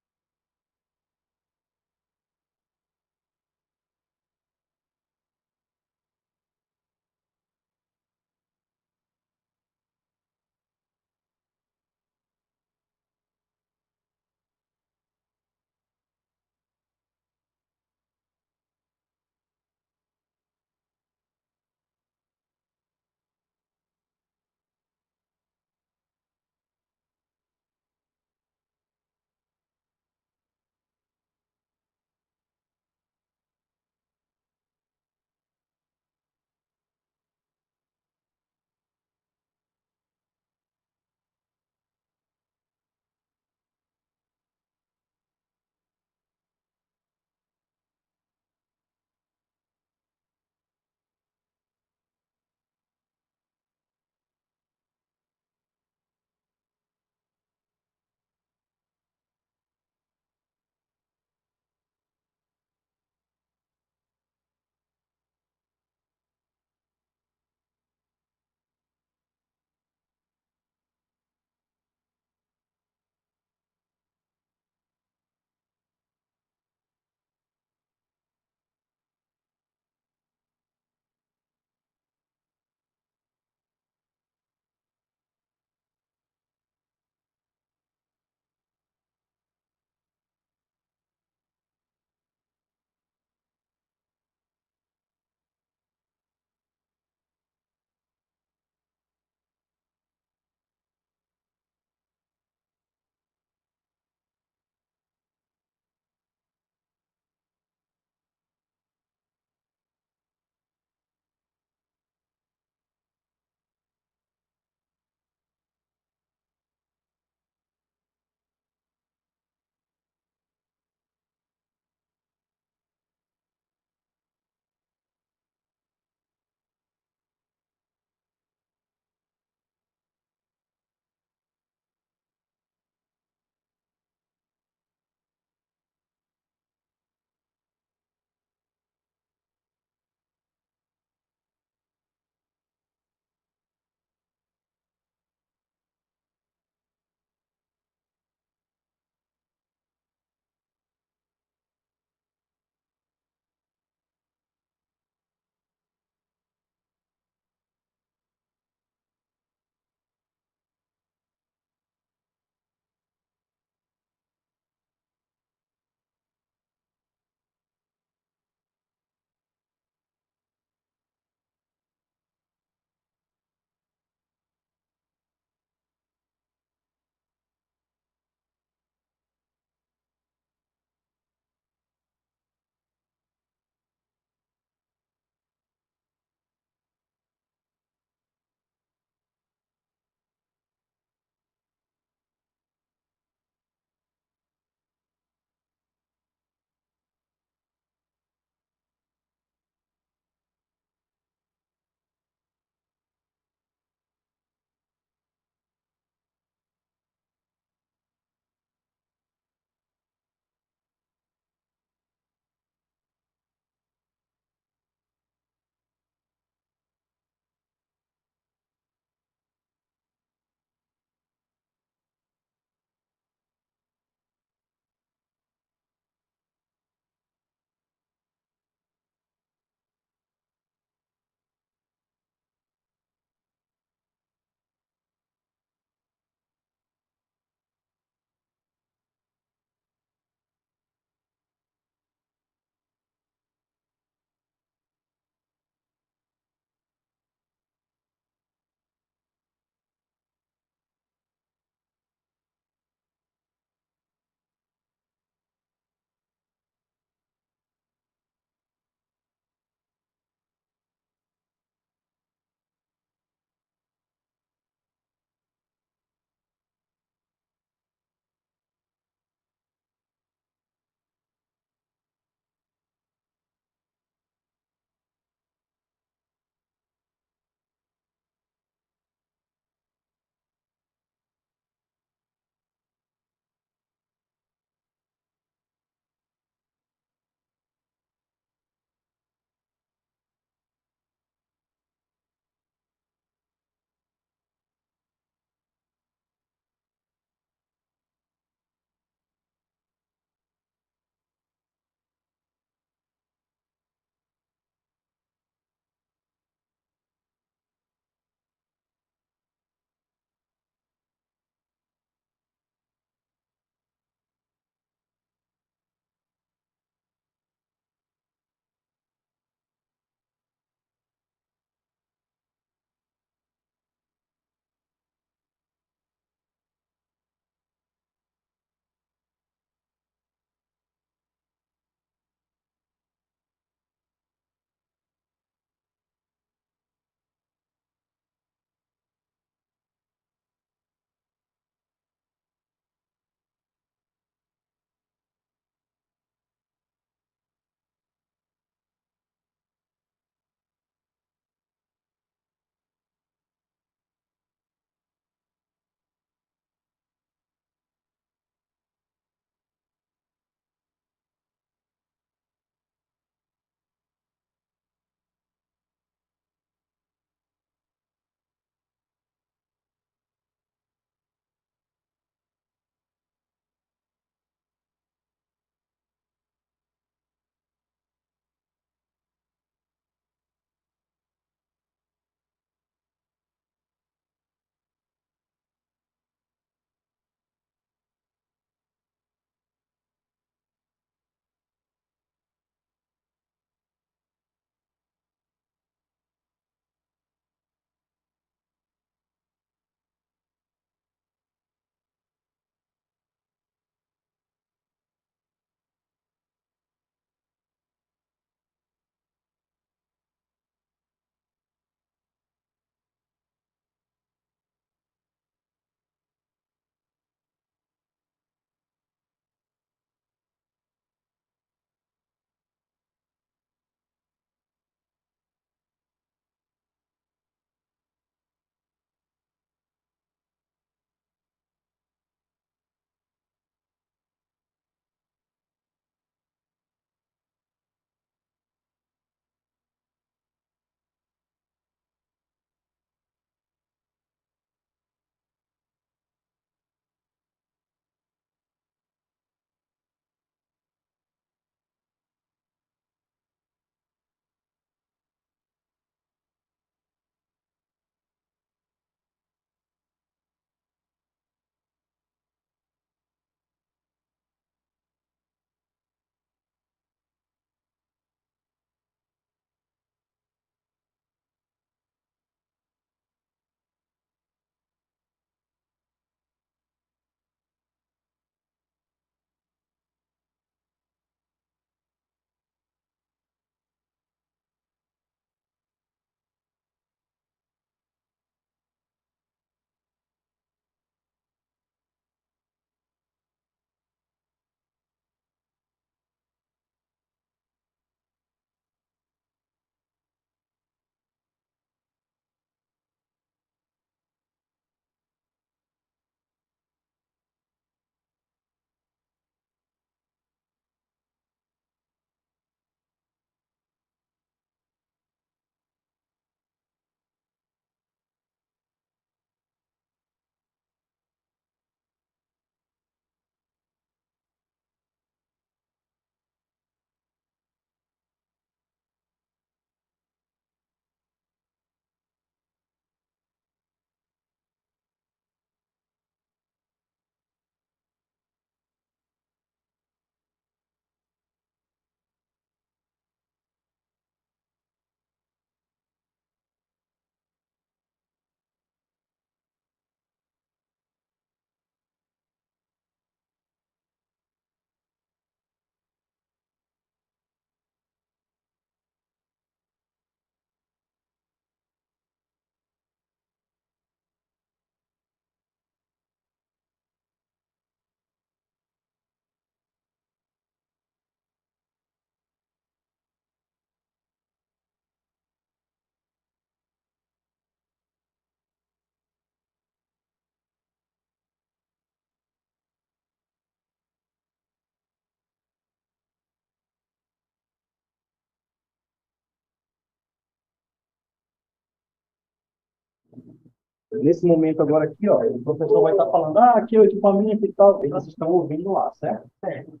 Nesse momento agora aqui, ó, o professor vai estar falando, ah, aqui é o equipamento e tal, e vocês estão ouvindo lá, certo? Certo.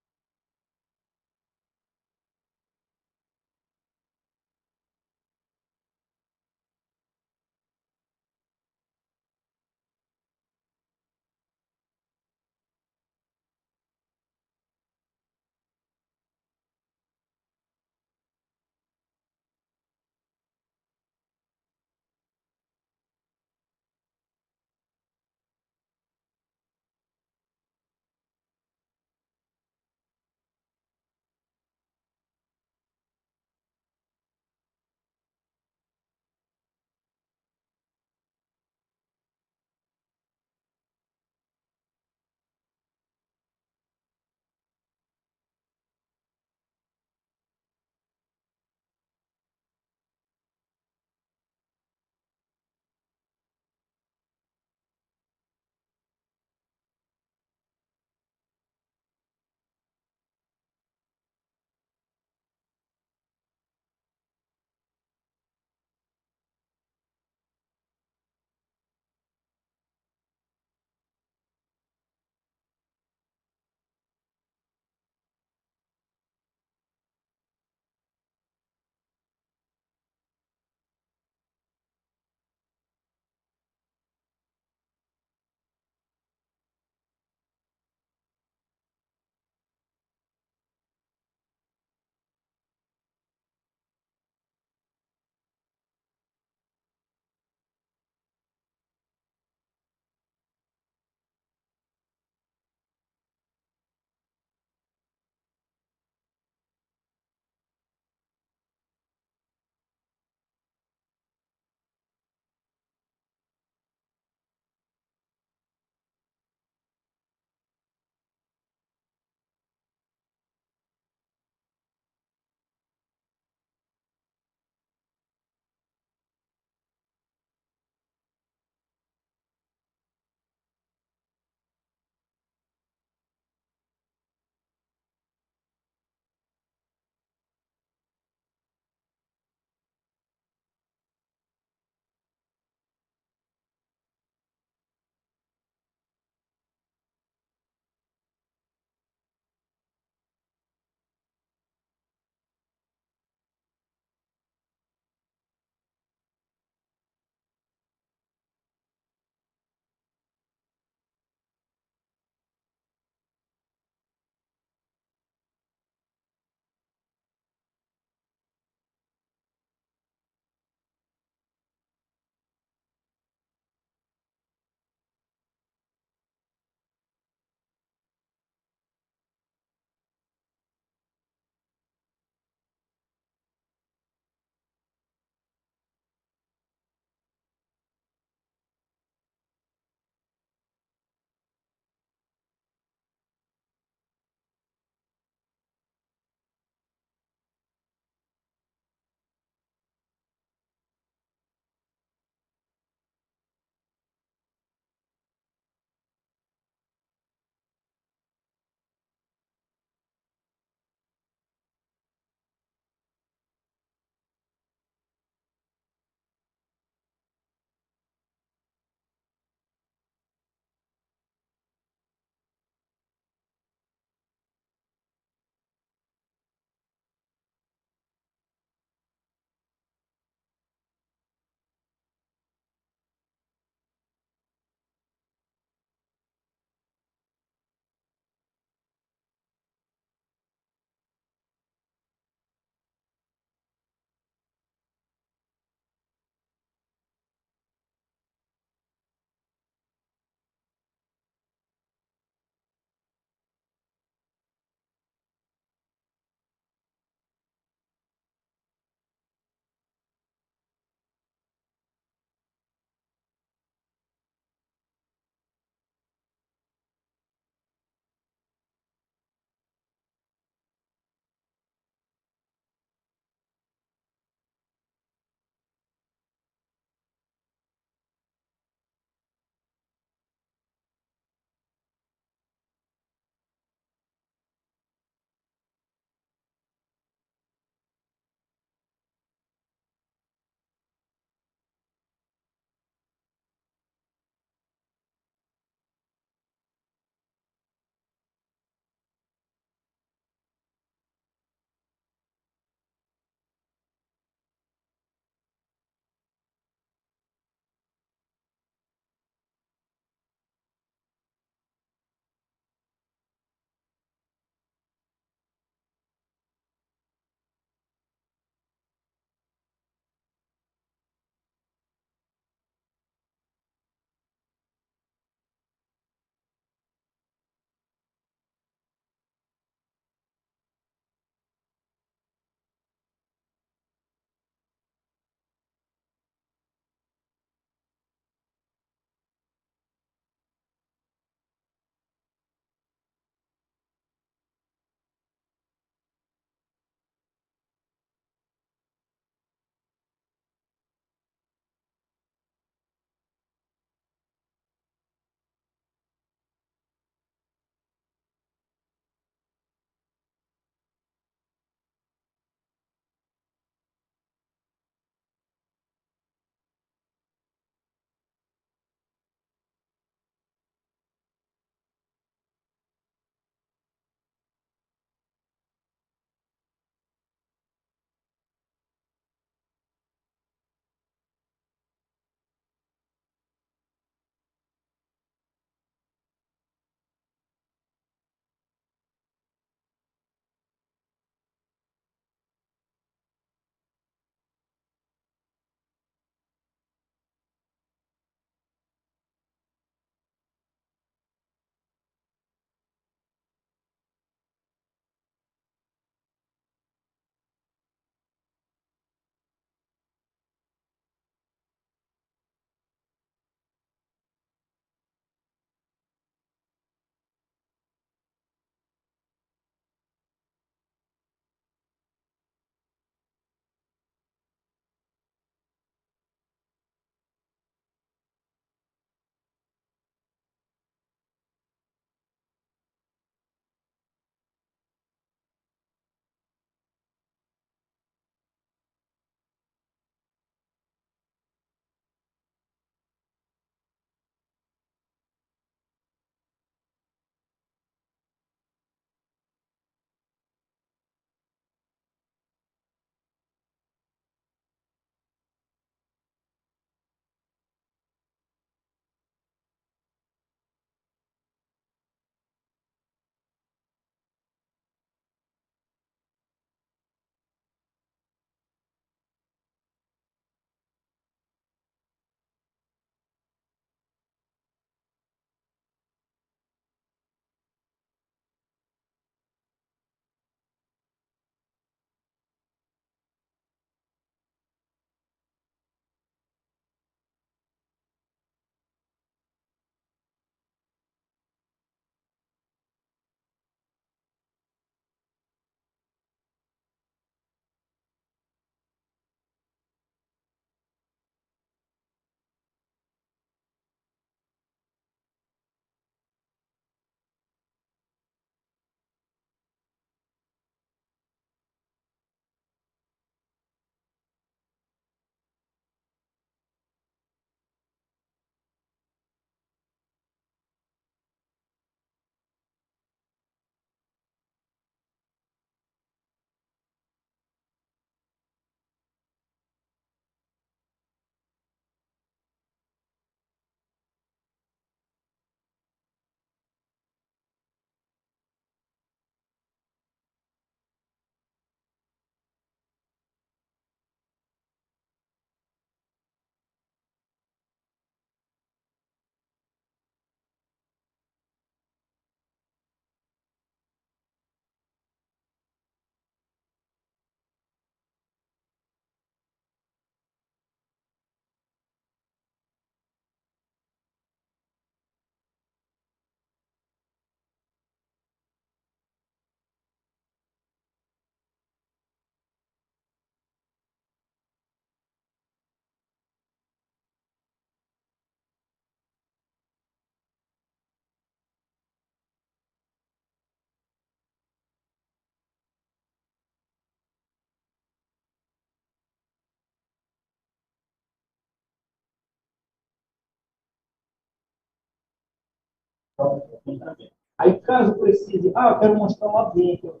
Aí, caso precise, eu quero mostrar lá dentro.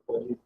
Pode.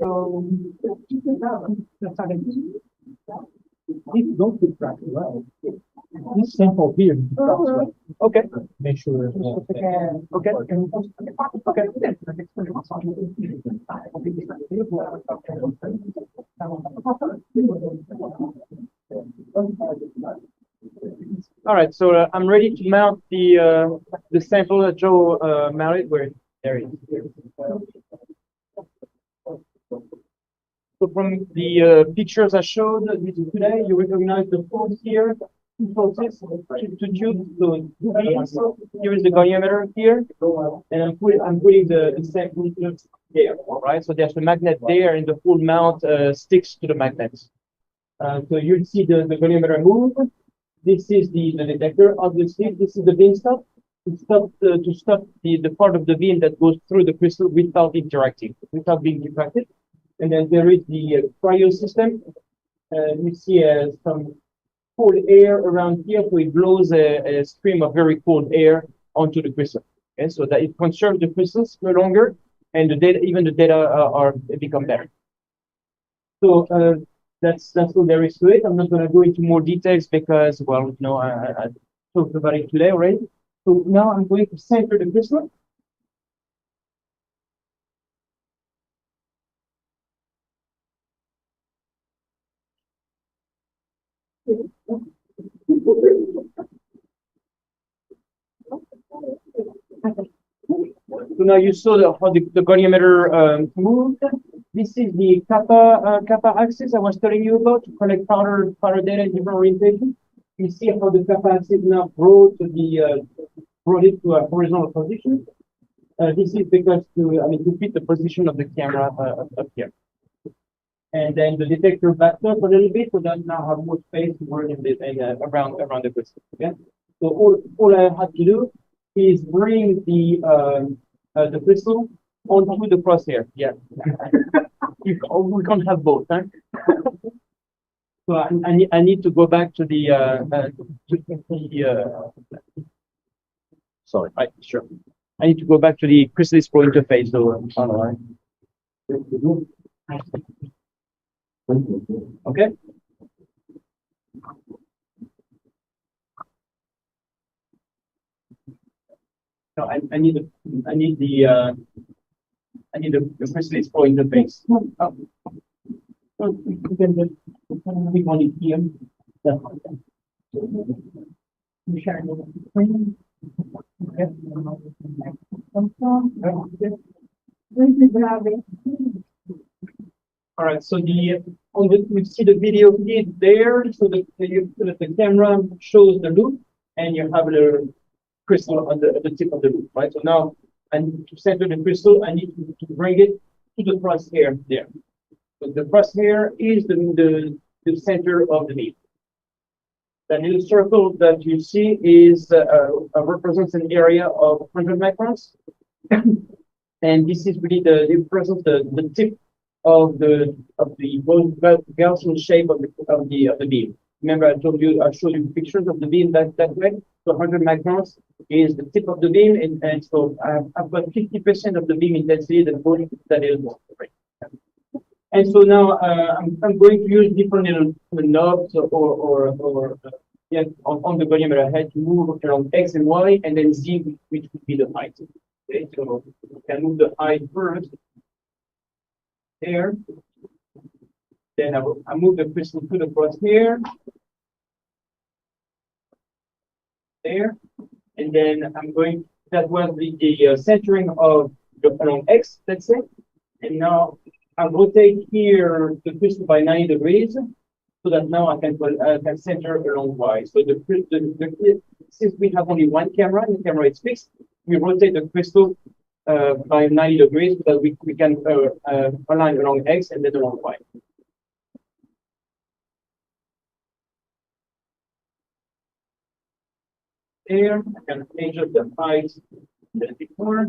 So, this don't fit right well. This sample here fits well. Okay. Make sure. Okay. All right, so I'm ready to mount the sample that Joe mounted. Where there it is. So from the pictures I showed you today, you recognize the faults here, two faults to tube. So here is the goniometer here, and I'm putting the sample there. All right, so there's a magnet there, and the full mount sticks to the magnet. So you'll see the goniometer move. This is the detector. Obviously, this is the beam stop. To stop the part of the beam that goes through the crystal without interacting, without being diffracted. And then there is the cryo system. You see some cold air around here, so it blows a stream of very cold air onto the crystal. Okay, so that it conserves the crystals for longer, and the data, even the data, are become better. So that's all there is to it. I'm not going to go into more details because, well, you know, I talked about it today already. So now I'm going to center the crystal. So now you saw how the goniometer moved. This is the kappa axis I was telling you about to collect powder data in different orientation. You see how the kappa axis now brought it to a horizontal position. This is because to fit the position of the camera up here. And then the detector backed up a little bit, so that now have more space to work around the crystal. Okay. So all I have to do is bring the crystal onto the crosshair. Yeah. We can't have both, huh? So I need to go back to the sorry, right, sure. I need to go back to the Cristalist Pro interface though. Okay. No, I need the Cristalist Pro interface. Oh. So you can just click on it here. You share the screen. Okay. All right, so we see the video feed there, so the camera shows the loop, and you have the crystal at the tip of the loop, right? So now I need to center the crystal. I need to bring it to the crosshair there. So the crosshair is the center of the beam. The little circle that you see is represents an area of 100 microns, and this is really it represents the tip of the Gaussian shape of the beam. Remember, I showed you pictures of the beam that way. So 100 microns is the tip of the beam, and so I've got 50% of the beam intensity that is right. And so now I'm going to use different little knobs on the goniometer head to move around X and Y, and then Z, which would be the height. Okay, so we can move the height first. There. Then I move the crystal to the crosshair. There. And then that was the centering of along X, let's say. And now I rotate here the crystal by 90 degrees, so that now I can center along Y. So since we have only one camera, and the camera is fixed, we rotate the crystal by 90 degrees so that we can align along X and then along Y. There, I can measure the height a little bit more.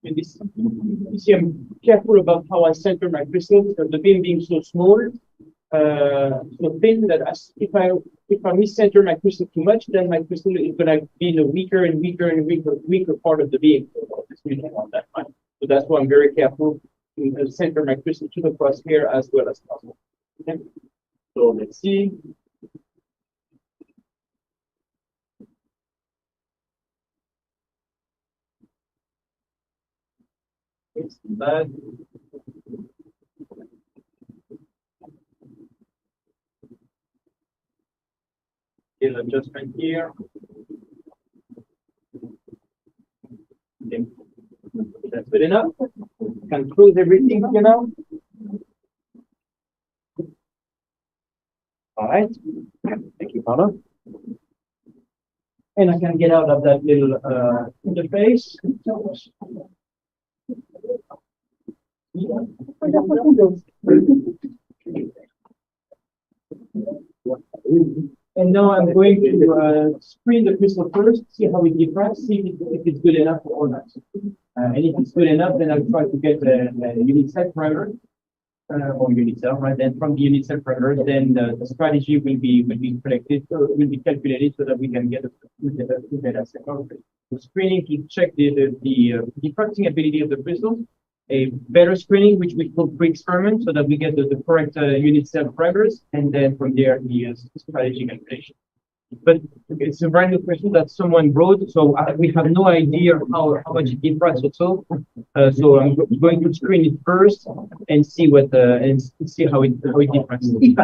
You see, I'm careful about how I center my crystal, because the beam being so small, so thin that if I miscenter my crystal too much, then my crystal is going to be in a weaker and weaker part of the beam. We don't want that one. So that's why I'm very careful to center my crystal to the crosshair as well as possible. Okay. So let's see. It's bad. Little adjustment here. Okay. That's good enough. Can close everything here now. All right. Thank you, Paula. And I can get out of that little interface. And now I'm going to screen the crystal first, see how it differs, see if it's good enough or not. And if it's good enough, then I'll try to get a unit cell parameter or unit cell, right? Then from the unit cell parameter, then the strategy will be collected, will be calculated so that we can get a good data set. The screening to check the diffracting ability of the crystal. A better screening, which we call pre-experiment, so that we get the correct unit cell parameters, and then from there the strategy calculation. But it's a brand new question that someone wrote, so we have no idea how much it differs also. So I'm going to screen it first and see what and see how it differs. Is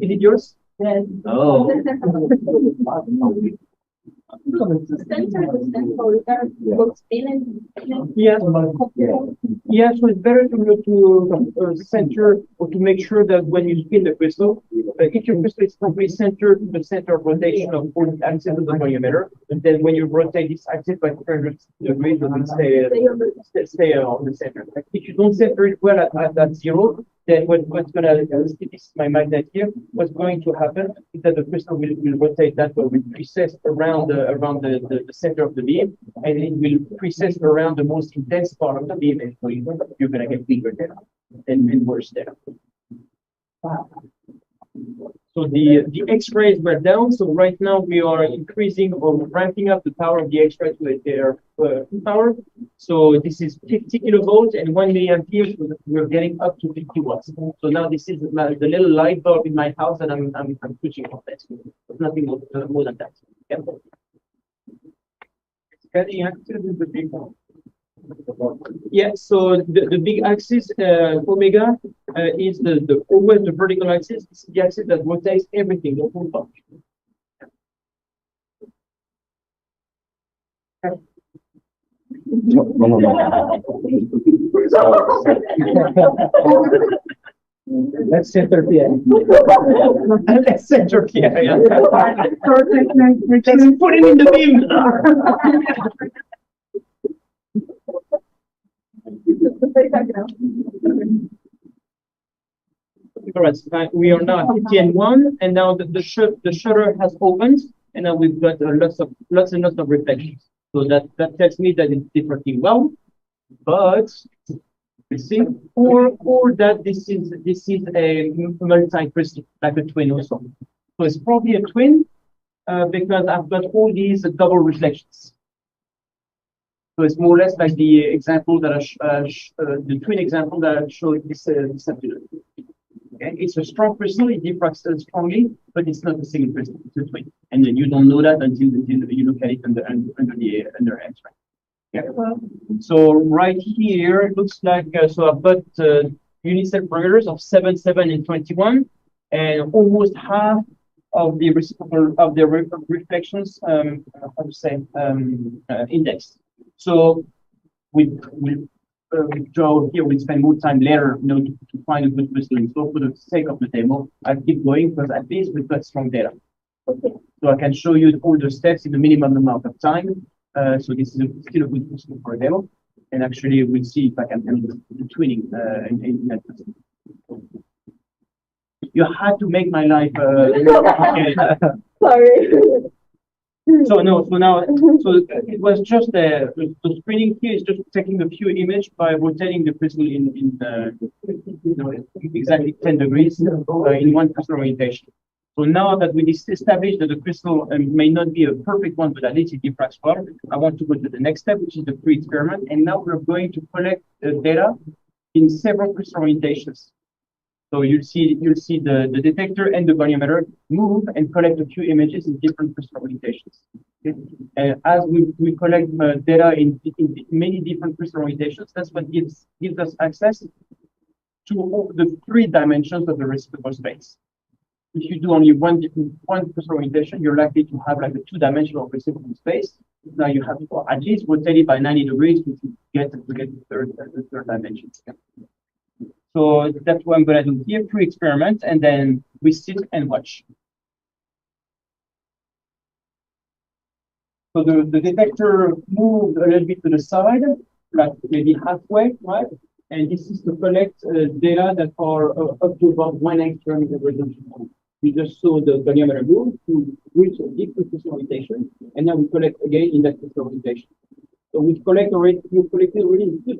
it yours? Yes. Oh. Yes. Yeah, so it's better to center or to make sure that when you spin the crystal, if your crystal is probably centered to the center of rotation of all the axis of the volumeter, and then when you rotate this axis by 300 degrees, it will stay on the center. If you don't center it well at that zero, then what's going to, this is my magnet here, what's going to happen is that the crystal will rotate that, will precess around the center of the beam, and it will precess around the most intense part of the beam, and so you're going to get bigger there and worse there. So the X-rays were down. So right now we are increasing or ramping up the power of the X-ray to their power. So this is 50 kilovolts and 1 milliampere. So we're getting up to 50 watts. So now this is the little light bulb in my house, and I'm switching on that. But nothing more than that. Yeah, so the big axis, omega, is always the vertical axis. It's the axis that rotates everything, the whole bunch. Let's center PI. Let's center PI. Let's put it in the beam. All right, we are now at 50 and now the shutter has opened, and now we've got lots and lots of reflections. So that tells me that it's diffracting well, but you see, or that this is a multi-crystal, like a twin also. So it's probably a twin because I've got all these double reflections. So it's more or less like the example that the twin example that I showed this afternoon. Okay, it's a strong crystal, it diffracts strongly, but it's not a single crystal, it's a twin. And then you don't know that until you look at it under X-ray. Yeah. So right here, it looks like, so I've got unit cell parameters of 7, 7, and 21, and almost half of the reciprocal of the reflections, how to say, index. So we draw here, we'll spend more time later, to find a good crystal. So for the sake of the demo, I'll keep going because at least we've got strong data. Okay. So I can show you all the steps in the minimum amount of time. So this is still a good crystal for a demo. And actually, we'll see if I can handle the twinning in that crystal. You had to make my life. Sorry. So no, so now, it was just the screening here is just taking a few images by rotating the crystal exactly 10 degrees in one crystal orientation. So now that we established that the crystal may not be a perfect one, but at least it diffracts well, I want to go to the next step, which is the pre-experiment. And now we're going to collect data in several crystal orientations. So you'll see the detector and the goniometer move and collect a few images in different crystal orientations. Okay? And as we collect data in many different crystal orientations, that's what gives us access to all the 3 dimensions of the reciprocal space. If you do only one crystal orientation, you're likely to have like a 2-dimensional reciprocal space. Now you have to at least rotate it by 90 degrees to get the third dimension. So that's what I'm going to do here, pre-experiment, and then we sit and watch. So the detector moved a little bit to the side, like maybe halfway, right? And this is to collect data that are up to about 1 angstrom in the resolution. We just saw the goniometer move to reach a different crystal orientation, and now we collect again in that crystal orientation. So we collected already 2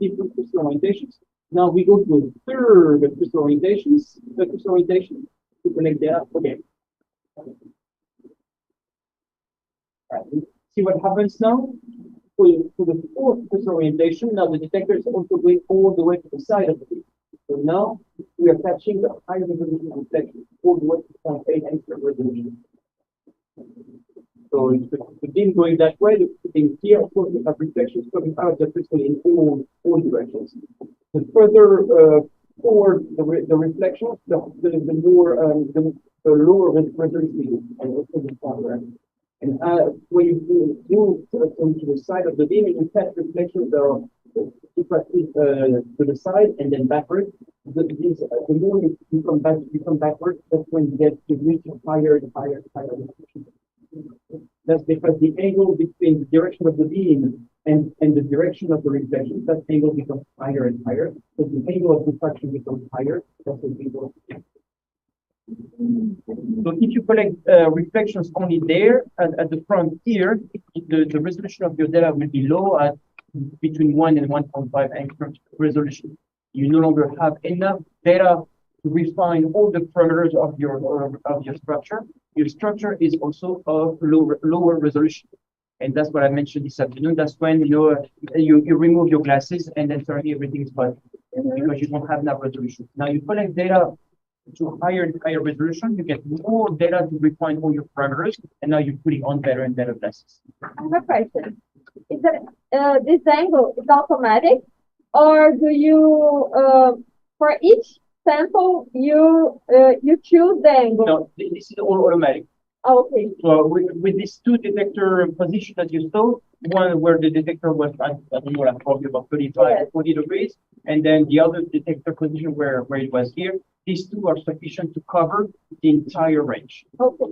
different crystal orientations. Now we go to a third crystal orientation to collect data again. Right. See what happens now? For the 4th crystal orientation, now the detector is also going all the way to the side of the beam. So now we are catching the higher resolution reflection all the way to 0.8 angstrom resolution. So it's the beam going that way, the beam here, of course, we have reflections coming out of the crystal in all directions. The further forward the reflections, the lower resolution and also the farther. And when you move to the side of the beam, you catch reflections that are to the side and then backward. The more you come backward, that's when you get to reach higher and higher and higher reflections. That's because the angle between the direction of the beam and the direction of the reflection, that angle becomes higher and higher. So the angle of diffraction becomes higher. That's the angle. So if you collect reflections only there at the front here, the resolution of your data will be low at between 1 and 1.5 angstrom resolution. You no longer have enough data to refine all the parameters of your structure. Your structure is also of lower resolution. And that's what I mentioned this afternoon. That's when you remove your glasses and then suddenly everything is fine because you don't have enough resolution. Now you collect data to higher and higher resolution, you get more data to refine all your parameters, and now you're putting on better and better glasses. I have a question. Is that this angle is automatic, or do you for each sample you choose the angle? No, this is all automatic. Oh, okay. So with these 2 detector positions that you saw, one where the detector was I don't know, probably about 35 or 40 degrees, and then the other detector position where it was here. These 2 are sufficient to cover the entire range. Okay.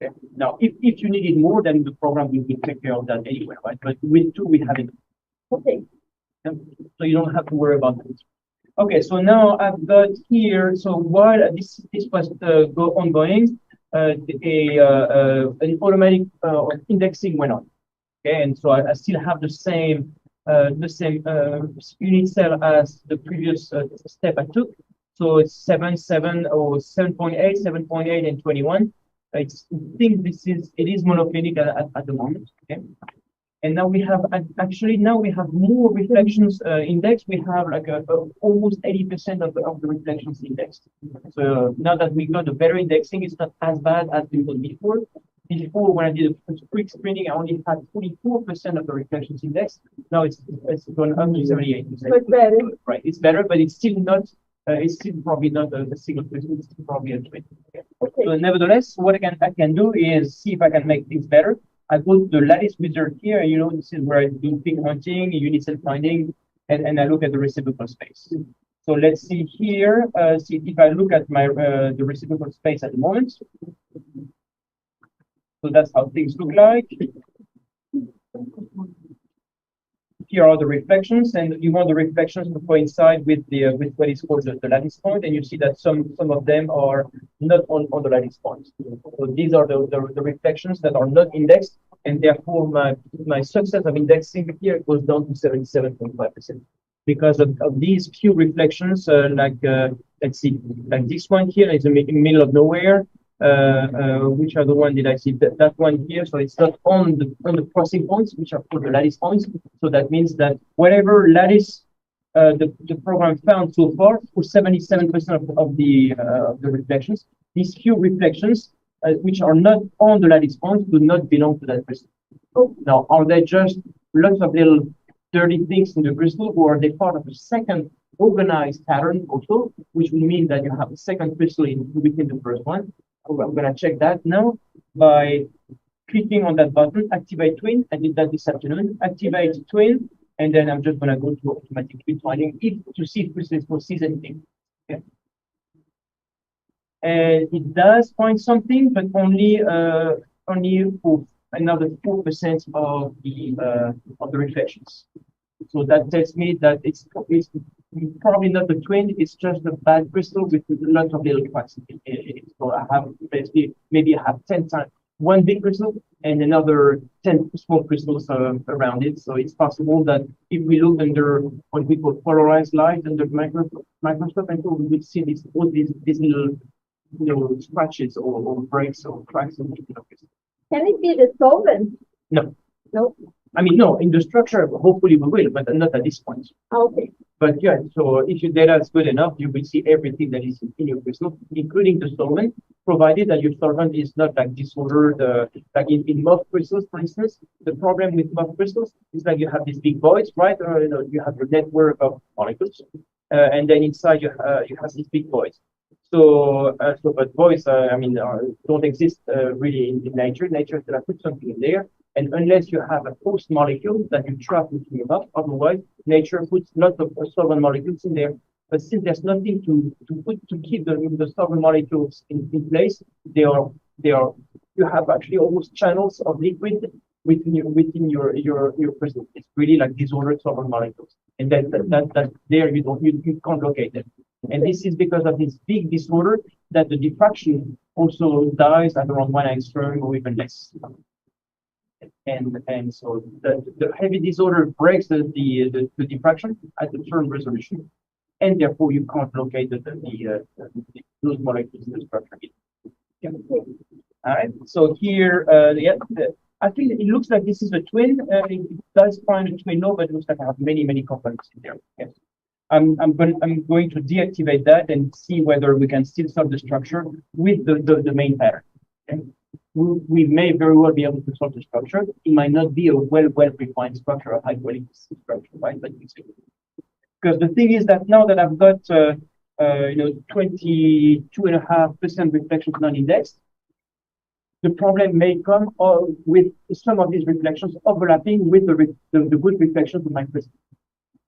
Okay. Now, if you needed more, then the program will take care of that anyway, right? But with 2, we have it. Okay. So you don't have to worry about that. Okay, so now I've got here. So while this was ongoing, an automatic indexing went on. Okay, and so I still have the same unit cell as the previous step I took. So it's 7, 7, or 7.8, 7.8, and 21. I think it is monoclinic at the moment. Okay, and now we have more reflections indexed. We have like almost 80% of the reflections indexed. So now that we got the better indexing, it's not as bad as we did before. Before, when I did a quick screening, I only had 44% of the reflections indexed. Now it's gone up to 78%. So it's better. Right, it's better, but it's still not. It's still probably not a single person. It's still probably a twin. Okay. Okay. So nevertheless, what I can do is see if I can make things better. I go to the lattice wizard here. You know, this is where I do ping hunting, unit cell finding, and I look at the reciprocal space. So let's see here. See if I look at my the reciprocal space at the moment. So that's how things look like. Here are the reflections, and you want the reflections to coincide with what is called the lattice point, and you see that some of them are not on the lattice point. So these are the reflections that are not indexed. and therefore my success of indexing here goes down to 77.5% because of these few reflections. Let's see, like this one here is in the middle of nowhere. Which are the one did I see? That one here. So it's not on the crossing points, which are called the lattice points. So that means that whatever lattice the program found so far for 77% of the reflections, these few reflections which are not on the lattice points do not belong to that crystal. Now, are they just lots of little dirty things in the crystal, or are they part of a second organized pattern also, which will mean that you have a second crystal within the first one? I'm going to check that now by clicking on that button, activate twin. I did that this afternoon. Activate twin, and then I'm just going to go to automatic twin finding to see if crystal sees anything. Okay. And it does find something, but only for another 4% of the reflections. So that tells me that it's probably not a twin, it's just a bad crystal with lots of little cracks in it. So I have basically, maybe I have 10 times one big crystal and another 10 small crystals around it. So it's possible that if we look under what we call polarized light under microscope, and we would see all these little scratches or breaks or cracks in the crystal. Can it be the solvent? No. No. I mean, no, in the structure, hopefully we will, but not at this point. Okay. But yeah, so if your data is good enough, you will see everything that is in your crystal, including the solvent, provided that your solvent is not like disordered, like in muff crystals, for instance. The problem with muff crystals is that you have these big voids, right? Or you have a network of molecules, and then inside you have these big voids. So, but voids, don't exist really in nature. Nature is going to put something in there. And unless you have a host molecule that you trap into your mouth, otherwise nature puts lots of solvent molecules in there. But since there's nothing to keep the solvent molecules in place, you have actually almost channels of liquid within your crystal. It's really like disordered solvent molecules, and that there you can't locate them. And this is because of this big disorder that the diffraction also dies at around 1 angstrom or even less. And so the heavy disorder breaks the diffraction at the term resolution, and therefore you can't locate those molecules in the structure. Yeah. All right. So here, I think it looks like this is a twin. It does find a twin node, but it looks like I have many components in there. Yes. I'm going to deactivate that and see whether we can still solve the structure with the main pattern. Okay. We may very well be able to solve the structure. It might not be a well-refined structure, a high-quality structure, right? But because the thing is that now that I've got 22.5% reflections non-indexed, the problem may come with some of these reflections overlapping with the good reflections of my crystal.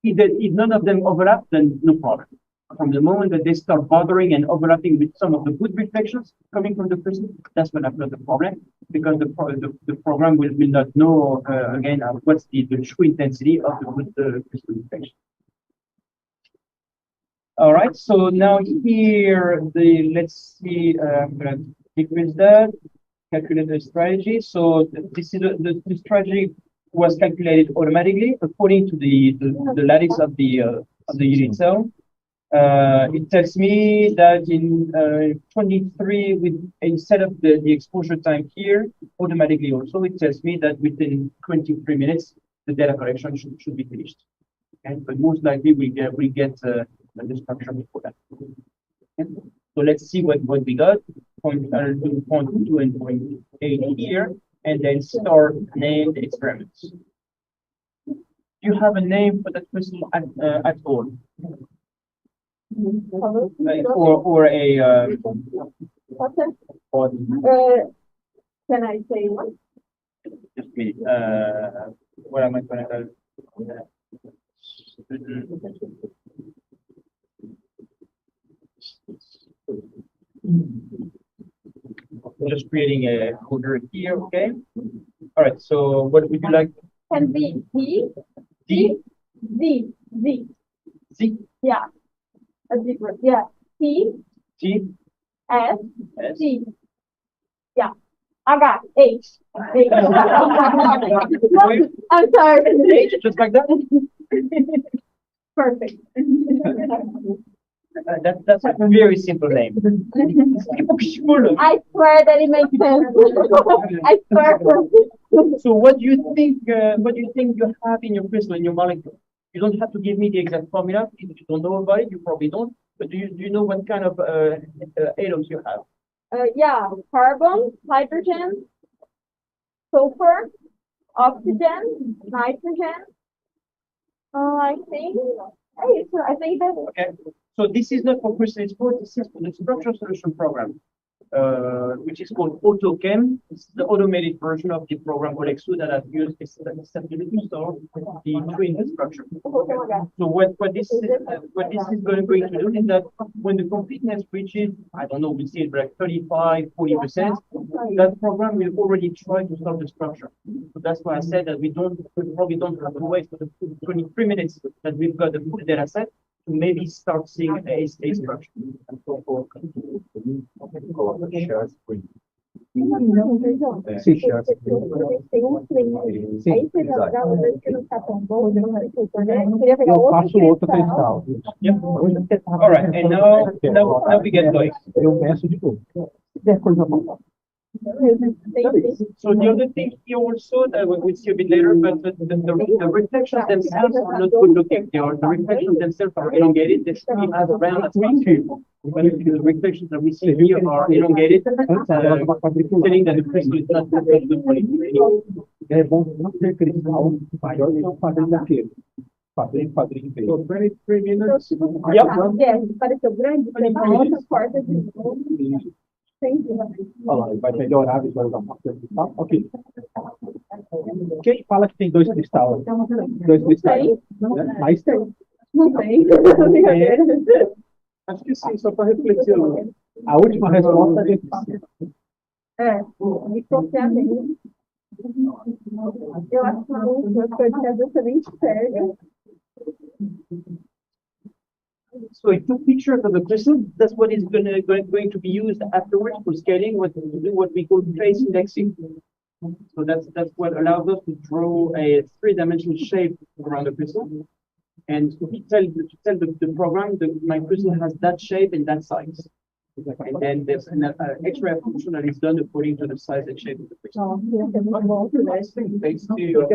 If none of them overlap, then no problem. From the moment that they start bothering and overlapping with some of the good reflections coming from the crystal, that's when I've got the problem, because the program will not know again what's the true intensity of the good crystal reflection. All right, so now here let's see. I'm gonna decrease that. Calculate the strategy. So this is the strategy was calculated automatically according to the lattice of the unit cell. It tells me that in 23, instead of the exposure time here, automatically also, it tells me that within 23 minutes, the data collection should be finished. Okay? But most likely we get the structure before that. Okay? So let's see what we got. Point 2 and point 8 here, and then start named experiments. Do you have a name for that crystal at all? Or a can I say one? just me. What am I going to just creating a folder here, okay? All right, so what would you like? Can be T, D? Z, Z. Z? Yeah. A different, yeah. T, T? S, S? G. Yeah. H. H. I'm sorry. Just like that? Perfect. That's a very simple name. I swear that it makes sense. I swear. So what do you think? What do you think you have in your crystal, in your molecule? You don't have to give me the exact formula. If you don't know about it, you probably don't. But do you know what kind of atoms you have? Yeah, carbon, hydrogen, sulfur, oxygen, nitrogen. I think. I think that. Okay. So this is not for crystal. It's for this is for the structural solution program, which is called AutoChem. It's the automated version of the program called Exo that I've used extensively to solve the twin structure. So what this is going to do is that when the completeness reaches, I don't know, we see it like 35–40%, that program will already try to solve the structure. So that's why I said that we probably don't have to wait for the 23 minutes that we've got the full data set to maybe start seeing a state structure. Sim, tem um trem aí. Aí você jogar o que não tá tão bom, queria pegar Eu faço outro cristal. Yep. All right, and now we get going. Eu meço de novo. É coisa boa. So the other thing here also that we'll see a bit later, but the reflections themselves are not good looking. The reflections themselves are elongated. They should have around a 3 But the reflections that we see here are elongated, telling that the crystal is not good quality. É bom não ter cristal maior que o padrão daquele. Padrinho dele. So 23 minutes. Pareceu grande, tem muitas portas de novo. Olha lá, vai melhorar a visualização do cristal. Ok. Quem fala que tem dois cristais? Dois cristais? Mas tem. Não tem. Acho que sim, só para refletir. A última resposta é Me confiar nele. Eu acho maluco, eu acho que às vezes você nem enxerga. So I took pictures of the crystal. That's what is going to be used afterwards for scaling. To do what we call face indexing. So that's what allows us to draw a 3-dimensional shape around the crystal. And to tell the program that my crystal has that shape and that size. And then there's an X-ray function that is done according to the size and shape of the crystal. Thanks to your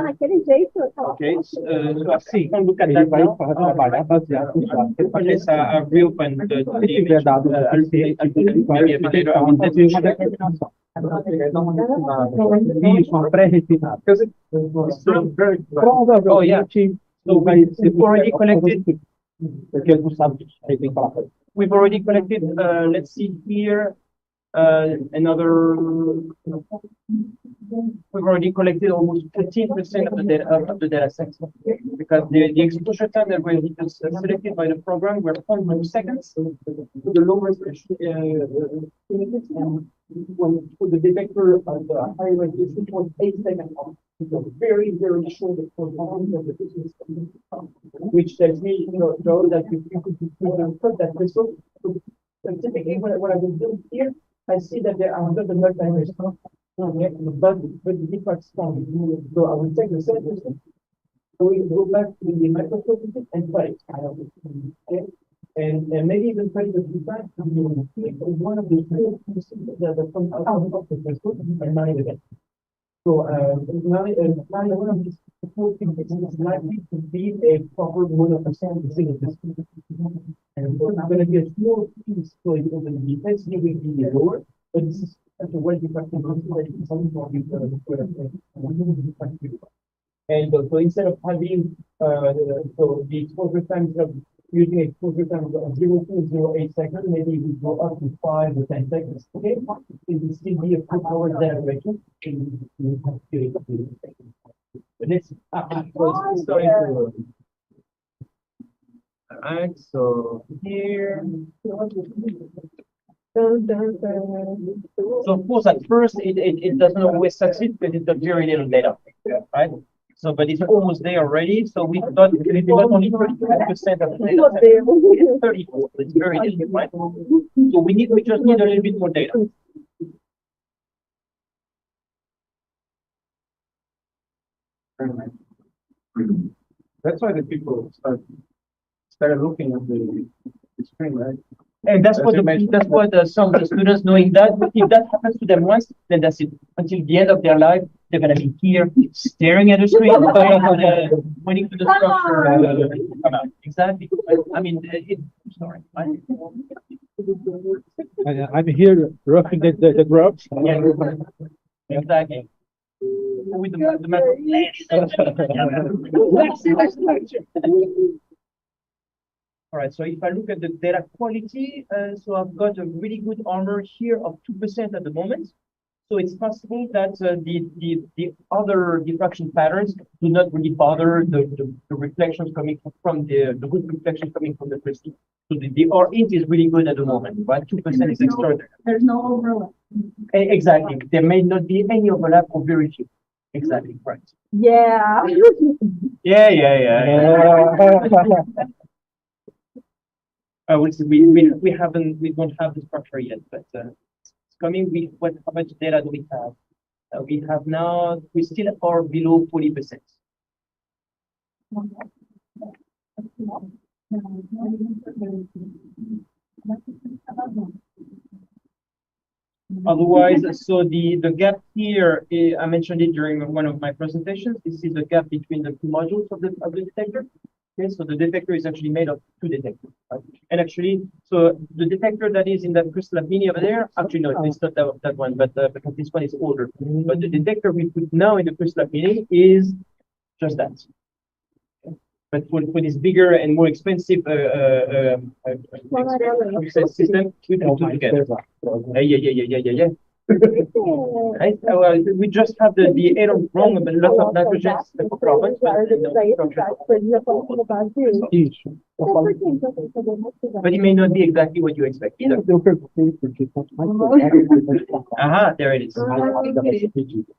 naquele jeito. Okay, so assim, então look at that now. trabalhar baseado nos dados. Let's reopen the image. Isso, uma pré-refinada. Provavelmente, so we've already collected. Porque ele não sabe o que tem que falar. We've already collected, let's see here, we've already collected almost 15% of the data set. Because the exposure time that was selected by the program were 0.2 seconds. The lowest images, and when for the detector of the high resolution was 8 seconds. So very, very short exposure of the business, which tells me, Joe, that if you could put that crystal. So typically, what I will do here, I see that there are not the multi-crystal, but the different strong. So I will take the same crystal. So we go back to the microscope and try it. Okay. And maybe even try the design one of the crystals that come out of the crystal and mine again. So now one of these is likely to be a proper 100% single crystal. And so it's going to be a small piece, so it will be intensity will be lower, but this is such a well-defined crystal that it's something more and so instead of having so the exposure time instead of using exposure time of 0.08 seconds, maybe we go up to 5 or 10 seconds. Okay, it will still be a quick power generation. But let's starting to. Alright, so here. So of course, at first, it doesn't always succeed because it's got very little data, right? So, but it's almost there already. So we got only 30% of the data. It's 34. It's very different, right? So we just need a little bit more data. That's why the people started looking at the screen, right? And that's what some of the students knowing that if that happens to them once, then that's it. Until the end of their life, they're gonna be here staring at the screen, waiting for the structure to come out. Exactly. I mean, sorry. I'm here roughing the drops. Yeah. Exactly. With the method. Ladies and gentlemen, let's see the structure. All right, so if I look at the data quality, so I've got a really good armor here of 2% at the moment. So it's possible that the other diffraction patterns do not really bother the reflections coming from the good reflections coming from the crystal. So the R int is really good at the moment, right? 2% is extraordinary. There's no overlap. Exactly. There may not be any overlap or very few. Exactly, right. Yeah. Yeah. We don't have the structure yet, but it's coming. How much data do we have? We have now. We still are below 40%. Otherwise, so the gap here, I mentioned it during one of my presentations. This is the gap between the two modules of the detector. Okay, so the detector is actually made of two detectors. Right? And actually, so the detector that is in that crystal mini over there, actually no, it's not that one, but because this one is older. But the detector we put now in the crystal mini is just that. But for this bigger and more expensive system, we put two together. Yeah. Right? Well, we just have the atom wrong, but lots of nitrogen, carbon, but it may not be exactly what you expect either. Aha, there it is.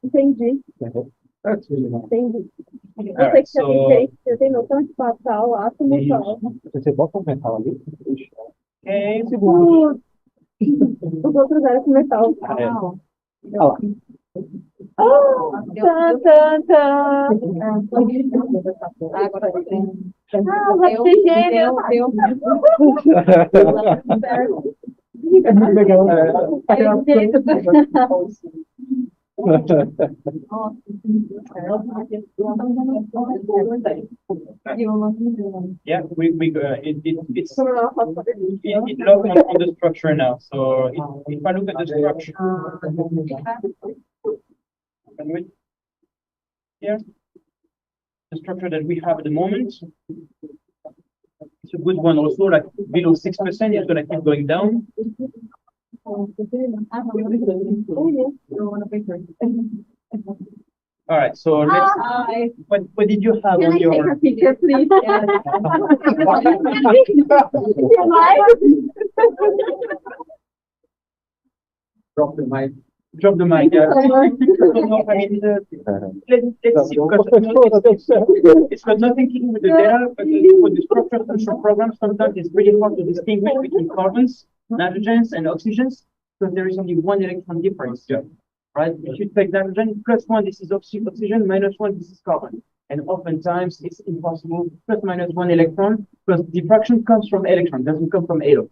Entendi. That's really nice. Entendi. Alright, so Você tem noção de passar o átomo só. Você bota metal ali? okay, Os outros eram com metal. Olha lá. Tan, tan, tan. Agora tem. Oxigênio. É muito legal. yeah, it's it looks on the structure now. So if I look at the structure, here, the structure that we have at the moment, it's a good one also, like below 6%, it's gonna keep going down. All right, so let's. What did you have on your? Take a picture, please. Drop the mic. Drop the mic. Yeah. No, I mean, let's see, because it's got nothing to do with the data, but with the structure control program, sometimes it's really hard to distinguish between carbons, nitrogens, and oxygens, because there is only one electron difference. Yeah. Right? If you take nitrogen, +1, this is oxygen, -1, this is carbon. And oftentimes it's impossible, ±1 electron, because diffraction comes from electron, doesn't come from atom.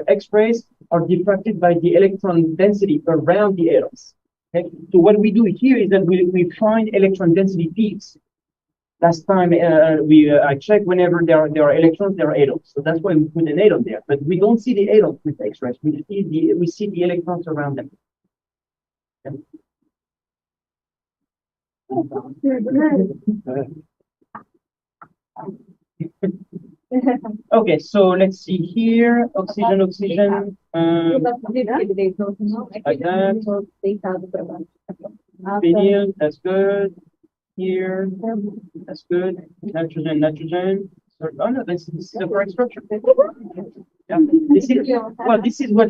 X-rays are diffracted by the electron density around the atoms. Okay? So what we do here is that we find electron density peaks. Last time I checked, whenever there are electrons, there are atoms. So that's why we put an atom there. But we don't see the atoms with X-rays. We see the electrons around them. Okay. Okay, so let's see here. Oxygen. Like that. Opinion, that's good. Here, that's good. Nitrogen. So, oh no, this is the correct structure. Yeah. This is what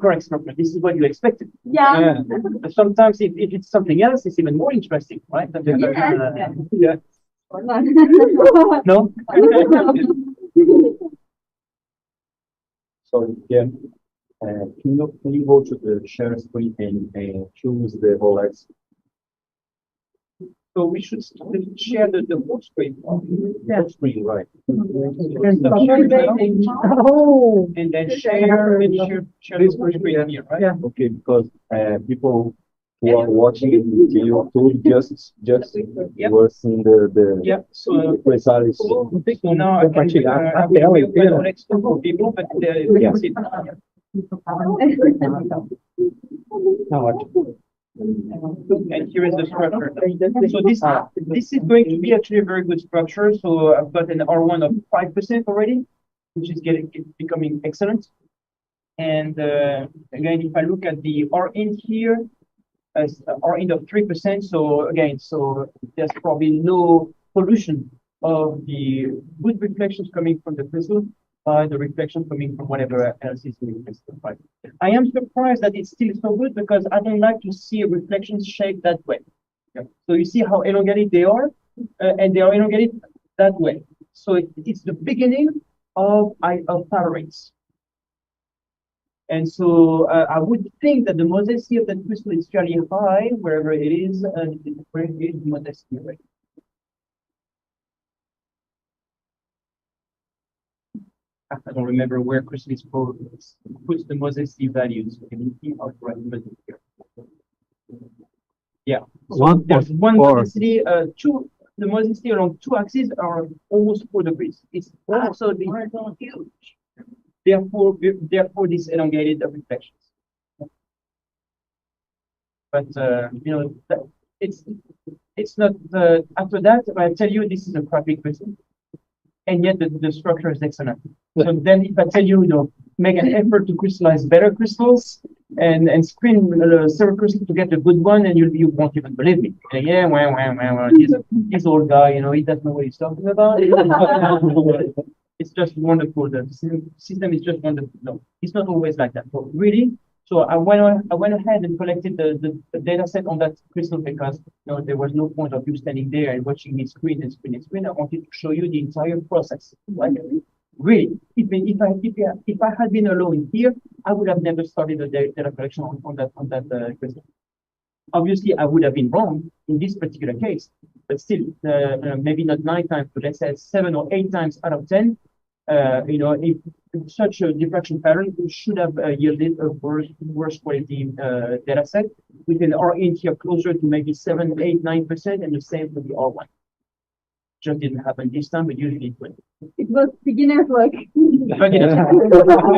correct structure. This is what you expected. Yeah. But sometimes if it's something else, it's even more interesting, right? Yeah. No. So yeah, can you go to the share screen and choose the whole X? So we should share the whole screen. Whole screen, right? Oh. And then share this whole screen here, right? Okay, because people who are watching the YouTube just were seeing the Yeah. So precise. so now I will open all X for people, but we can see. And here is the structure. So this is going to be actually a very good structure. So I've got an R1 of 5% already, which is becoming excellent. And again, if I look at the R in here, as R in of 3%. So again, so there's probably no pollution of the good reflections coming from the crystal by the reflection coming from whatever else is in the crystal. Right? I am surprised that it's still so good because I don't like to see reflections shaped that way. Yeah. So you see how elongated they are, and they are elongated that way. So it's the beginning of tolerance. And so I would think that the modesty of that crystal is fairly high wherever it is, and where it is modesty rate. I don't remember where crystal is puts the modesty values. Can you see how to recommend it here? Yeah. So there's one modesty, two. The modesty along two axes are almost 4 degrees. It's absolutely huge. Therefore, this elongated reflections. But you know, it's not. After that, I tell you, this is a crappy crystal, and yet the structure is excellent. So then, if I tell you, you know, make an effort to crystallize better crystals and screen several crystals to get a good one, and you won't even believe me. Yeah, well, this old guy, you know, he doesn't know what he's talking about. It's just wonderful. The system is just wonderful. No, it's not always like that. But really, so I went ahead and collected the data set on that crystal because you know there was no point of you standing there and watching me screen and screen and screen. I wanted to show you the entire process. Like, really, if I had been alone here, I would have never started the data collection on that crystal. Obviously, I would have been wrong in this particular case, but still, maybe not 9 times, but let's say 7 or 8 times out of 10. You know, if such a diffraction pattern should have yielded a worse quality data set with an R in here closer to maybe 7, 8, 9%, and the same for the R1. Just didn't happen this time, but usually it will. It was beginner's luck.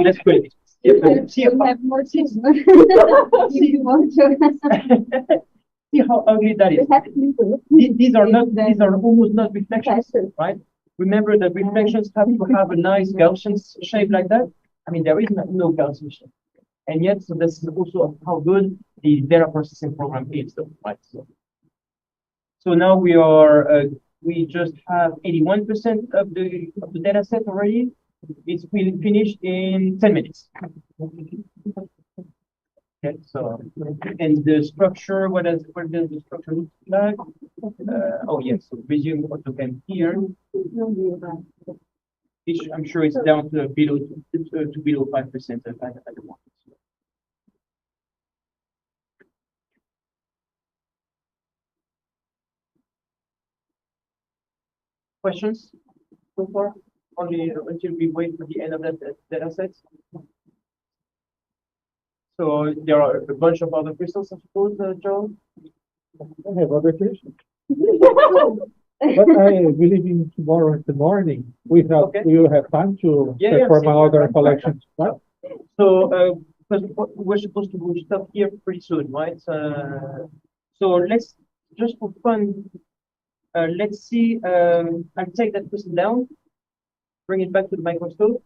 Let's put it. See have more tips. See how ugly that is. These are almost not reflections, right? Remember that reflections have to have a nice Gaussian shape like that. I mean, there is no Gaussian shape. And yet, so this is also how good the data processing program is, though, right? So now we just have 81% of the data set already. It's finished in 10 minutes. Okay, so and the structure, what does the structure look like? Oh yes, so resume AutoCAM here. I'm sure it's down to below 5% at the moment. Questions so far? Only until we wait for the end of that data set. So there are a bunch of other crystals, I suppose, Joe? I have other questions. But I believe in tomorrow in the morning we will have time to perform other collections, right? So because we're supposed to stop here pretty soon, right? So let's just for fun, let's see. I'll take that crystal down, bring it back to the microscope,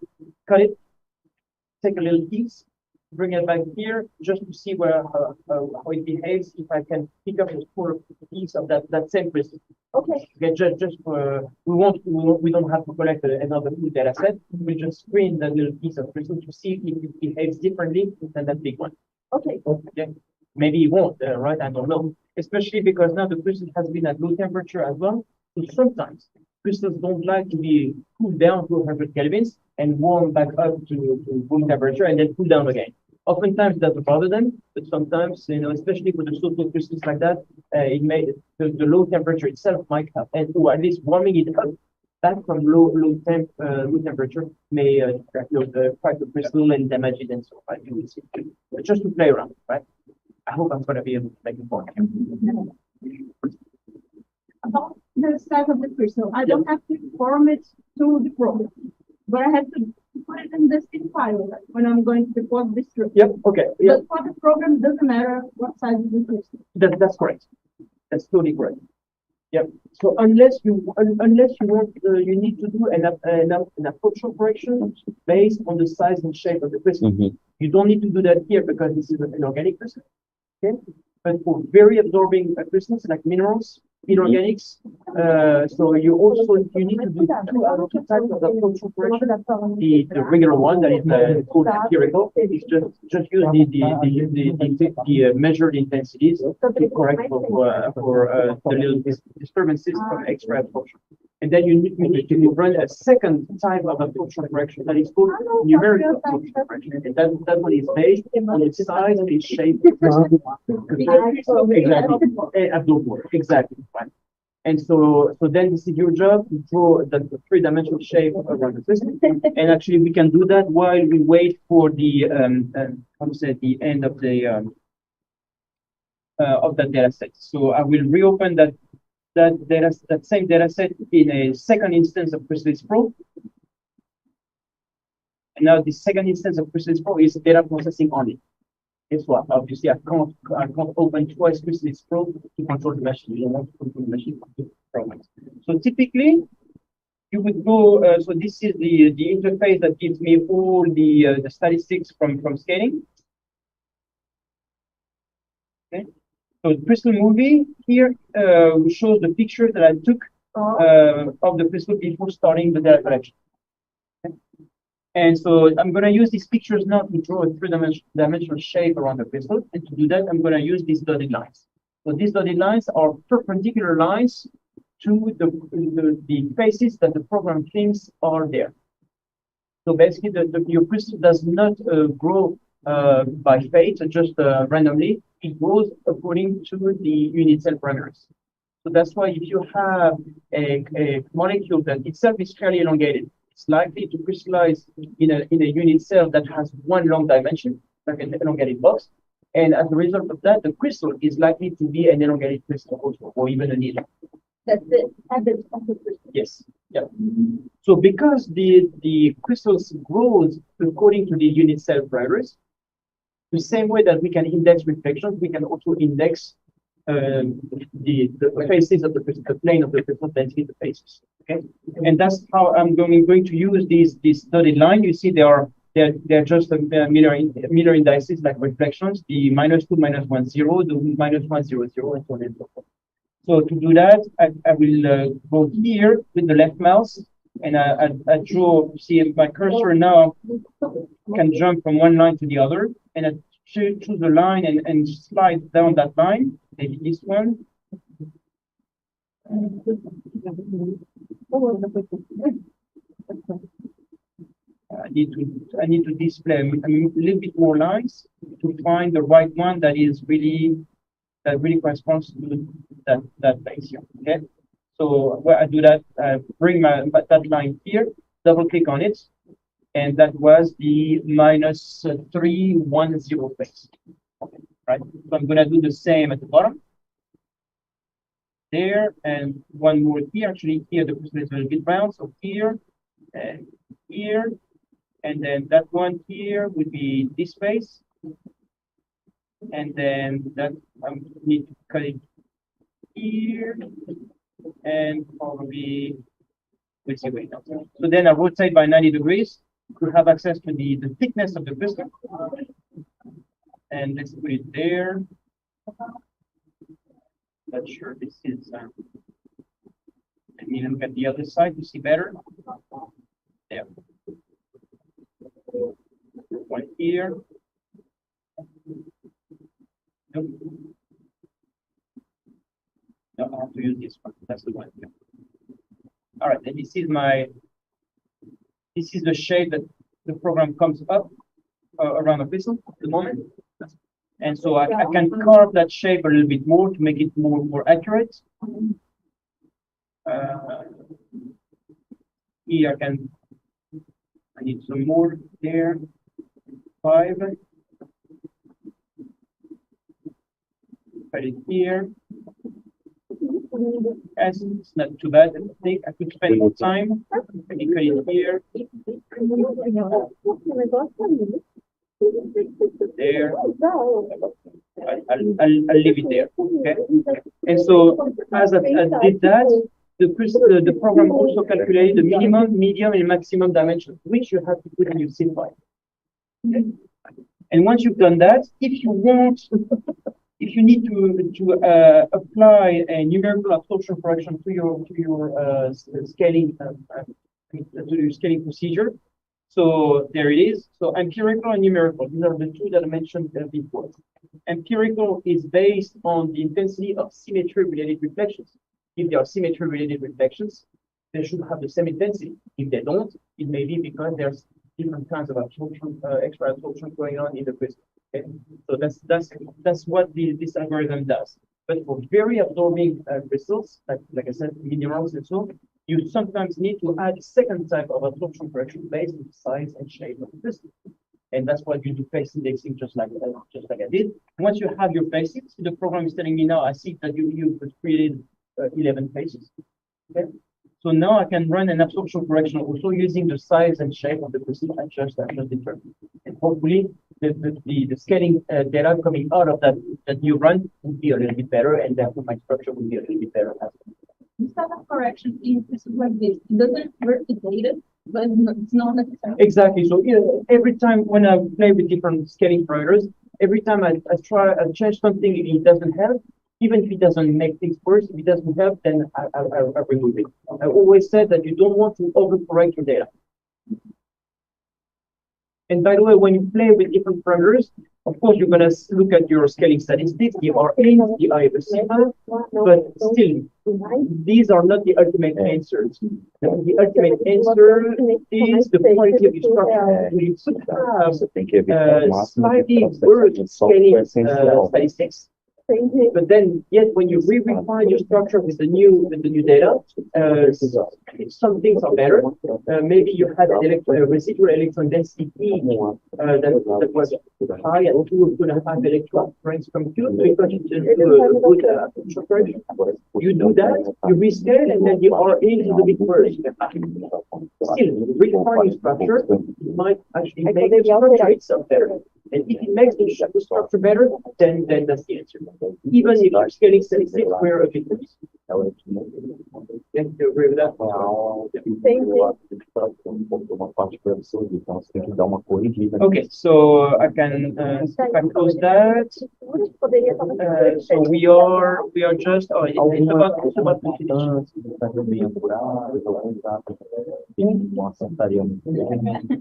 cut it, take a little piece, bring it back here just to see where how it behaves if I can pick up a small piece of that same crystal. Okay. Okay, just we don't have to collect another full data set. We just screen that little piece of crystal to see if it behaves differently than that big one. Okay. Okay. Maybe it won't, right? I don't know. Especially because now the crystal has been at low temperature as well. So sometimes crystals don't like to be cooled down to 100 kelvins and warm back up to room temperature and then cool down again. Oftentimes it doesn't bother them, but sometimes, especially for the soft crystals like that, it may the low temperature itself might have, or at least warming it up back from low temperature may crack the crystal and damage it and so on. You will see. But just to play around, right? I hope I'm going to be able to make a point. About the size of the crystal, I don't have to form it to the program, but I have to put it in the zip file when I'm going to report this trip. Yep. Okay. Yep. But for the program, doesn't matter what size is the crystal. That's correct. That's totally correct. Yep. So unless you want, you need to do an approach operation based on the size and shape of the crystal. You don't need to do that here because this is an organic crystal. Okay. But for very absorbing crystals like minerals, inorganics, so you need to do two types of approach operation. The regular one that is called empirical is just use the measured intensities to correct for the little disturbances from X-ray absorption. And then you need to run a second type of absorption correction that is called numerical absorption correction. And that one is based on the size and its shape. Exactly. Absorb exactly. Right. And so then this is your job to draw the three-dimensional shape around the crystal. And actually, we can do that while we wait for the the end of the of that data set. So I will reopen that same data set in a second instance of Chrysalis Pro. And now the second instance of Chrysalis Pro is data processing only. Guess what? Obviously, I can't open twice Chrysalis Pro to control the machine. You don't want to control the machine programs. So typically, you would go. So this is the interface that gives me all the statistics from scaling. Okay. So the crystal movie here shows the picture that I took of the crystal before starting the data collection. Okay. And so I'm going to use these pictures now to draw a three-dimensional shape around the crystal. And to do that, I'm going to use these dotted lines. So these dotted lines are perpendicular lines to the faces that the program thinks are there. So basically, your crystal does not grow by fate, just randomly. It grows according to the unit cell parameters. So that's why if you have a molecule that itself is fairly elongated, it's likely to crystallize in a unit cell that has one long dimension, like an elongated box. And as a result of that, the crystal is likely to be an elongated crystal also, or even a needle. That's the habit of the crystal. Yes. Yeah. So because the crystals grows according to the unit cell parameters, the same way that we can index reflections, we can also index the faces of the crystal, the plane of the crystal, density, the faces. Okay, and that's how I'm going to use this dotted line. You see, they're just Miller indices like reflections. The -2, -1, 0, the -1, 0, 0, and so on and so forth. So to do that, I will go here with the left mouse, and I draw. See, my cursor now can jump from one line to the other, and I choose the line and slide down that line. Maybe this one. I need to display a little bit more lines to find the right one that really corresponds to that base here. Okay. So where I do that, I bring that line here, double click on it, and that was the -310 base. Okay. Right. So I'm gonna do the same at the bottom. There, and one more here. Actually, here the crystal is a little bit round, so here and here, and then that one here would be this space, and then that I need to cut it here, and probably let's see, wait. So then I rotate by 90 degrees to have access to the thickness of the crystal. And let's put it there. Not sure this is. Let me look at the other side to see better. There. One here. Nope. No, I have to use this one. That's the one. Yeah. All right, and this is the shape that the program comes up around the crystal at the moment. And so I can carve that shape a little bit more to make it more accurate. Here I need some more there. 5. Put it here. Yes, it's not too bad. I think I could spend more time. I can put it here. There. I'll leave it there. Okay. And so as I did that, the program also calculated the minimum, medium, and maximum dimension which you have to put in your zip file. Okay. And once you've done that, if you need to apply a numerical absorption correction to your scaling procedure, so there it is. So empirical and numerical, these are the two that I mentioned before. Empirical is based on the intensity of symmetry-related reflections. If there are symmetry-related reflections, they should have the same intensity. If they don't, it may be because there's different kinds of absorption, extra absorption going on in the crystal. Okay? So that's what this algorithm does. But for very absorbing crystals, like I said, minerals and so, you sometimes need to add a second type of absorption correction based on the size and shape of the crystal. And that's why you do face indexing just like I did. Once you have your faces, the program is telling me now, I see that you created 11 faces. Okay? So now I can run an absorption correction also using the size and shape of the crystal I just determined. And hopefully the scaling data coming out of that new run will be a little bit better, and therefore my structure will be a little bit better as well. Instead of correction in crystals like this, it doesn't hurt the data, but it's not necessary. Exactly. So every time when I play with different scaling parameters, every time I change something, if it doesn't help, even if it doesn't make things worse, if it doesn't help, then I remove it. I always said that you don't want to overcorrect your data. And by the way, when you play with different parameters, of course, you're going to look at your scaling statistics, the RA, the IFSC, but still, these are not the ultimate answers. The ultimate answer is the quality of your structure. You could have slightly worse scaling statistics. But then, yet when you refine your structure with the new data, some things are better. Maybe you had a residual electron density E that was high and 2.5 electron ranks from Q, so you got into a good correction. You do that, you rescale, and then the RA is a bit worse. Still, refine your structure might actually make the structure itself better. And if it makes the structure better, then that's the answer. Even if your scaling statistics were a bit worse. Thank you, agree with that? Okay, so I can close that. So we are just it's about to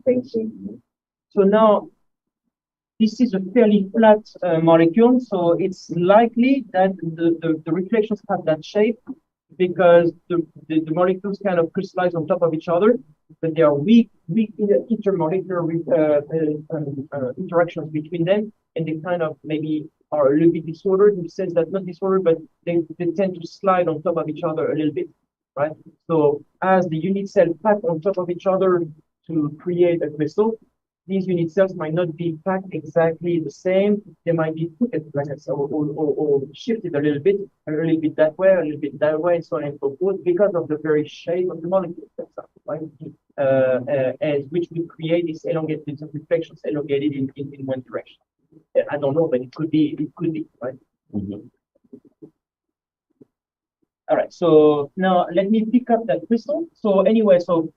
finish. So now this is a fairly flat molecule, so it's likely that the reflections have that shape because the molecules kind of crystallize on top of each other, but there are weak intermolecular interactions between them, and they kind of maybe are a little bit disordered in the sense that not disordered, but they tend to slide on top of each other a little bit, right? So as the unit cells pack on top of each other to create a crystal, these unit cells might not be packed exactly the same. They might be put like I said, or shifted a little bit that way, a little bit that way, and so on and so forth, because of the very shape of the molecule, right? And which would create these elongated reflections, elongated in one direction. I don't know, but it could be, right? Mm-hmm. All right. So now let me pick up that crystal. So anyway, so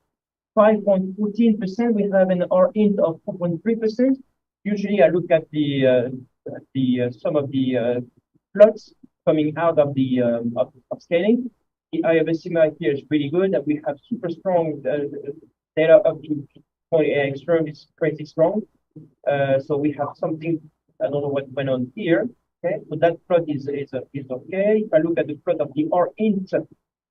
5.14%, we have an R int of 4.3%. Usually I look at the some of the plots coming out of the of scaling. The IFSC here is really good, and we have super strong data up to 20 angstrom is pretty strong. So we have something, I don't know what went on here. Okay, so that plot is okay. If I look at the plot of the R int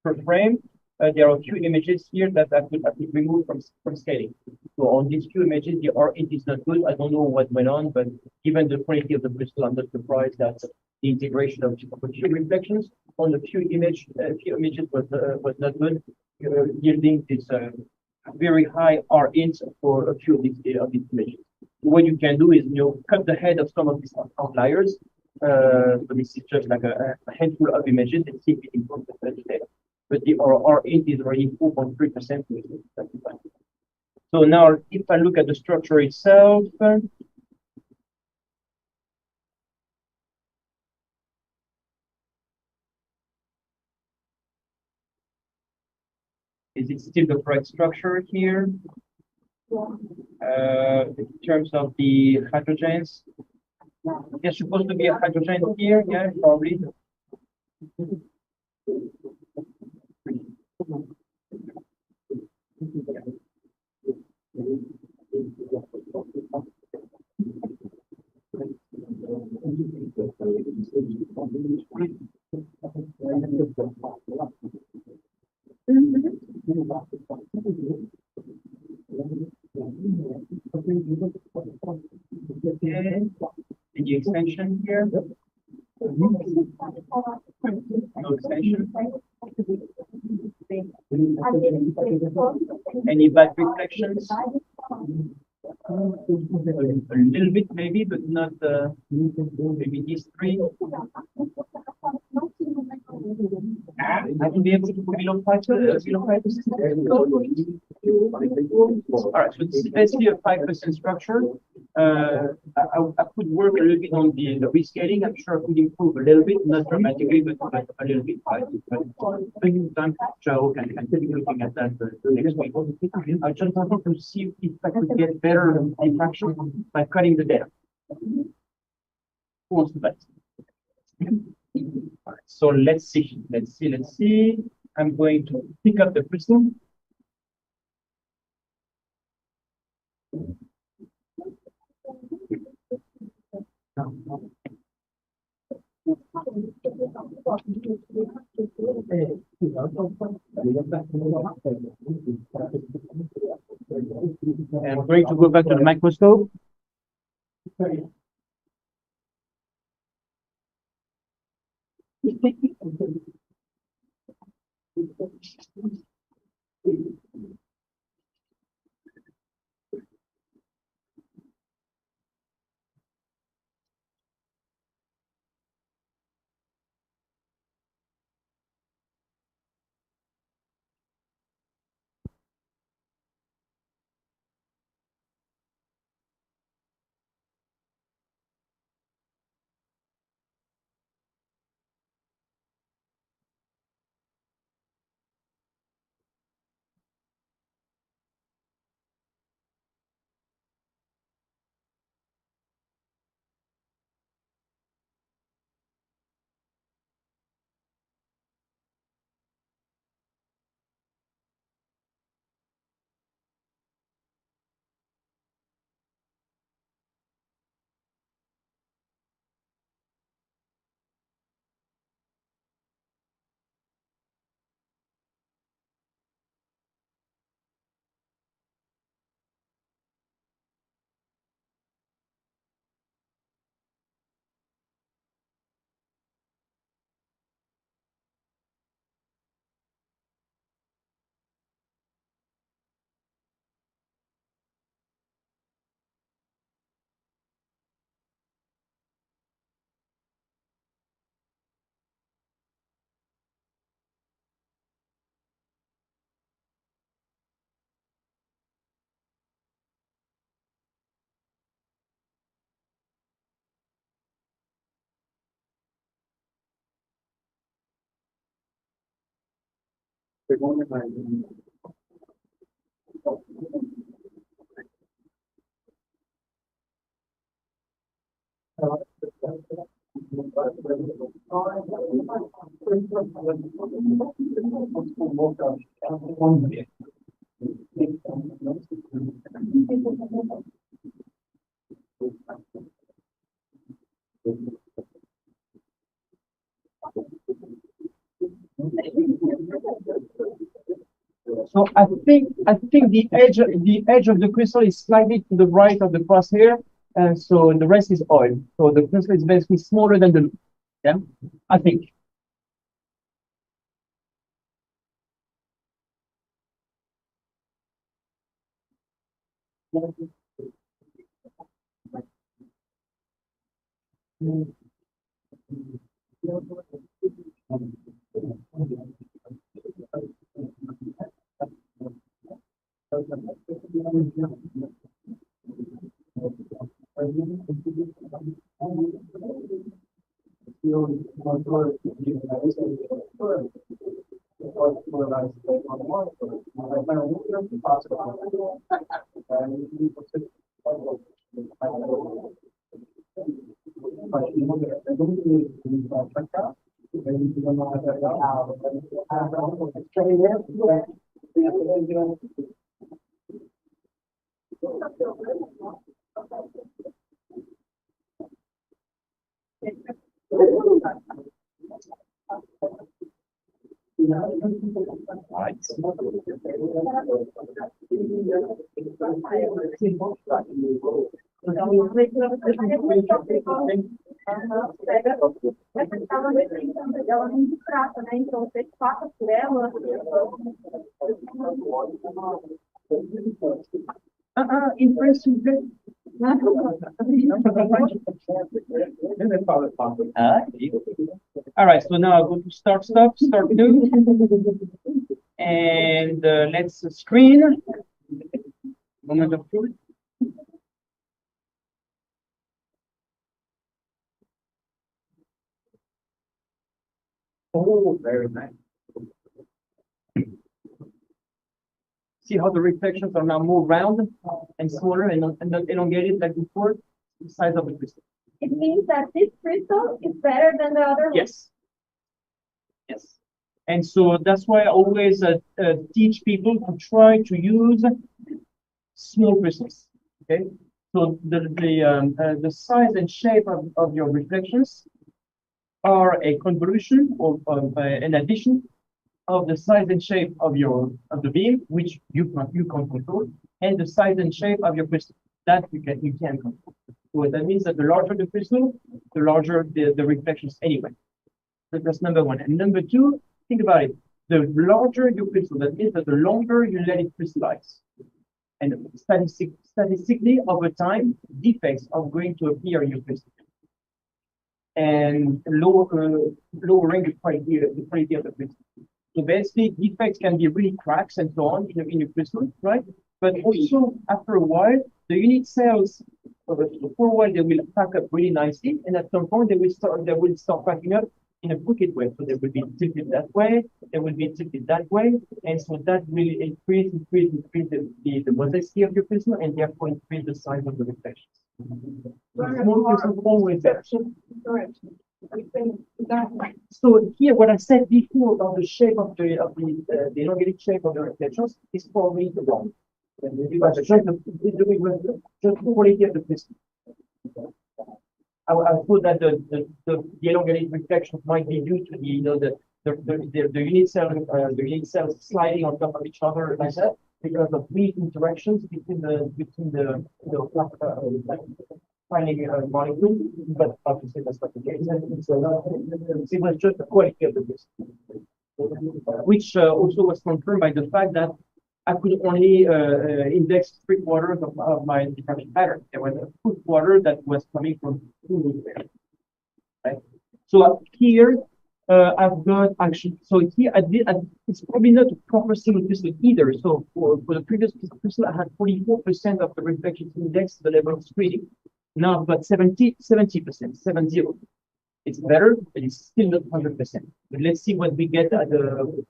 per frame, there are a few images here that I could remove from scaling. So on these few images, the R int is not good. I don't know what went on, but given the quality of the crystal, I'm not surprised that the integration of a few reflections on a few images was not good, yielding this very high R int for a few of these images. What you can do is cut the head of some of these outliers. So this is just like a handful of images and see if it improves the data. But the R8 is already 4.3%. So now, if I look at the structure itself, is it still the correct structure here? In terms of the hydrogens, there's supposed to be a hydrogen here, yeah, probably. Okay. The extension here. No extension. Any bad reflections? A little bit maybe, but not maybe these three. I will be able to go below 5%. All right, so this is basically a 5% structure. I could work a little bit on the rescaling. I'm sure I could improve a little bit, not dramatically, but a little bit. Time Joe can take a looking at that the next week. I just wanted to see if I could get better diffraction by cutting the data. Who wants to bet? All right, so let's see. I'm going to pick up the crystal. I'm going to go back to the microscope. So I think the edge of the crystal is slightly to the right of the crosshair, and so the rest is oil. So the crystal is basically smaller than the loop. Yeah, I think. Ela não retrata, né? Então você passa por ela. Interesting. All right, so now I'll go to start new, and let's screen. Moment of truth. Oh, very nice. See how the reflections are now more round and smaller and not elongated like before? The size of the crystal. It means that this crystal is better than the other one. Yes. Yes. And so that's why I always teach people to try to use small crystals. Okay. So the size and shape of your reflections are a convolution or an addition of the size and shape of the beam, which you can control, and the size and shape of your crystal that you can control. So that means that the larger the crystal, the larger the reflections anyway. So that's number one. And number two, think about it. The larger your crystal, that means that the longer you let it crystallize. And statistically, over time, defects are going to appear in your crystal. And lowering the quality of the crystal. So basically, defects can be really cracks and so on in your crystal, right? But also, after a while, the unit cells, for a while, they will pack up really nicely, and at some point, they will start packing up in a crooked way. So they will be tilted that way, they will be tilted that way, and so that will increase the modesty of your crystal, and therefore increase the size of the reflections. Small crystals always better. So here, what I said before about the shape of the elongated shape of the reflections is probably wrong. Because just the quality of the crystal. I thought that the elongated reflections might be due to the unit cells sliding on top of each other like that because of weak interactions between the finding molecules, but obviously that's not the case. It was just the quality of the crystal, which also was confirmed by the fact that I could only index 3/4 of my diffraction pattern. There was a full quarter that was coming from two right? So here I've got actually. So here it's probably not a proper single crystal either. So for the previous crystal, I had 44% of the reflections index to the level of screening. Now I've got 70%, 70. It's better, but it's still not 100%. But let's see what we get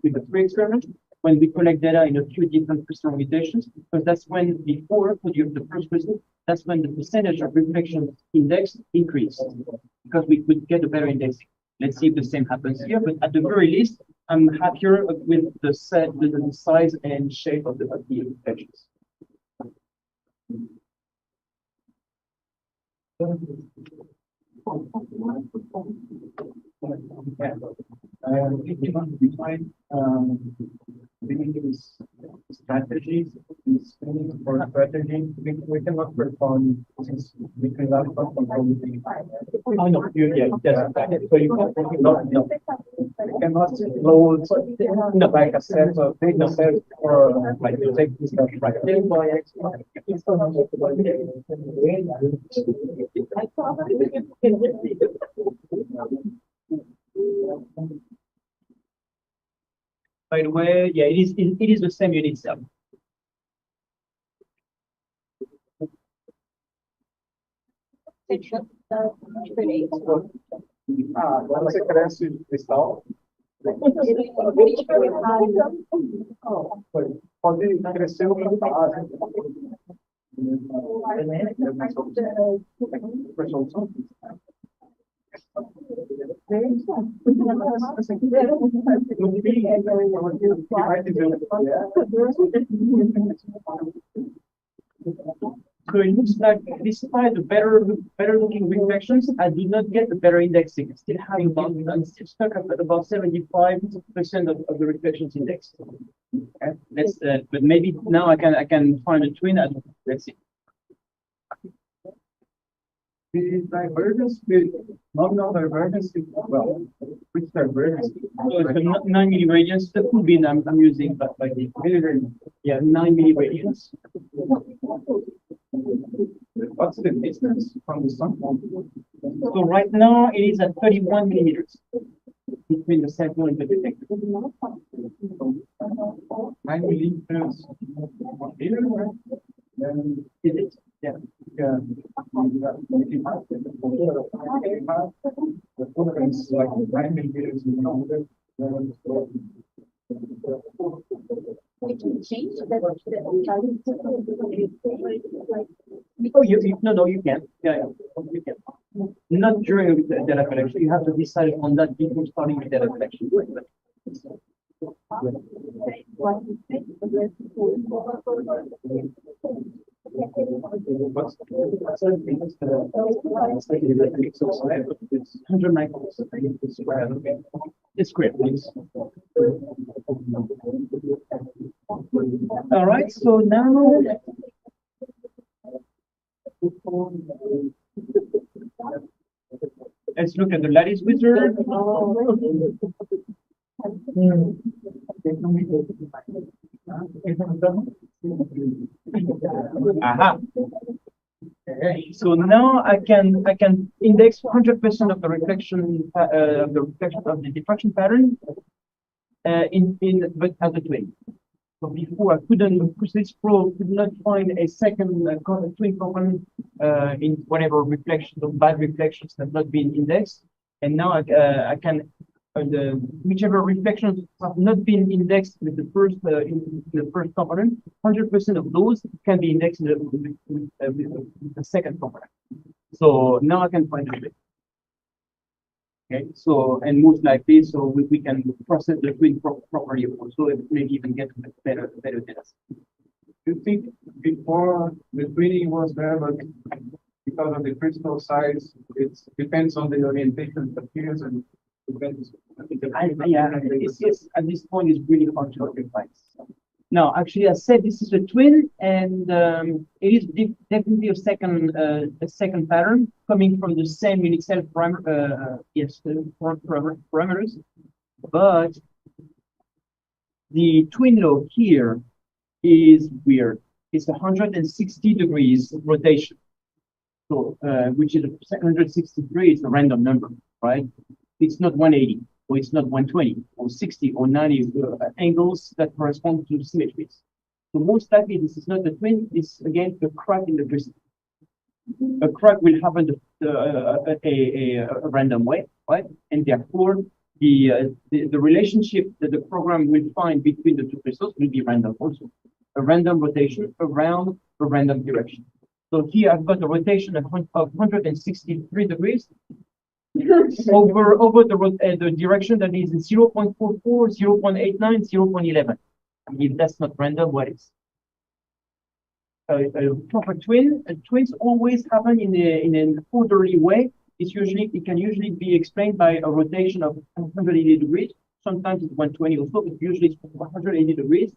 with the free experiment. when we collect data in a few different crystal mutations, because that's when before the first crystal, that's when the percentage of reflection index increased, because we could get a better index. Let's see if the same happens here, but at the very least, I'm happier with the size and shape of the reflections. These strategies, these for strategy, we can work on since we can learn from oh no, yeah, so you cannot load like a set of data sets or like you take this right. By the way, yeah, it is the same unit cell. Você cresce cristal? Pode crescer no base. So it looks like despite the better looking reflections, I did not get the better indexing. I'm still having I'm still stuck at about 75% of the reflections index. Okay. Let's but maybe now I can find a twin. Let's see. The divergence, the nominal divergence, well, which divergence? So it's 9 milliradians. That could be I'm using, but by the yeah 9 milliradians. What's the distance from the sun? So right now it is at 31 millimeters between the sample and the detector. 9 millimeters. Then is it? Yeah. The difference is like 9 millimeters. Oh, no, you can. Yeah, you can. Not during the data collection. You have to decide on that before starting the data collection. What's 100 microns. It's great, please. All right, so now let's look at the lattice wizard. Aha. So now I can index 100% of the reflection of the diffraction pattern but as a twin. So before I couldn't, because this probe could not find a second twin component in whatever reflections or bad reflections have not been indexed, and now I can whichever reflections have not been indexed with the first in the first component, 100% of those can be indexed with the second component. So now I can find it. Okay, so and most likely, so we can process the twin properly also, and maybe even get better data. You think before the twinning was there, but because of the crystal size, it depends on the orientation of the appears and depends. Yeah, it's at this point it's really hard to identify. Now, actually, I said this is a twin, and it is definitely a second pattern coming from the same unit cell parameters, but the twin law here is weird. It's 160 degrees rotation, so which is 160 degrees, a random number, right? It's not 180. Or it's not 120 or 60 or 90 angles that correspond to symmetries. So most likely this is not a twin, it's again a crack in the crystal. A crack will happen a random way, right? And therefore the relationship that the program will find between the two crystals will be random also. A random rotation around a random direction. So here I've got a rotation of 163 degrees over the direction that is 0.44, 0.89, 0.11. If that's not random, what is? A proper twin. Twins always happen in an orderly way. It can usually be explained by a rotation of 180 degrees. Sometimes it's 120 also, but usually it's 180 degrees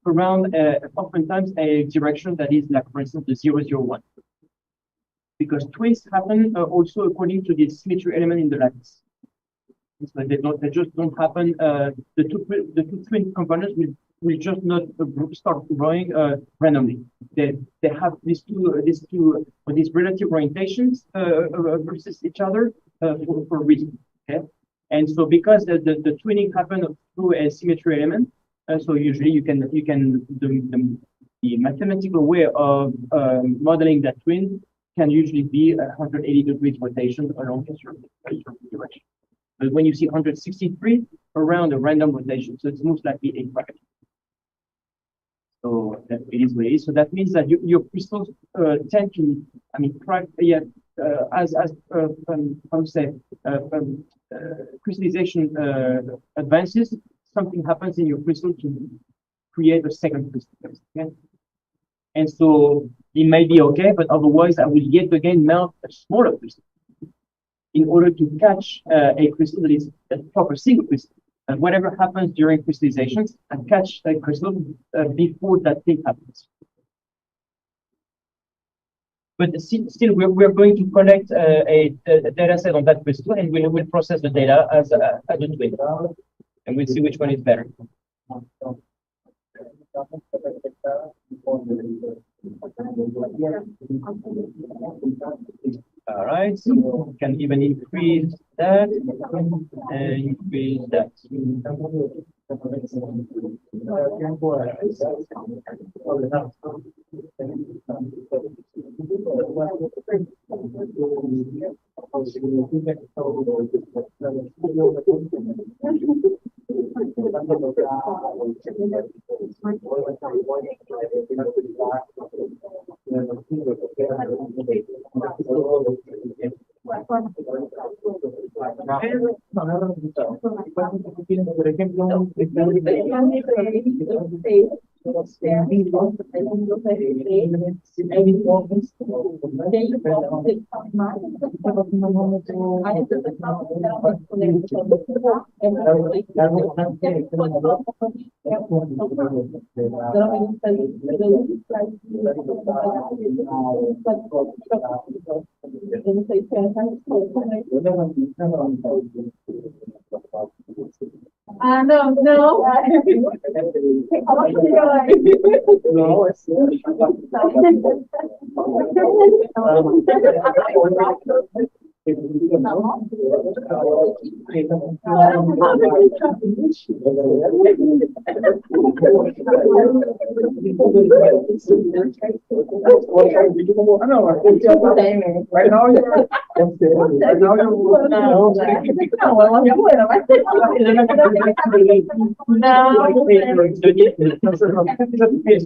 around oftentimes a direction that is like, for instance, the 001. Because twins happen also according to the symmetry element in the lattice. So they just don't happen. The two twin components will just not start growing randomly. They have these relative orientations versus each other for a reason. Okay, and so because the twinning happens through a symmetry element, so usually you can the mathematical way of modeling that twin can usually be 180 degrees rotation along a certain direction. But when you see 163 around a random rotation, so it's most likely a bracket. So that it is what it is. So that means that your crystals tend to, I mean, as I would say, crystallization advances, something happens in your crystal to create a second crystal. Okay? And so it may be okay, but otherwise I will yet again melt a smaller crystal in order to catch a crystal that is a proper single crystal. And whatever happens during crystallizations, I catch a crystal before that thing happens. But still, we're going to collect a data set on that crystal, and we'll process the data as a twin, and we'll see which one is better. All right, so we can even increase that and increase that. Por ejemplo, No, no. no, es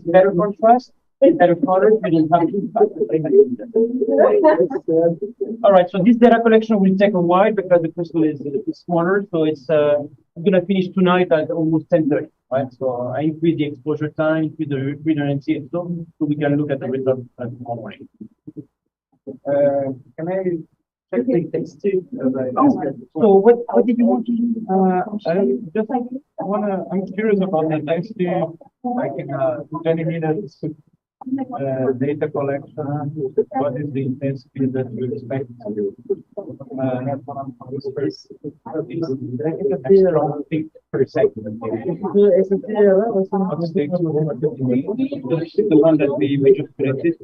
Better contrast, better color. All right, so this data collection will take a while because the crystal is smaller, so it's gonna finish tonight at almost 10:30. Right, so I increase the exposure time, increase the redundancy, and so we can look at the results tomorrow morning. Can I check the text too? So what did you want to do? I'm curious about the text too. I can generate data collection. What is the intensity that you expect? Strong peak per second. The one that we just created.